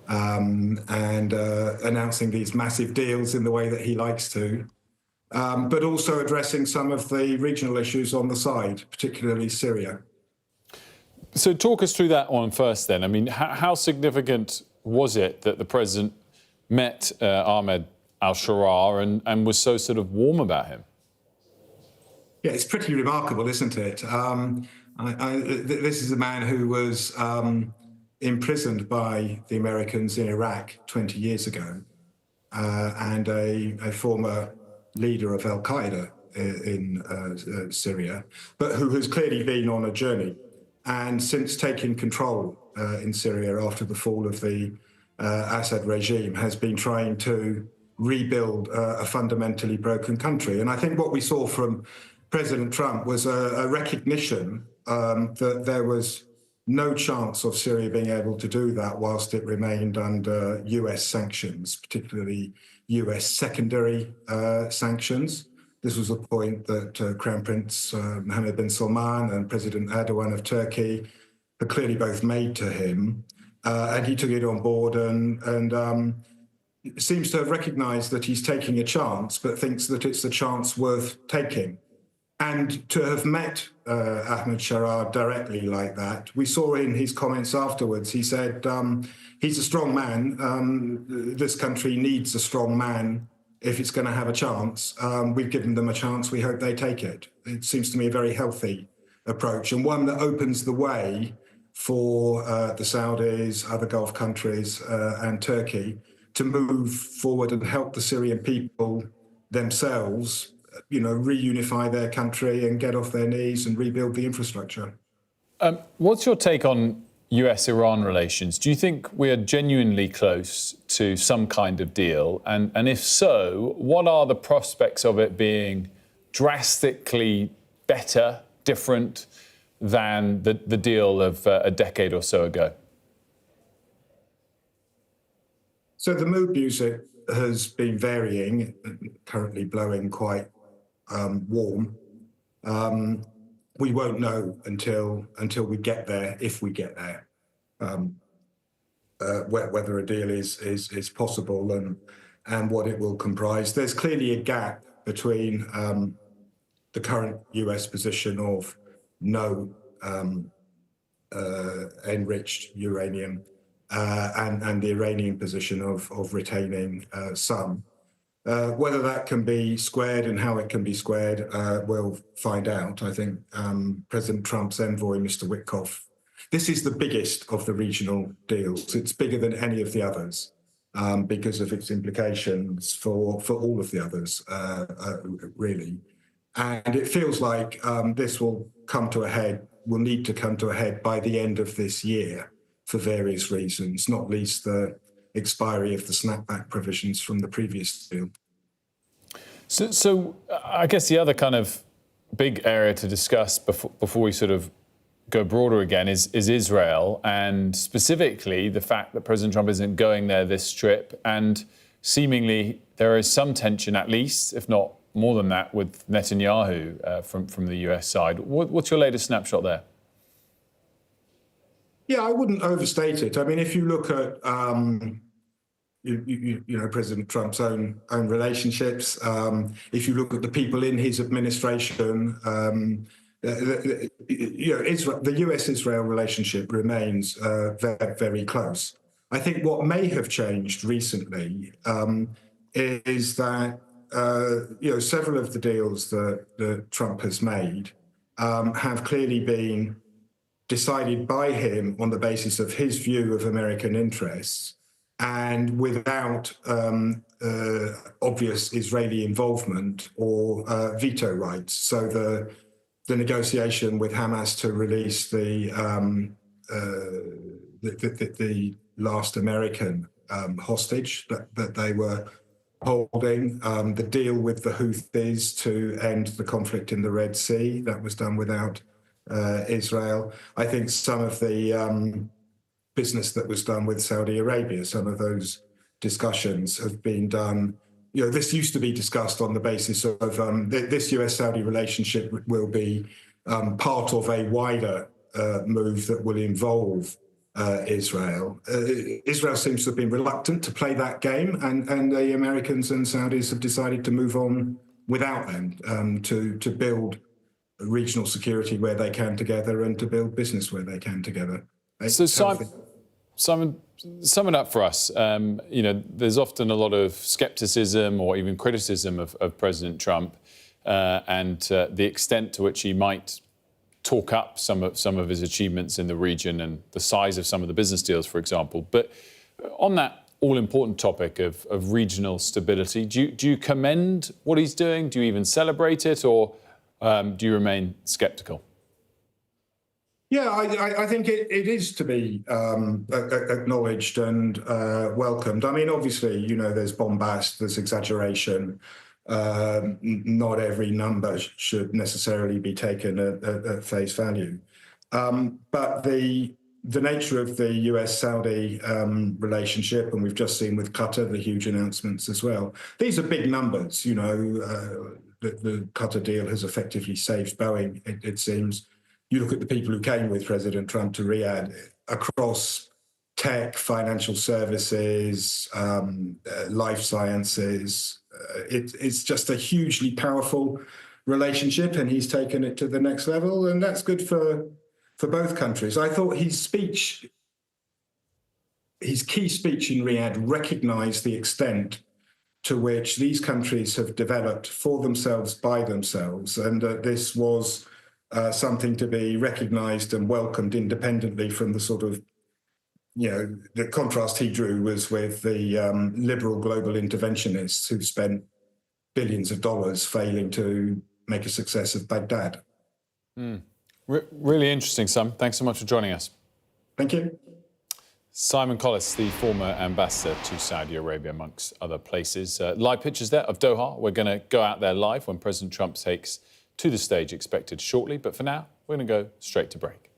and announcing these massive deals in the way that he likes to, but also addressing some of the regional issues on the side, particularly Syria. So talk us through that one first then. I mean, how significant was it that the president met Ahmed al-Sharaa and was so sort of warm about him? Yeah, it's pretty remarkable, isn't it? This is a man who was imprisoned by the Americans in Iraq 20 years ago, and a former leader of al-Qaeda in Syria, but who has clearly been on a journey. And since taking control in Syria after the fall of the Assad regime, has been trying to rebuild a fundamentally broken country. And I think what we saw from President Trump was a recognition that there was no chance of Syria being able to do that whilst it remained under US sanctions, particularly US secondary sanctions. This was a point that Crown Prince Mohammed bin Salman and President Erdogan of Turkey had clearly both made to him. And he took it on board and seems to have recognised that he's taking a chance, but thinks that it's a chance worth taking. And to have met Ahmed Sharaa directly like that, we saw in his comments afterwards, he said, he's a strong man. This country needs a strong man if it's going to have a chance. We've given them a chance. We hope they take it. It seems to me a very healthy approach, and one that opens the way for the Saudis, other Gulf countries, and Turkey to move forward and help the Syrian people themselves, reunify their country and get off their knees and rebuild the infrastructure. What's your take on US-Iran relations? Do you think we are genuinely close to some kind of deal? And if so, what are the prospects of it being drastically better, different than the deal of a decade or so ago? So the mood music has been varying, currently blowing quite warm. We won't know until we get there, if we get there. whether a deal is possible and what it will comprise. There's clearly a gap between the current US position of no enriched uranium and the Iranian position of retaining some. Whether that can be squared and how it can be squared, we'll find out. I think President Trump's envoy, Mr. Witkoff, this is the biggest of the regional deals. It's bigger than any of the others because of its implications for all of the others, really. And it feels like this will need to come to a head by the end of this year for various reasons, not least the expiry of the snapback provisions from the previous deal. So I guess the other kind of big area to discuss before we sort of go broader again is Israel, and specifically the fact that President Trump isn't going there this trip, and seemingly there is some tension, at least, if not more than that, with Netanyahu from the US side. What's your latest snapshot there? Yeah, I wouldn't overstate it. I mean, if you look at President Trump's own relationships, if you look at the people in his administration, the US-Israel relationship remains very, very close. I think what may have changed recently is that several of the deals that Trump has made have clearly been decided by him on the basis of his view of American interests and without obvious Israeli involvement or veto rights. So the negotiation with Hamas to release the last American hostage that they were holding, the deal with the Houthis to end the conflict in the Red Sea, that was done without Israel. I think some of the business that was done with Saudi Arabia, some of those discussions have been done. This used to be discussed on the basis of this US-Saudi relationship will be part of a wider move that will involve Israel. Israel seems to have been reluctant to play that game, and the Americans and Saudis have decided to move on without them to build regional security where they can together and to build business where they can together. So Simon, sum it up for us. There's often a lot of scepticism or even criticism of President Trump and the extent to which he might talk up some of his achievements in the region and the size of some of the business deals, for example. But on that all-important topic of regional stability, do you commend what he's doing? Do you even celebrate it, or do you remain sceptical? Yeah, I think it is to be acknowledged and welcomed. I mean, obviously, there's bombast, there's exaggeration. Not every number should necessarily be taken at face value. But the nature of the US-Saudi relationship, and we've just seen with Qatar the huge announcements as well, these are big numbers. The Qatar deal has effectively saved Boeing, it seems. You look at the people who came with President Trump to Riyadh across tech, financial services, life sciences. It's just a hugely powerful relationship, and he's taken it to the next level, and that's good for both countries. I thought his key speech in Riyadh recognized the extent to which these countries have developed for themselves, by themselves, and this was something to be recognized and welcomed independently from the sort of, the contrast he drew was with the liberal global interventionists who spent billions of dollars failing to make a success of Baghdad. Really interesting, Simon. Thanks so much for joining us. Thank you. Simon Collis, the former ambassador to Saudi Arabia, amongst other places. Live pictures there of Doha. We're going to go out there live when President Trump takes to the stage, expected shortly. But for now, we're going to go straight to break.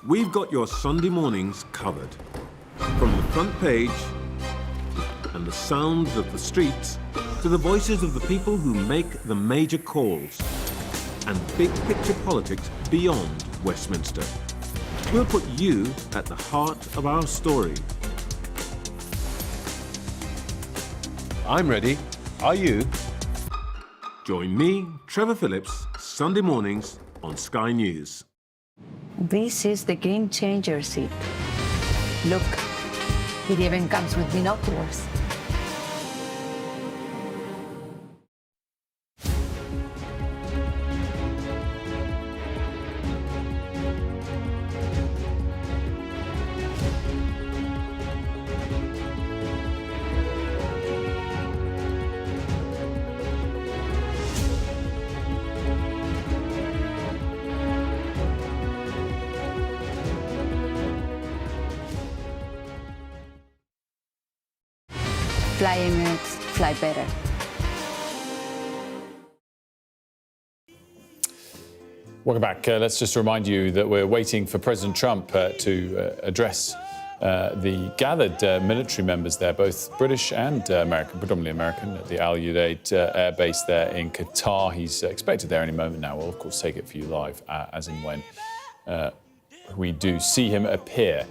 we've got your Sunday mornings covered. From the front page and the sounds of the streets to the voices of the people who make the major calls and big picture politics beyond Westminster. We'll put you at the heart of our story. I'm ready. Are you? Join me, Trevor Phillips, Sunday mornings on Sky News. This is the game changer seat. Look, it even comes with binoculars. Fly Emirates, fly better. Welcome back. Let's just remind you that we're waiting for President Trump to address the gathered military members there, both British and American, predominantly American, at the Al Udeid air base there in Qatar. He's expected there any moment now. We'll, of course, take it for you live as and when we do see him appear.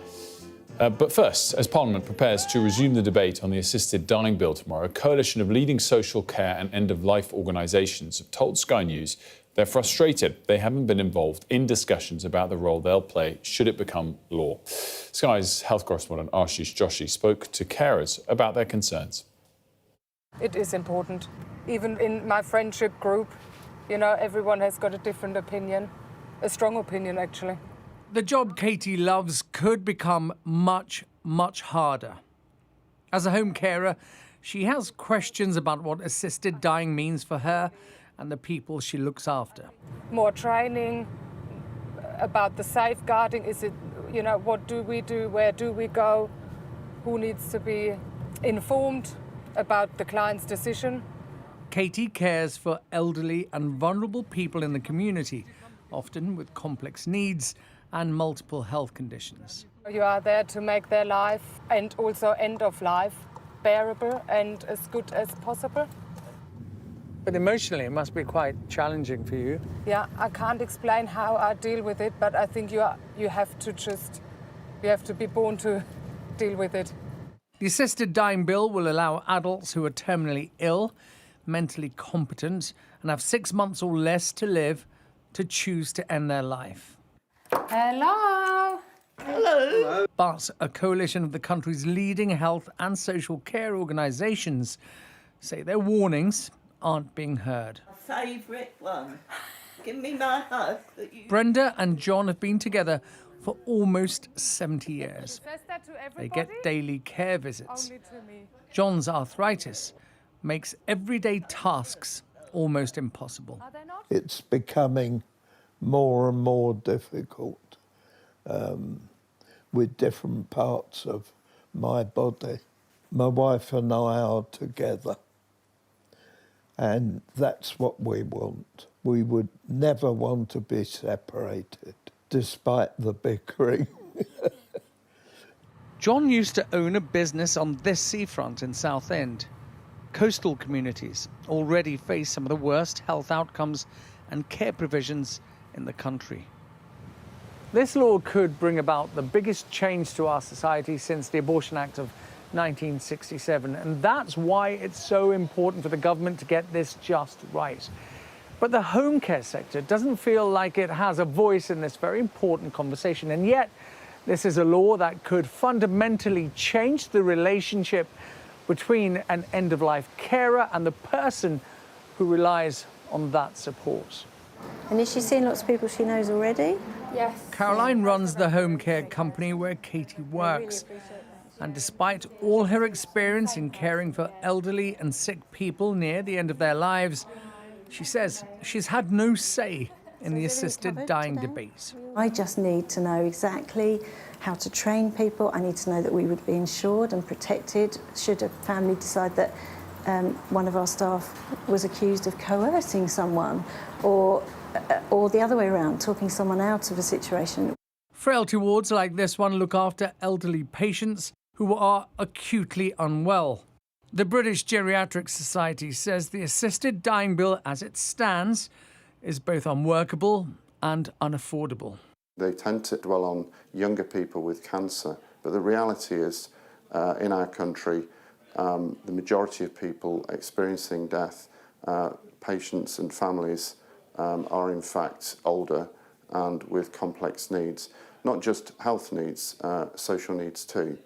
But first, as Parliament prepares to resume the debate on the assisted dying bill tomorrow, a coalition of leading social care and end-of-life organisations have told Sky News they're frustrated they haven't been involved in discussions about the role they'll play should it become law. Sky's health correspondent Ashish Joshi spoke to carers about their concerns. It is important. Even in my friendship group, you know, everyone has got a different opinion, a strong opinion, actually. The job Katie loves could become much, much harder. As a home carer, she has questions about what assisted dying means for her and the people she looks after. More training about the safeguarding. Is it, you know, what do we do? Where do we go? Who needs to be informed about the client's decision? Katie cares for elderly and vulnerable people in the community, often with complex needs and multiple health conditions. You are there to make their life and also end of life bearable and as good as possible. But emotionally, it must be quite challenging for you. Yeah, I can't explain how I deal with it, but I think you have to be born to deal with it. The assisted dying bill will allow adults who are terminally ill, mentally competent, and have 6 months or less to live to choose to end their life. Hello. Hello. But a coalition of the country's leading health and social care organisations say their warnings aren't being heard. My favourite one. Give me my hug. Brenda and John have been together for almost 70 years. They get daily care visits. John's arthritis makes everyday tasks almost impossible. It's becoming more and more difficult with different parts of my body. My wife and I are together, and that's what we want. We would never want to be separated, despite the bickering. John used to own a business on this seafront in Southend. Coastal communities already face some of the worst health outcomes and care provisions in the country. This law could bring about the biggest change to our society since the Abortion Act of 1967, and that's why it's so important for the government to get this just right. But the home care sector doesn't feel like it has a voice in this very important conversation, and yet this is a law that could fundamentally change the relationship between an end-of-life carer and the person who relies on that support. And is she seeing lots of people she knows already? Yes. Caroline runs the home care company where Katie works. And despite all her experience in caring for elderly and sick people near the end of their lives, she says she's had no say in the assisted dying debate. I just need to know exactly how to train people. I need to know that we would be insured and protected should a family decide that one of our staff was accused of coercing someone or the other way around, talking someone out of a situation. Frailty wards like this one look after elderly patients who are acutely unwell. The British Geriatric Society says the assisted dying bill as it stands is both unworkable and unaffordable. They tend to dwell on younger people with cancer, but the reality is, in our country, the majority of people experiencing death, patients and families, are in fact older and with complex needs. Not just health needs, social needs too.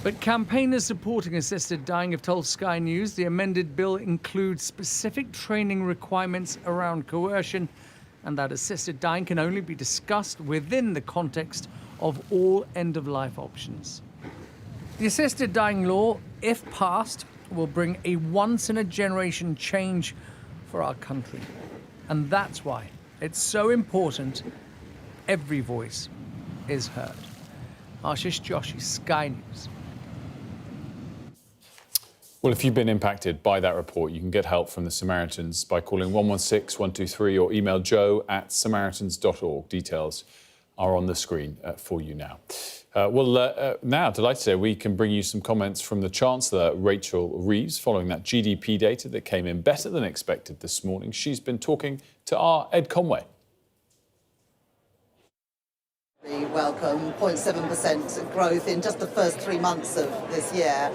But campaigners supporting assisted dying have told Sky News the amended bill includes specific training requirements around coercion and that assisted dying can only be discussed within the context of all end-of-life options. The assisted dying law, if passed, will bring a once-in-a-generation change for our country. And that's why it's so important every voice is heard. Ashish Joshi, Sky News. Well, if you've been impacted by that report, you can get help from the Samaritans by calling 116 123 or email joe@samaritans.org. Details are on the screen for you now. Now, delighted to say we can bring you some comments from the Chancellor, Rachel Reeves, following that GDP data that came in better than expected this morning. She's been talking to our Ed Conway. Welcome, 0.7% growth in just the first 3 months of this year,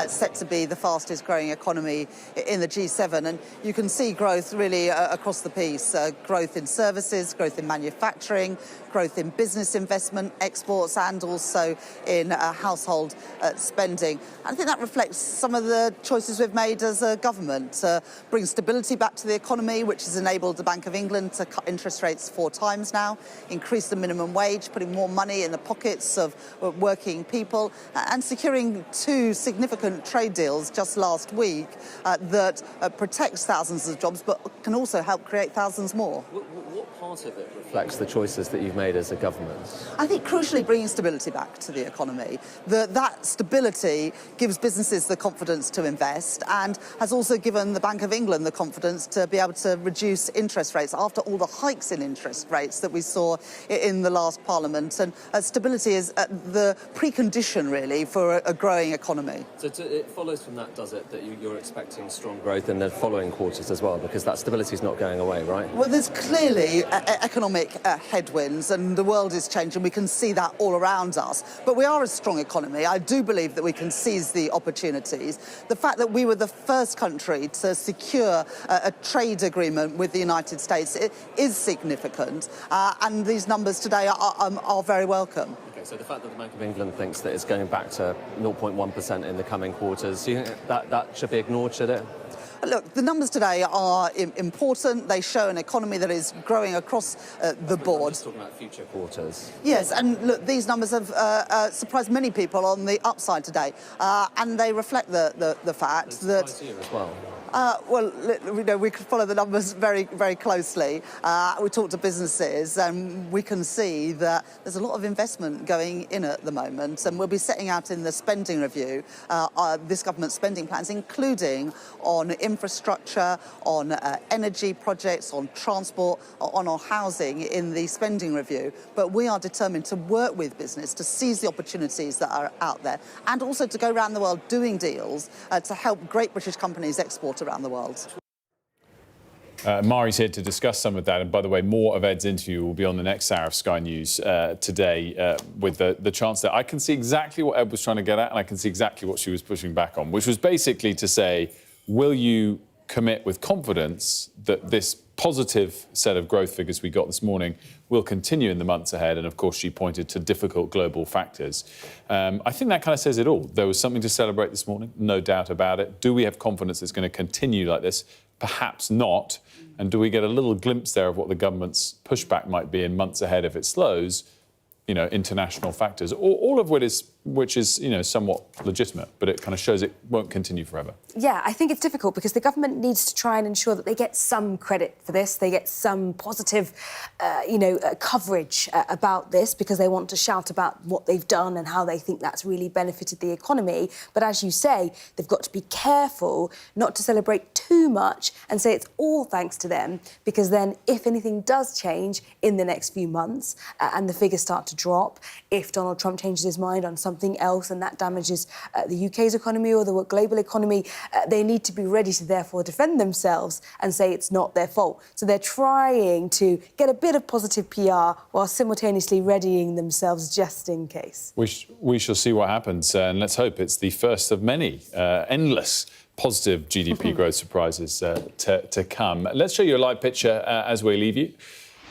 set to be the fastest growing economy in the G7. And you can see growth really across the piece, growth in services, growth in manufacturing, growth in business investment, exports, and also in household spending. And I think that reflects some of the choices we've made as a government, bring stability back to the economy, which has enabled the Bank of England to cut interest rates 4 times now, increase the minimum wage, putting more money in the pockets of working people, and securing 2 significant trade deals just last week that protects thousands of jobs, but can also help create thousands more. What part of it reflects the choices that you've made as a government? I think crucially bringing stability back to the economy. That stability gives businesses the confidence to invest and has also given the Bank of England the confidence to be able to reduce interest rates after all the hikes in interest rates that we saw in the last Parliament. And stability is the precondition, really, for a growing economy. So it follows from that, does it, that you're expecting strong growth in the following quarters as well, because that stability is not going away, right? Well, there's clearly economic headwinds, and the world is changing. We can see that all around us. But we are a strong economy. I do believe that we can seize the opportunities. The fact that we were the first country to secure a trade agreement with the United States is significant, and these numbers today are very welcome. Okay, so the fact that the Bank of England thinks that it's going back to 0.1% in the coming quarters, do you think that should be ignored, should it? Look, the numbers today are important. They show an economy that is growing across the board. I'm just talking about future quarters. Yes, and look, these numbers have surprised many people on the upside today, and they reflect the fact that... Surprise you as well. Well, we can follow the numbers very, very closely. We talk to businesses and we can see that there's a lot of investment going in at the moment, and we'll be setting out in the spending review this government's spending plans, including on infrastructure, on energy projects, on transport, on our housing in the spending review. But we are determined to work with business to seize the opportunities that are out there, and also to go around the world doing deals to help great British companies export around the world. Mari's here to discuss some of that. And by the way, more of Ed's interview will be on the next hour of Sky News today with the Chancellor. I can see exactly what Ed was trying to get at, and I can see exactly what she was pushing back on, which was basically to say, will you commit with confidence that this positive set of growth figures we got this morning will continue in the months ahead? And of course, she pointed to difficult global factors. I think that kind of says it all. There was something to celebrate this morning, no doubt about it. Do we have confidence it's going to continue like this? Perhaps not. And do we get a little glimpse there of what the government's pushback might be in months ahead if it slows? You know, international factors, all of which which is, somewhat legitimate, but it kind of shows it won't continue forever. Yeah, I think it's difficult because the government needs to try and ensure that they get some credit for this, they get some positive, coverage about this, because they want to shout about what they've done and how they think that's really benefited the economy. But as you say, they've got to be careful not to celebrate too much and say it's all thanks to them, because then if anything does change in the next few months and the figures start to drop, if Donald Trump changes his mind on something else and that damages the UK's economy or the global economy, they need to be ready to therefore defend themselves and say it's not their fault. So they're trying to get a bit of positive PR while simultaneously readying themselves just in case. We shall see what happens, and let's hope it's the first of many endless positive GDP growth surprises to come. Let's show you a live picture as we leave you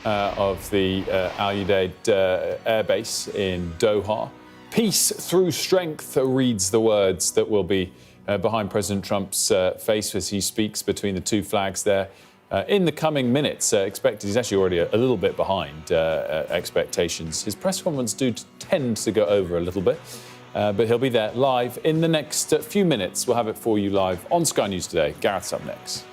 of the Al Udeid Air Base in Doha. Peace through strength reads the words that will be behind President Trump's face as he speaks between the two flags there. In the coming minutes, expected, he's actually already a little bit behind expectations. His press conference do tend to go over a little bit, but he'll be there live in the next few minutes. We'll have it for you live on Sky News Today. Gareth's up next.